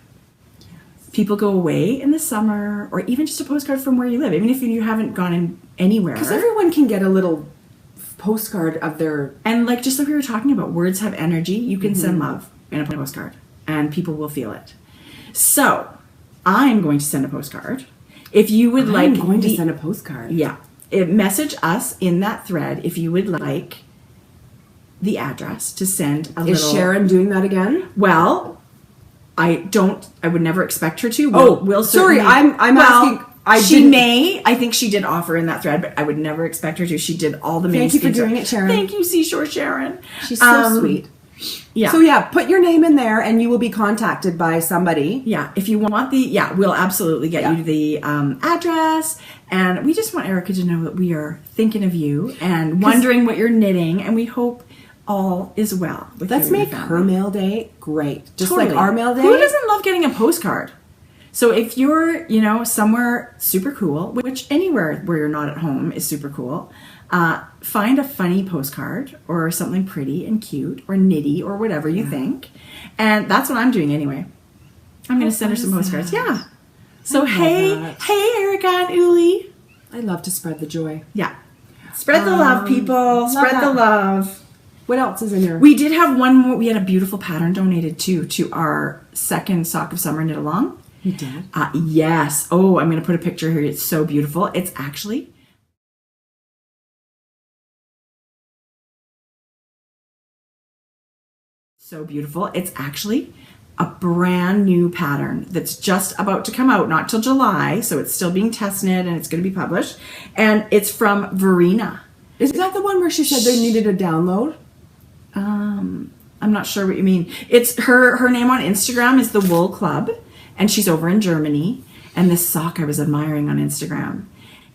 Yes. People go away in the summer, or even just a postcard from where you live, even if you haven't gone anywhere. Because everyone can get a little postcard of their... And just like we were talking about, words have energy. You can send love in a postcard, and people will feel it. So I'm going to send a postcard. If you would like... I'm going to send a postcard. Yeah. Message us in that thread if you would like the address to send a little... Is Sharon doing that again? Well, I would never expect her to. We'll sorry, I'm asking... She may. I think she did offer in that thread, but I would never expect her to. She did all the main Thank you for doing it, Sharon. Thank you, Seashore Sharon. She's so sweet. Yeah. So yeah, put your name in there and you will be contacted by somebody. Yeah. If you want we'll absolutely get you the address. And we just want Erica to know that we are thinking of you and wondering what you're knitting. And we hope all is well with you. Let's make her mail day great. Just Totally. like our mail day. Who doesn't love getting a postcard? So if you're, somewhere super cool, which anywhere where you're not at home is super cool, find a funny postcard or something pretty and cute or knitty or whatever you think. And that's what I'm doing anyway. I'm going to send her some postcards. Yeah. So hey Erica and Uli. I love to spread the joy. Yeah. Spread the love, people. Spread the love. What else is in here? We did have one more. We had a beautiful pattern donated too to our second Sock of Summer Knitalong. You did? Yes. Oh, I'm going to put a picture here. It's so beautiful. It's actually so beautiful. It's actually a brand new pattern that's just about to come out, not till July, so it's still being test knit and it's going to be published. And it's from Verena. Is that the one where she said they needed a download? I'm not sure what you mean. It's her name on Instagram is The Wool Club, and she's over in Germany. And this sock I was admiring on Instagram.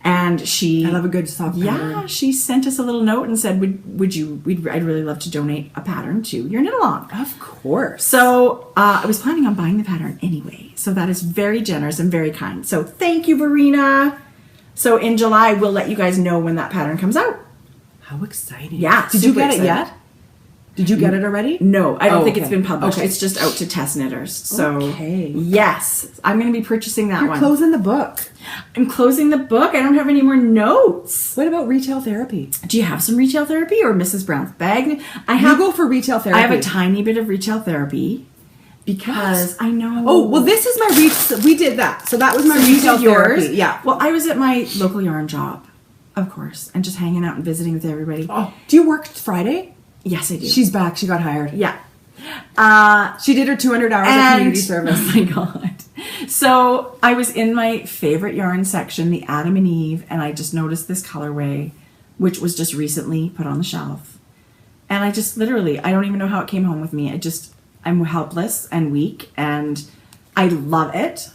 And I love a good sock pattern. Yeah, she sent us a little note and said, I'd really love to donate a pattern to your Knitalong. Of course. So I was planning on buying the pattern anyway. So that is very generous and very kind. So thank you, Verena. So in July, we'll let you guys know when that pattern comes out. How exciting. Yeah. Did you get it yet? Did you get it already? No, I don't think it's been published. Okay. It's just out to test knitters. So okay. Yes, I'm going to be purchasing that one. You're closing the book. I'm closing the book. I don't have any more notes. What about retail therapy? Do you have some retail therapy or Mrs. Brown's bag? You go for retail therapy. I have a tiny bit of retail therapy because I know. Oh, well, this is my we did that. So that was my retail therapy. Yeah. Well, I was at my local yarn job, of course, and just hanging out and visiting with everybody. Oh, do you work Friday? Yes, I do. She's back. She got hired. Yeah. She did her 200 hours of community service. Oh my God. So I was in my favorite yarn section, the Adam and Eve, and I just noticed this colorway, which was just recently put on the shelf. And I just literally, I don't even know how it came home with me. I'm helpless and weak, and I love it.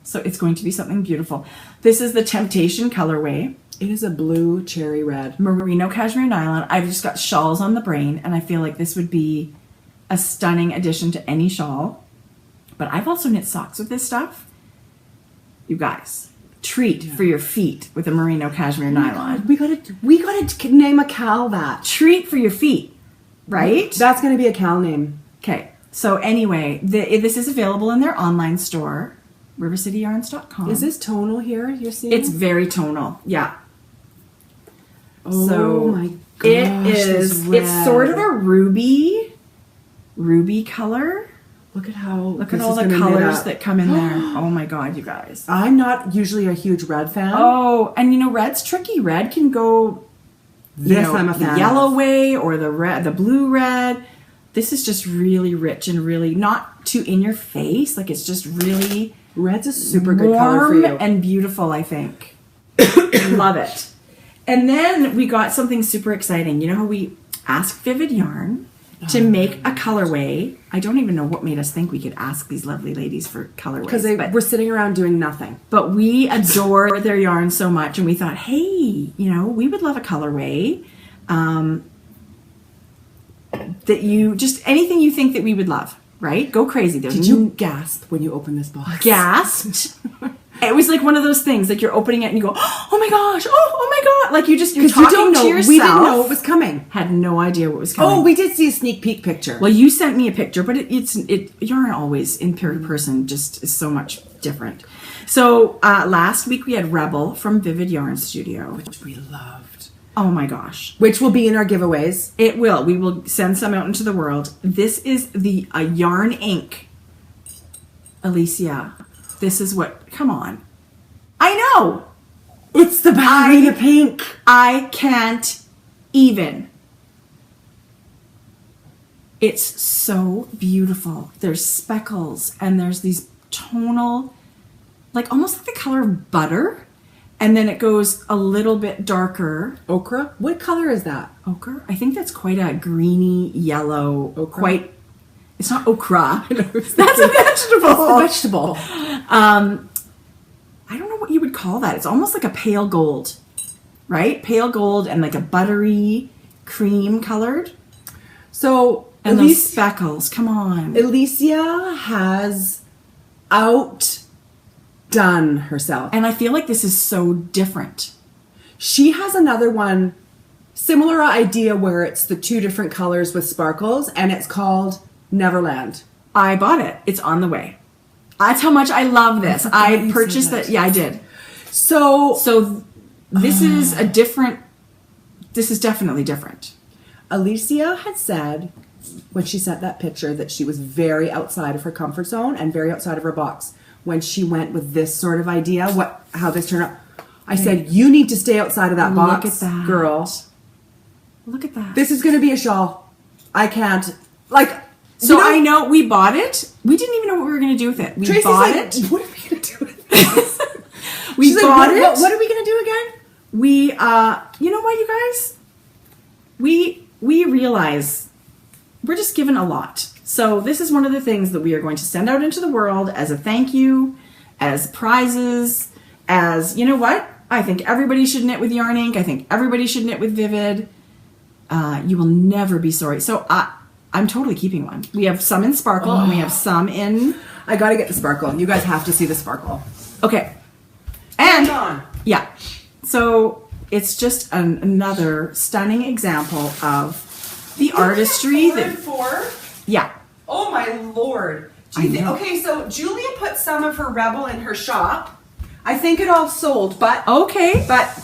So it's going to be something beautiful. This is the Temptation colorway. It is a blue cherry red. Merino cashmere nylon. I've just got shawls on the brain, and I feel like this would be a stunning addition to any shawl. But I've also knit socks with this stuff. You guys, treat for your feet with a merino cashmere nylon. We gotta name a Cal that. Treat for your feet, right? That's gonna be a Cal name. Okay. So anyway, this is available in their online store, rivercityyarns.com. Is this tonal here? You're seeing? It's very tonal. Yeah. Oh so my gosh, it is. It's sort of a ruby color. Look at how. Look at all the colors that come in there. Oh my God, you guys! I'm not usually a huge red fan. Oh, and red's tricky. Red can go. I'm a fan. The yellow way or the blue red. This is just really rich and really not too in your face. Like it's just really. Red's a super good color for you. And beautiful, I think. Love it. And then we got something super exciting. You know how we asked Vivid Yarn to make a colorway? I don't even know what made us think we could ask these lovely ladies for colorways. Because they were sitting around doing nothing. But we adore their yarn so much, and we thought, hey, we would love a colorway that anything you think that we would love, right? Go crazy. Did you gasp when you opened this box? Gasped. It was like one of those things, like you're opening it and you go, oh my gosh, oh my God. Like you're talking to yourself. We didn't know it was coming. Had no idea what was coming. Oh, we did see a sneak peek picture. Well, you sent me a picture, but yarn always in person just is so much different. So last week we had Rebel from Vivid Yarn Studio. Which we loved. Oh my gosh. Which will be in our giveaways. It will. We will send some out into the world. This is the Yarn Ink. Alicia. This is come on. I know. It's the ballerina pink. I can't even. It's so beautiful. There's speckles and there's these tonal, like almost like the color of butter. And then it goes a little bit darker. Ochre? What color is that? Ochre? I think that's quite a greeny yellow. Ochre? It's not okra. That's a vegetable. It's a vegetable. I don't know what you would call that. It's almost like a pale gold, right? Pale gold and like a buttery cream colored. So, And those speckles, come on. Alicia has outdone herself. And I feel like this is so different. She has another one, similar idea where it's the two different colors with sparkles, and it's called Neverland. I bought it. It's on the way. That's how much I love this. I purchased it. Yeah, I did. So this is a different, this is definitely different. Alicia had said when she sent that picture that she was very outside of her comfort zone and very outside of her box. When she went with this sort of idea, how this turned out, I said, you need to stay outside of that box, Look at that. girl. Look at that. This is going to be a shawl. I can't. So I know we bought it. We didn't even know what we were going to do with it. We Tracy's bought like, it. what are we going to do with this? We bought it. What are we going to do again? We, you know what, you guys? We realize we're just given a lot. So this is one of the things that we are going to send out into the world as a thank you, as prizes, as, you know what? I think everybody should knit with Yarn Ink. I think everybody should knit with Vivid. You will never be sorry. So I'm totally keeping one. We have some in sparkle and we have some in... I got to get the sparkle. You guys have to see the sparkle. Okay. And, yeah. So it's just another stunning example of the artistry that... Yeah. Oh my lord. Okay, so Julia put some of her Rebel in her shop. I think it all sold, but... Okay. But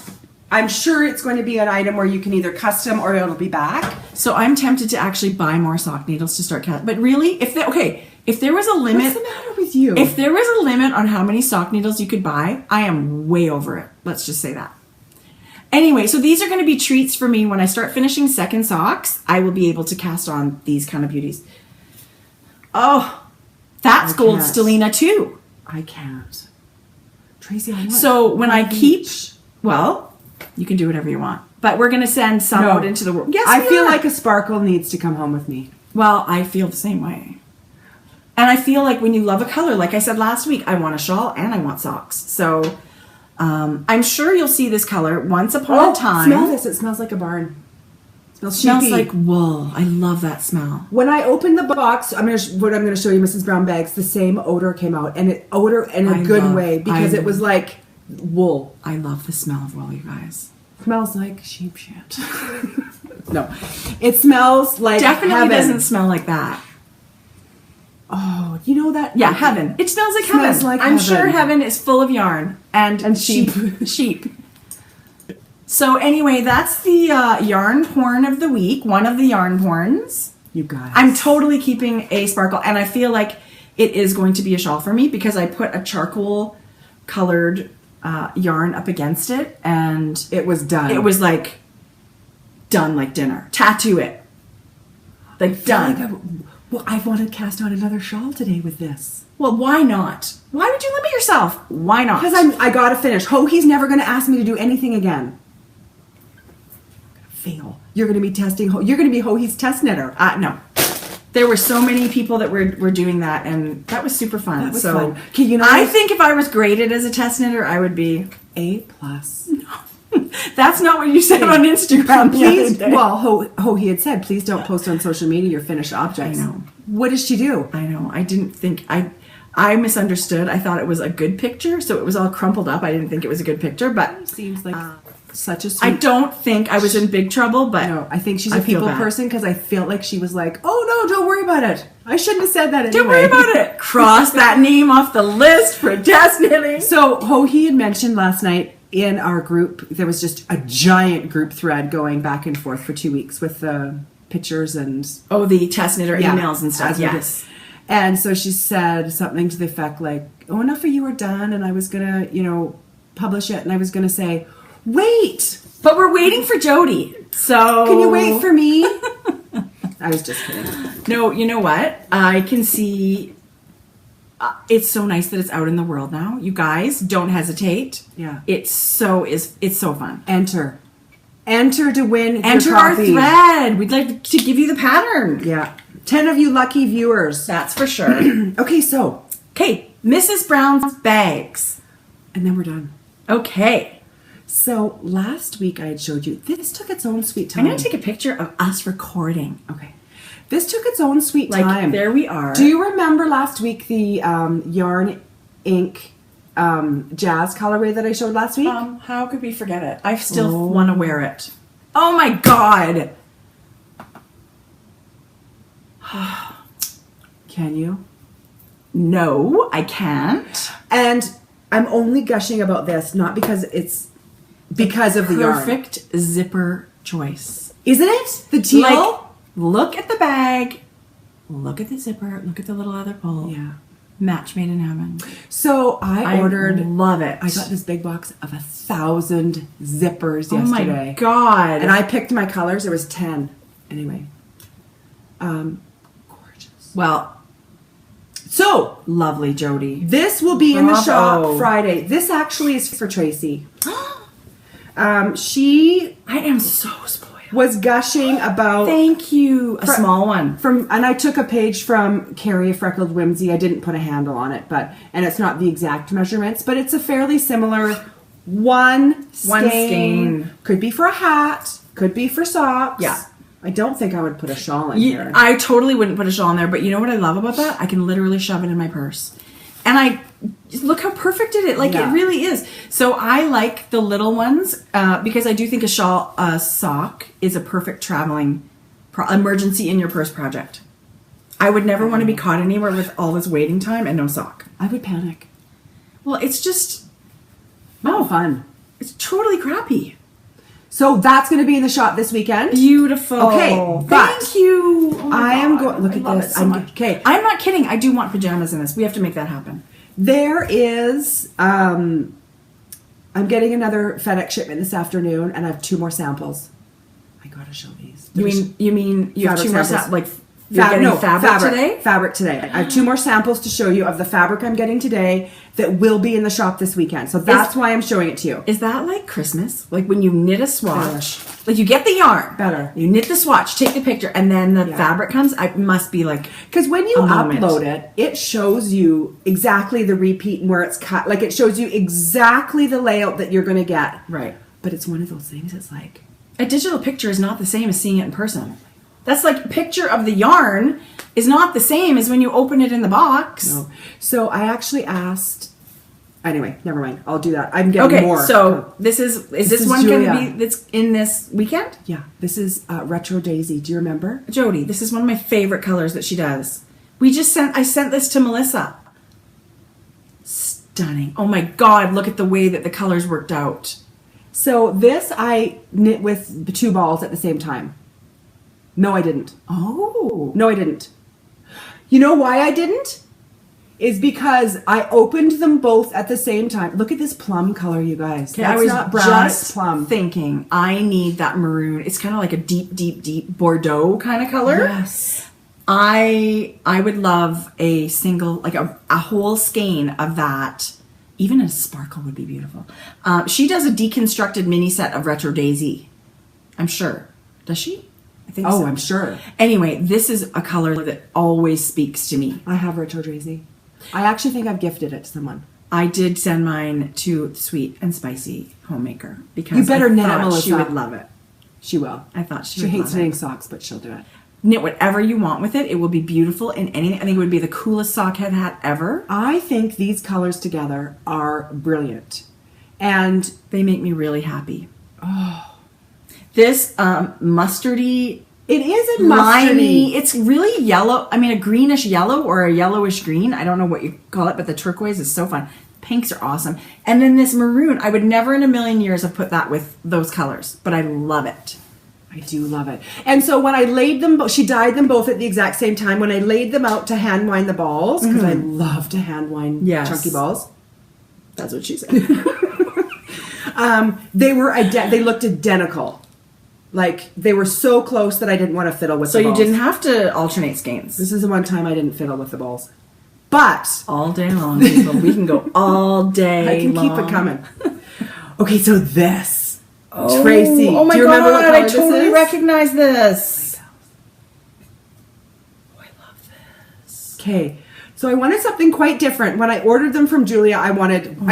I'm sure it's going to be an item where you can either custom or it'll be back. So I'm tempted to actually buy more sock needles to start But really, if there was a limit... What's the matter with you? If there was a limit on how many sock needles you could buy, I am way over it. Let's just say that. Anyway, so these are going to be treats for me. When I start finishing second socks, I will be able to cast on these kind of beauties. Oh, that's gold stellina too. I can't. Tracy, I want so when I keep... Well, you can do whatever you want. But we're going to send some out into the world. Yes, I feel like a sparkle needs to come home with me. Well, I feel the same way. And I feel like when you love a color, like I said last week, I want a shawl and I want socks. So I'm sure you'll see this color once upon a time. Smell this. It smells like a barn. It smells like wool. I love that smell. When I opened the box, what I'm going to show you, Mrs. Brown Bags, the same odor came out. And odor in a good way because it was like wool. I love the smell of wool, you guys. Smells like sheep shit. No. It smells like Definitely heaven. Doesn't smell like that. Oh, you know that? Yeah, heaven. It smells like heaven. I'm sure heaven is full of yarn and sheep. sheep. So anyway, that's the yarn porn of the week. One of the yarn porns. You guys. I'm totally keeping a sparkle, and I feel like it is going to be a shawl for me because I put a charcoal colored yarn up against it, and it was done. It was like done like dinner. Tattoo it. Like done. Well, I want to cast on another shawl today with this. Well, why not? Why would you limit yourself? Why not? Because I gotta finish. He's never gonna ask me to do anything again. Fail. You're gonna be testing. You're gonna be He's test knitter. No. There were so many people that were doing that, and that was super fun. That was fun. Okay, I think if I was graded as a test knitter, I would be A+. That's not what you said on Instagram. Please, well, he had said, please don't post on social media your finished objects. I know. What did she do? I know. I didn't think I misunderstood. I thought it was a good picture, so it was all crumpled up. I didn't think it was a good picture, but it seems like such a sweet... I don't think I was in big trouble, but no, I think she's a people person because I felt like she was like, oh no, don't worry about it. I shouldn't have said that anyway. Don't worry about it. Cross that name off the list for test knitting. So he had mentioned last night in our group, there was just a giant group thread going back and forth for 2 weeks with the pictures and... Oh, the test knitter emails and stuff, yes. And so she said something to the effect like, oh, enough of you are done, and I was going to, publish it, and I was going to say, wait! But we're waiting for Jodi, so... Can you wait for me? I was just kidding. No, you know what? I can see It's so nice that it's out in the world now. You guys, don't hesitate. Yeah. It's so fun. Enter to win. Enter our thread. We'd like to give you the pattern. Yeah. 10 of you lucky viewers. That's for sure. Okay, Mrs. Brown's bags. and then we're done. Okay. So last week I had showed you, this took its own sweet time. I'm going to take a picture of us recording. Okay. This took its own sweet time. There we are. Do you remember last week the yarn ink jazz colorway that I showed last week? How could we forget it? I still want to wear it. Oh my God. Can you? No, I can't. And I'm only gushing about this, not because it's because of the yarn. Perfect zipper choice. Isn't it? The teal? Like, look at the bag. Look at the zipper. Look at the little leather pull. Yeah. Match made in heaven. So I ordered. Love it. I got this big box of 1,000 zippers yesterday. Oh my God. And I picked my colors. There was 10. Anyway. Gorgeous. Well, so lovely, Jodi. this will be in the shop Bravo. Friday. This actually is for Tracie. She I am so spoiled. was gushing about. Thank you. A small one. And I took a page from Carrie, a Freckled Whimsy. I didn't put a handle on it, and it's not the exact measurements, but it's a fairly similar one skein. Could be for a hat, could be for socks. Yeah. I don't think I would put a shawl in here. I totally wouldn't put a shawl in there, but you know what I love about that? I can literally shove it in my purse. And look how perfect it is. Like, Yeah. it really is. So I like the little ones because I do think a sock is a perfect traveling emergency in your purse project. I would never want to be caught anywhere with all this waiting time and no sock. I would panic. Well, it's just, No fun. it's totally crappy. So that's going to be in the shop this weekend. Beautiful. Okay, but thank you. Oh my I am God. going. Look I at love this. it so much. Okay, I'm not kidding. I do want pajamas in this. We have to make that happen. there is. I'm getting another FedEx shipment this afternoon, and I have 2 more samples. I gotta show these. You mean you have Fabric 2 more samples. like you're getting fabric today? Fabric today. I have 2 more samples to show you of the fabric I'm getting today that will be in the shop this weekend. So that's why I'm showing it to you. Is that like Christmas? Like when you knit a swatch, Better. like you get the yarn, Better. you knit the swatch, take the picture, and then the fabric comes. It must be like Because when you a moment. upload it, it shows you exactly the repeat and where it's cut. Like it shows you exactly the layout that you're going to get. right. But it's one of those things. It's like A digital picture is not the same as seeing it in person. That's like picture of the yarn is not the same as when you open it in the box. no. So I actually asked. Anyway, never mind. I'll do that. I'm getting Okay, more. so this is this is one going to Julia. be that's in this weekend? Yeah, this is Retro Daisy. Do you remember? Jodi, this is one of my favorite colors that she does. I sent this to Melissa. Stunning. Oh my God, look at the way that the colors worked out. So this I knit with the 2 balls at the same time. No, I didn't. Oh. No, I didn't. You know why I didn't? Is because I opened them both at the same time. Look at this plum color, you guys. Okay, That's I was not brown, just it's plum. thinking I need that maroon. It's kind of like a deep, deep, deep Bordeaux kind of color. Yes. I would love a single, like a whole skein of that. Even a sparkle would be beautiful. She does a deconstructed mini set of Retro Daisy. I'm sure. Does she? I think so. Oh, I'm sure. Anyway, this is a color that always speaks to me. I have Retro Daisy. I actually think I've gifted it to someone. I did send mine to Sweet and Spicy Homemaker because You better I knit thought Melissa. she would love it. She will. I thought she She would hates love knitting it. socks, but she'll do it. Knit whatever you want with it. It will be beautiful in anything. I think it would be the coolest sock head hat ever. I think these colors together are brilliant. And They make me really happy. Oh. This mustardy, it is a limey, mustardy. it's really yellow. I mean, a greenish yellow or a yellowish green. I don't know what you call it, but the turquoise is so fun. Pinks are awesome. And then this maroon, I would never in a million years have put that with those colors, but I love it. I do love it. And so when I laid them, she dyed them both at the exact same time. When I laid them out to hand wind the balls, because I love to hand wind chunky balls. That's what she said. They looked identical. Like they were so close that I didn't want to fiddle with So the you balls. didn't have to alternate skeins. This is the one time I didn't fiddle with the balls. But all day long, people. We can go all day. I can long. keep it coming. Okay, so this. Tracie. Oh my do you remember what God, color I totally this is? recognize this. Oh, I love this. Okay, so I wanted something quite different. When I ordered them from Julia, I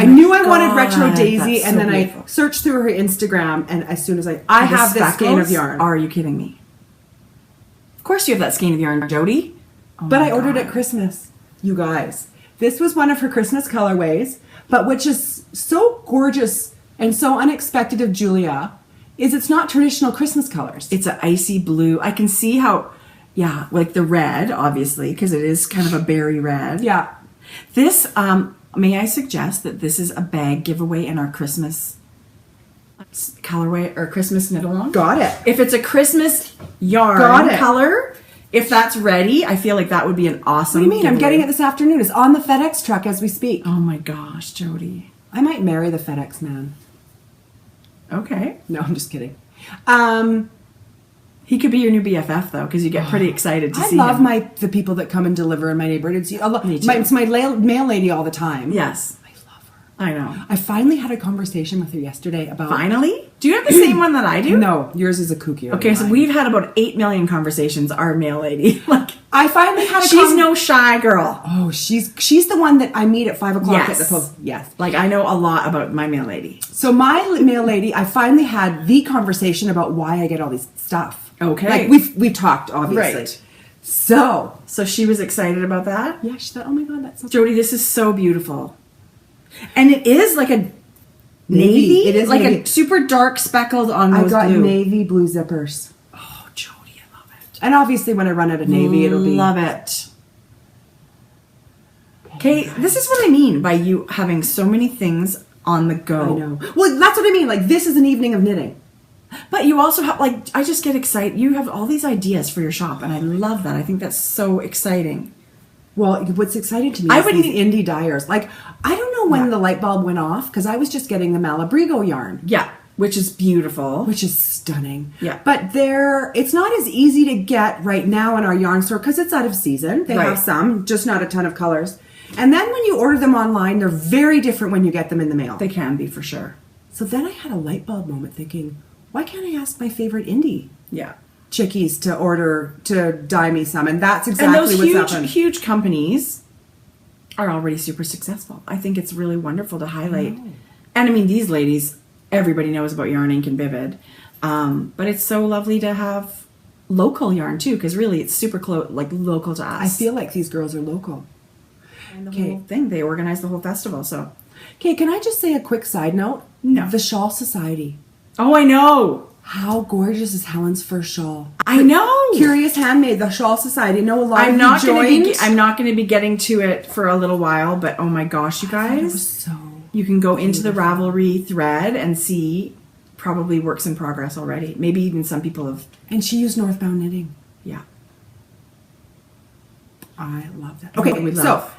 knew I wanted retro daisy, that's and so then beautiful. I searched through her Instagram, and as soon as I have this skein of yarn. Are you kidding me? Of course you have that skein of yarn, Jodi. Oh But my I ordered God. at Christmas, you guys. This was one of her Christmas colorways, but which is so gorgeous and so unexpected of Julia, is it's not traditional Christmas colors. It's an icy blue. I can see how, yeah, like the red, obviously, because it is kind of a berry red. Yeah. This, may I suggest that this is a bag giveaway in our Christmas colorway or Christmas knit-along? Got it. If it's a Christmas yarn Got it. color, if that's ready, I feel like that would be an awesome What do you mean? I'm giveaway. getting it this afternoon. It's on the FedEx truck as we speak. Oh my gosh, Jodi. I might marry the FedEx man. Okay. No, I'm just kidding. He could be your new BFF though, because you get pretty excited to see him. I love the people that come and deliver in my neighborhood. Me too. It's my mail lady all the time. Yes. I love her. I know. I finally had a conversation with her yesterday about... Finally? Do you have the same one that I do? No, yours is a kooky. Okay, so we've had about 8 million conversations, our mail lady. Like, I finally had a she's no shy girl. Oh, she's the one that I meet at 5 o'clock Yes. at the post. Yes. Like, I know a lot about my mail lady. So my mail lady, I finally had the conversation about why I get all these stuff. Okay. Like we've talked, obviously. Right. So she was excited about that? yeah, she thought, oh my God, that's so Jodi, this is so beautiful. And it is like a navy. It is like navy. a super dark speckled on I those got blue. navy blue zippers. Oh, Jodi, I love it. And obviously when I run out of navy, it'll be... Love it. Okay, this is what I mean by you having so many things on the go. I know. Well, that's what I mean. Like, this is an evening of knitting. But you also have, like, I just get excited. You have all these ideas for your shop, and I love that. I think that's so exciting. Well, what's exciting to me I is wouldn't these indie dyers. Like, I don't know when the light bulb went off, because I was just getting the Malabrigo yarn. Yeah, which is beautiful. Which is stunning. Yeah. But it's not as easy to get right now in our yarn store, because it's out of season. They Right. have some, just not a ton of colors. And then when you order them online, they're very different when you get them in the mail. They can be, for sure. So then I had a light bulb moment thinking, why can't I ask my favorite indie Yeah. chickies to dye me some? And that's exactly And those what's happened. huge companies are already super successful. I think it's really wonderful to highlight. And I mean, these ladies, everybody knows about Yarn Ink and Vivid. But it's so lovely to have local yarn too, because really it's super close, like local to us. I feel like these girls are local. And the whole thing, they organized the whole festival, so. Okay, can I just say a quick side note? No. The Shawl Society. Oh, I know. How gorgeous is Helen's first shawl? I know. Curious Handmade, the Shawl Society. I know a lot I'm of not you going joined. to I'm not going to be getting to it for a little while, but oh my gosh, you It guys. was so... You can go into the Ravelry thread and see probably works in progress already. Maybe even some people have. And she used Northbound Knitting. Yeah. I love that. Okay, Okay, we so... love.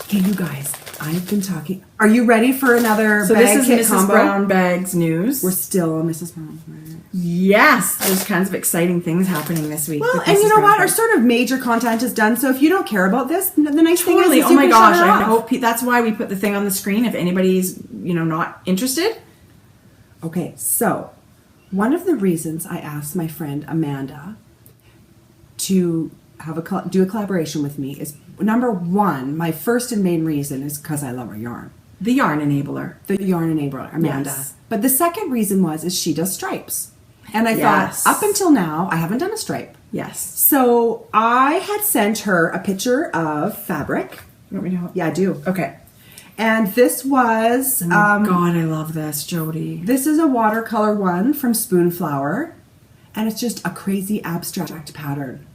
Okay, you guys, I've been talking... Are you ready for another So bag this kit is Mrs. combo? Brown Bags news. We're still on Mrs. Brown's Bags. Yes, there's kinds of exciting things happening this week. Well, with and you Mrs. know Brown what? Our Bags. sort of major content is done. So if you don't care about this, the nice Totally. thing is, Oh my gosh! I I hope that's why we put the thing on the screen. If anybody's not interested. Okay, so one of the reasons I asked my friend Amanda to do a collaboration with me is, number one, my first and main reason is because I love her yarn. The Yarn Enabler. The Yarn Enabler, Amanda. Yes. But the second reason is she does stripes. And I Yes. thought, up until now, I haven't done a stripe. Yes. So I had sent her a picture of fabric. You want me to help? Yeah, I do. Okay. And this was... Oh my God, I love this, Jodi. This is a watercolor one from Spoonflower. And it's just a crazy abstract pattern.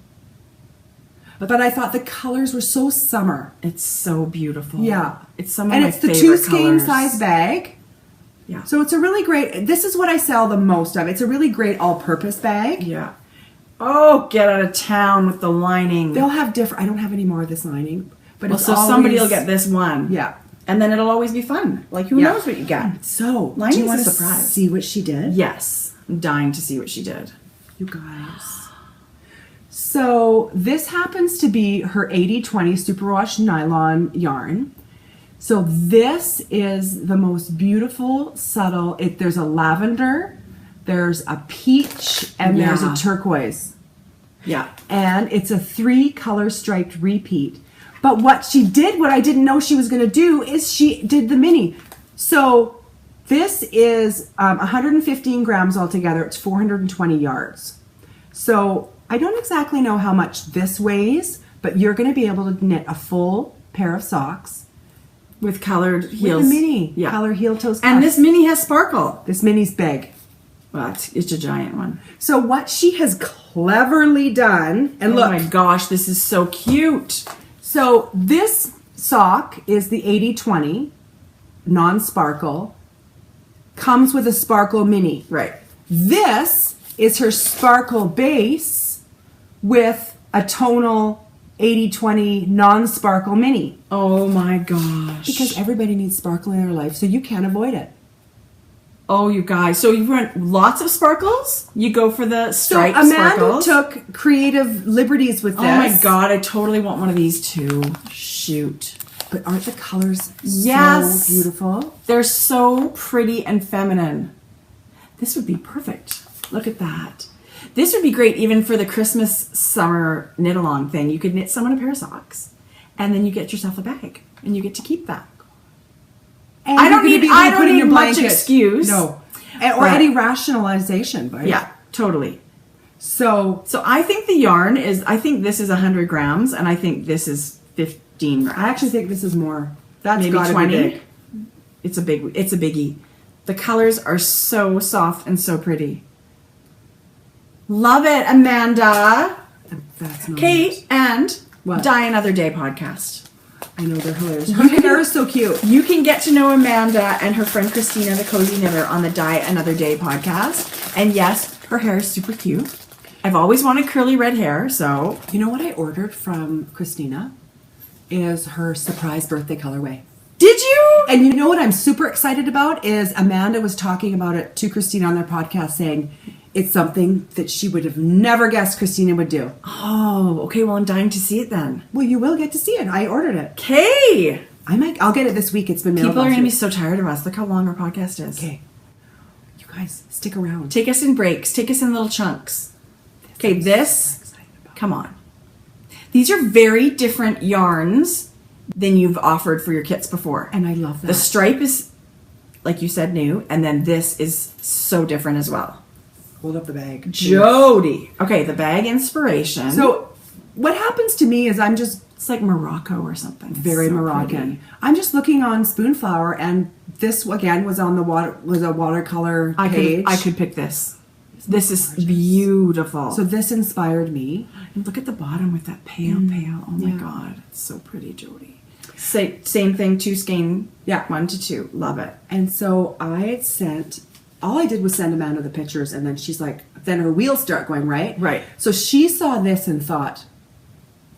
But I thought the colors were so summer. It's so beautiful. Yeah. It's some of And my it's the favorite 2 skein colors. size bag. Yeah. So it's a really great, this is what I sell the most of. It's a really great all-purpose bag. Yeah. Oh, get out of town with the lining. They'll have different, I don't have any more of this lining. But Well, it's so always, somebody will get this one. Yeah. And then it'll always be fun. Like, who Yeah. knows what you get? So, Lining's do you a want to surprise. see what she did? Yes. I'm dying to see what she did. You guys. So this happens to be her 80/20 superwash nylon yarn. So this is the most beautiful, subtle. There's a lavender, there's a peach, and there's a turquoise. Yeah. And it's a 3-color striped repeat. But what she did, what I didn't know she was going to do, is she did the mini. So this is 115 grams altogether. It's 420 yards. So I don't exactly know how much this weighs, but you're going to be able to knit a full pair of socks. With colored heels. With a mini. Yeah. Color heel toes. And this mini has sparkle. This mini's big. Well, it's a giant one. So what she has cleverly done, and look. Oh my gosh, this is so cute. So this sock is the 80/20 non-sparkle. Comes with a sparkle mini. Right. This is her sparkle base with a tonal 80/20 non-sparkle mini. Oh my gosh. Because everybody needs sparkle in their life, so you can't avoid it. Oh, you guys. So you want lots of sparkles? You go for the striped so Amanda sparkles? took creative liberties with this. Oh my god, I totally want one of these too. Shoot. But aren't the colors Yes. so beautiful? They're so pretty and feminine. This would be perfect. Look at that. This would be great even for the Christmas summer knit-along thing. You could knit someone a pair of socks, and then you get yourself a bag, and you get to keep that. And I don't you're gonna need- be able to I don't put in need your much blanket. excuse. No. Or any rationalization. Right? Yeah, totally. So So I think the yarn is, I think this is 100 grams, and I think this is 15 grams. I actually think this is more. That's Maybe gotta 20. be big. It's a biggie. The colors are so soft and so pretty. Love it, Amanda. That's not Kate and What? Die Another Day podcast. I know they're hilarious. Her hair is so cute. You can get to know Amanda and her friend Christina, the Cozy Knitter, on the Die Another Day podcast. And yes, her hair is super cute. I've always wanted curly red hair, so. You know what I ordered from Christina? Is her surprise birthday colorway. Did you? And you know what I'm super excited about is Amanda was talking about it to Christina on their podcast, saying it's something that she would have never guessed Christina would do. Oh, okay. Well, I'm dying to see it then. Well, you will get to see it. I ordered it. Okay. I'll get it this week. It's been mailed. People are going to be so tired of us. Look how long our podcast is. Okay. You guys, stick around. Take us in breaks. Take us in little chunks. Okay, this. Come on. These are very different yarns than you've offered for your kits before. And I love that. The stripe is, like you said, new, and then this is so different as well. Hold up the bag. Jodi. Okay, the bag inspiration. So what happens to me is it's like Morocco or something. It's very so Moroccan. pretty. I'm just looking on Spoonflower, and this again was on the watercolor page. I could pick this. This is beautiful. So this inspired me. And look at the bottom with that pale. Oh my god, it's so pretty, Jodi. Same thing, 2 skein. Yeah. 1 to 2. Love it. And so all I did was send Amanda the pictures, and then she's like, then her wheels start going, right? Right. So she saw this and thought,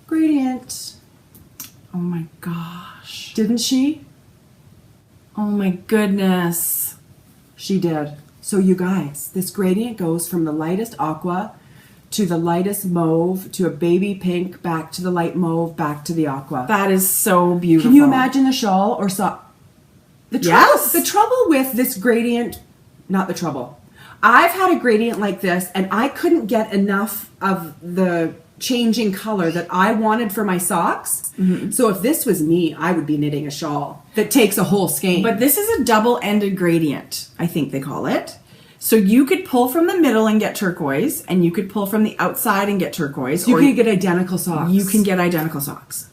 gradient. Oh my gosh. Didn't she? Oh my goodness. She did. So you guys, this gradient goes from the lightest aqua to the lightest mauve to a baby pink, back to the light mauve, back to the aqua. That is so beautiful. Can you imagine the shawl or the trouble? Yes. The trouble with this gradient, not the trouble. I've had a gradient like this, and I couldn't get enough of the changing color that I wanted for my socks. Mm-hmm. So if this was me, I would be knitting a shawl that takes a whole skein. But this is a double-ended gradient, I think they call it. So you could pull from the middle and get turquoise, and you could pull from the outside and get turquoise. So you can get identical socks. You can get identical socks.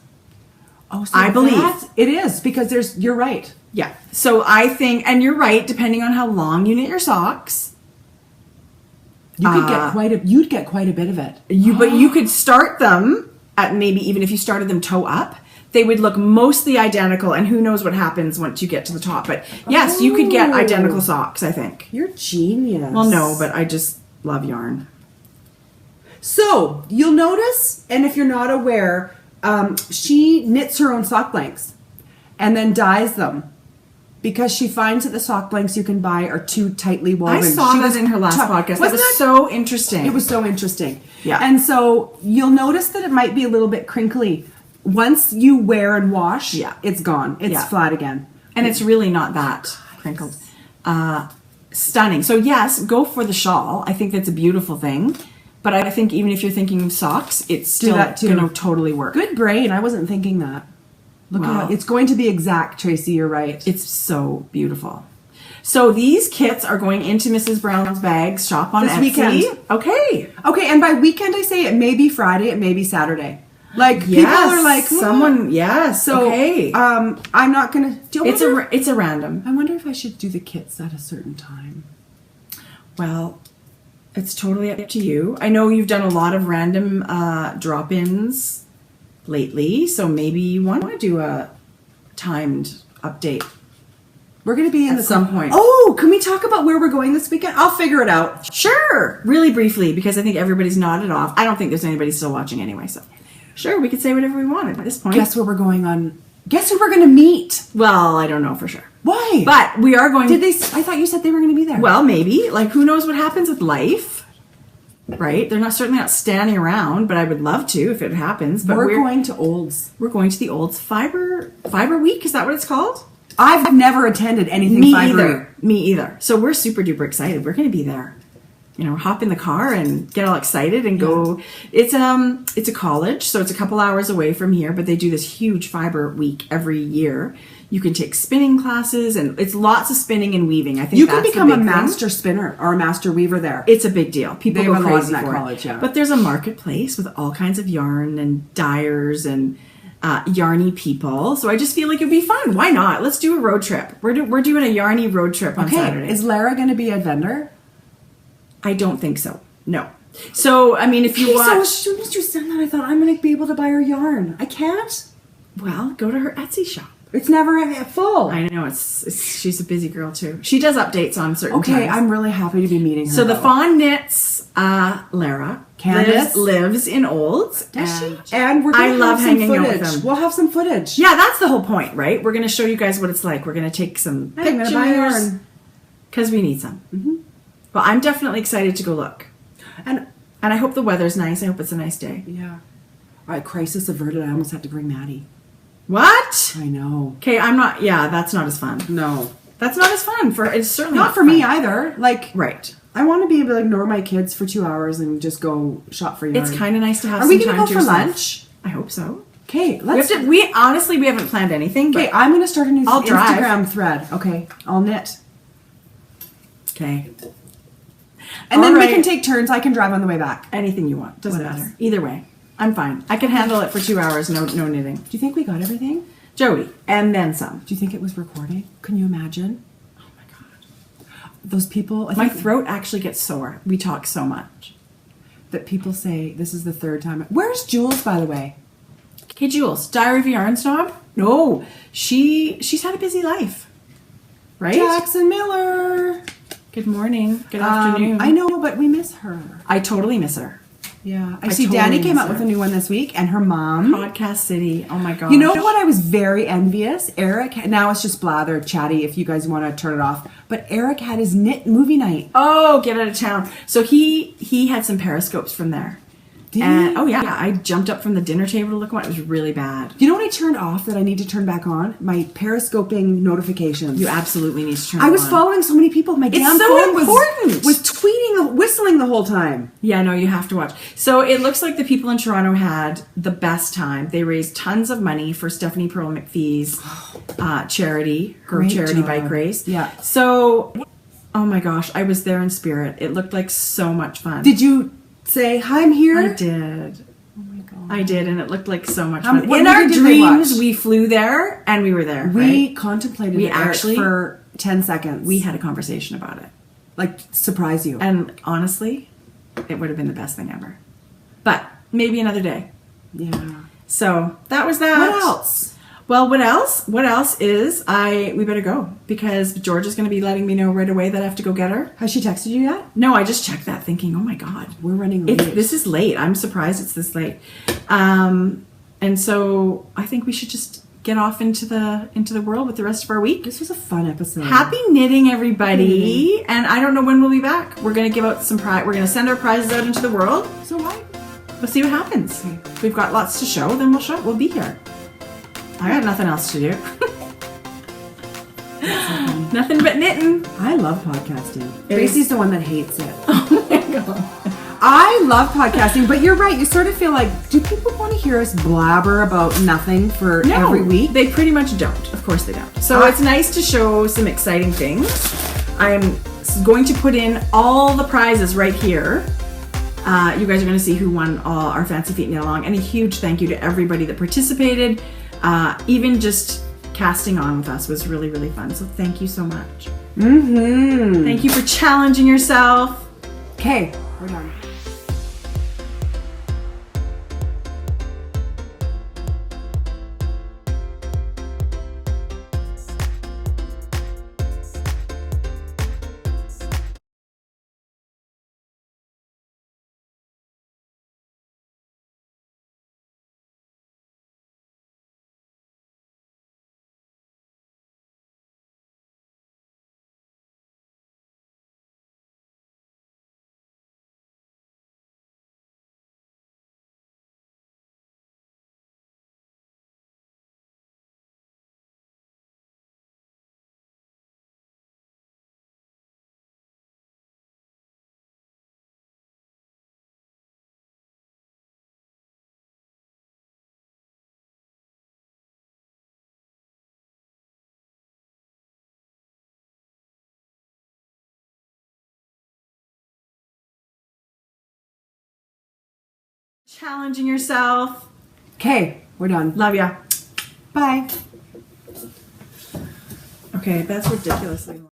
Oh, so I believe it is, because you're right. Yeah. So I think, and you're right, depending on how long you knit your socks, you could you'd get quite a bit of it. But you could start them at maybe, even if you started them toe up, they would look mostly identical, and who knows what happens once you get to the top. But yes, you could get identical socks, I think. You're genius. Well, no, but I just love yarn. So you'll notice, and if you're not aware, she knits her own sock blanks and then dyes them. because she finds that the sock blanks you can buy are too tightly woven. I saw She that was in her last podcast. That was so interesting. It was so interesting. Yeah. And so you'll notice that it might be a little bit crinkly. Once you wear and wash, it's gone. It's flat again. And it's really not that crinkled. Stunning. So yes, go for the shawl. I think that's a beautiful thing. But I think even if you're thinking of socks, it's still going to totally work. Good brain. I wasn't thinking that. Look at it. It's going to be exact, Tracie. You're right. It's so beautiful. So these kits are going into Mrs. Brown's Bags shop on Etsy. Weekend. Okay. Okay, and by weekend I say it may be Friday, it may be Saturday. Like people are like someone. Yes. So okay. I'm not gonna. It's a random. I wonder if I should do the kits at a certain time. Well, it's totally up to you. I know you've done a lot of random drop-ins lately, so maybe you want to do a timed update. We're going to be in at some point. Oh, can we talk about where we're going this weekend? I'll figure it out. Sure. Really briefly, because I think everybody's nodded off. I don't think there's anybody still watching anyway, so sure, we could say whatever we wanted at this point. Guess where we're going on? Guess who we're going to meet? Well, I don't know for sure. Why? But we are going. Did they? I thought you said they were going to be there. Well, maybe. Like, who knows what happens with life? Right? They're certainly not standing around, but I would love to if it happens. But we're going to Olds. We're going to the Olds Fiber Week. Is that what it's called? I've never attended anything Me either. So we're super duper excited. We're going to be there. You know, hop in the car and get all excited and go. It's a college, so it's a couple hours away from here, but they do this huge fiber week every year. You can take spinning classes, and it's lots of spinning and weaving. I think you can become a master spinner or a master weaver there. It's a big deal. People go crazy for for college, it. But there's a marketplace with all kinds of yarn and dyers and yarny people. So I just feel like it'd be fun. Why not? Let's do a road trip. We're doing a yarny road trip on Saturday. Is Lara going to be a vendor? I don't think so. No. So, I mean, if you watch... So as soon as you said that, I thought, I'm going to be able to buy her yarn. I can't? Well, go to her Etsy shop. It's never full. I know. She's a busy girl, too. She does updates on certain times. Okay, I'm really happy to be meeting her. So the Fawn Knits, Lara, Candace lives in Olds. Does she? And we're going to have some footage. We'll have some footage. Yeah, that's the whole point, right? We're going to show you guys what it's like. We're going to take some pictures. I'm going to buy yarn. Because we need some. Mm-hmm. Well, I'm definitely excited to go look. And I hope the weather's nice. I hope it's a nice day. Yeah. All right, crisis averted. I almost had to bring Maddie. What? I know. Okay, I'm not... Yeah, that's not as fun. No. That's not as fun. It's certainly not for me either. Like... Right. I want to be able to ignore my kids for 2 hours and just go shop for yarn. It's kind of nice to have some time to yourself. Are we going to go for lunch? I hope so. Okay, let's... We honestly, we haven't planned anything. Okay, I'm going to start a new Instagram drive. Thread. Okay, I'll knit. Okay. And then we can take turns. I can drive on the way back. Anything you want. Doesn't matter. Either way. I'm fine. I can handle it for 2 hours. No knitting. Do you think we got everything? Jodi. And then some. Do you think it was recording? Can you imagine? Oh my God. Those people... My throat actually gets sore. We talk so much. That people say, this is the third time... Where's Jules, by the way? Okay, Jules. Diary of a Yarn Snob? No. She's had a busy life. Right? Jackson Miller. Good morning. Good afternoon. I know, but we miss her. I totally miss her. Yeah. I see totally Danny came out with a new one this week, and her mom. Podcast City. Oh my gosh. You know what? I was very envious. Eric, now it's just blather, chatty, if you guys want to turn it off. But Eric had his knit movie night. Oh, get out of town. So he had some periscopes from there. Did he? Oh yeah, I jumped up from the dinner table to look at it. It was really bad. You know what I turned off that I need to turn back on? My periscoping notifications. You absolutely need to turn it on. I was following so many people. My damn phone was tweeting, whistling the whole time. Yeah, no, you have to watch. So it looks like the people in Toronto had the best time. They raised tons of money for Stephanie Pearl McPhee's charity, her charity bike race. Yeah. So, oh my gosh, I was there in spirit. It looked like so much fun. Did you say, hi, I'm here? I did. Oh my God. I did, and it looked like so much fun. In our dreams, we flew there, and we were there. We contemplated it actually for 10 seconds. We had a conversation about it. Like, surprise you. And honestly, it would have been the best thing ever. But maybe another day. Yeah. So that was that. What else? Well, what else? What else is we better go because George is going to be letting me know right away that I have to go get her. Has she texted you yet? No, I just checked that thinking, oh my God, we're running late. This is late. I'm surprised it's this late. And so I think we should just get off into the world with the rest of our week. This was a fun episode. Happy knitting, everybody! And I don't know when we'll be back. We're gonna give out some prize. We're gonna send our prizes out into the world. So what? We'll see what happens. If we've got lots to show, then we'll be here. I got nothing else to do. Nothing but knitting. I love podcasting. It Tracie's is- the one that hates it. Oh my god. I love podcasting, but you're right. You sort of feel like, do people want to hear us blabber about nothing for every week? They pretty much don't. Of course they don't. So it's nice to show some exciting things. I'm going to put in all the prizes right here. You guys are going to see who won all our Fancy Feet Knit-Along. And a huge thank you to everybody that participated. Even just casting on with us was really, really fun. So thank you so much. Mm-hmm. Thank you for challenging yourself. Okay, we're done. Challenging yourself. Okay, we're done. Love ya. Bye. Okay, that's ridiculously long.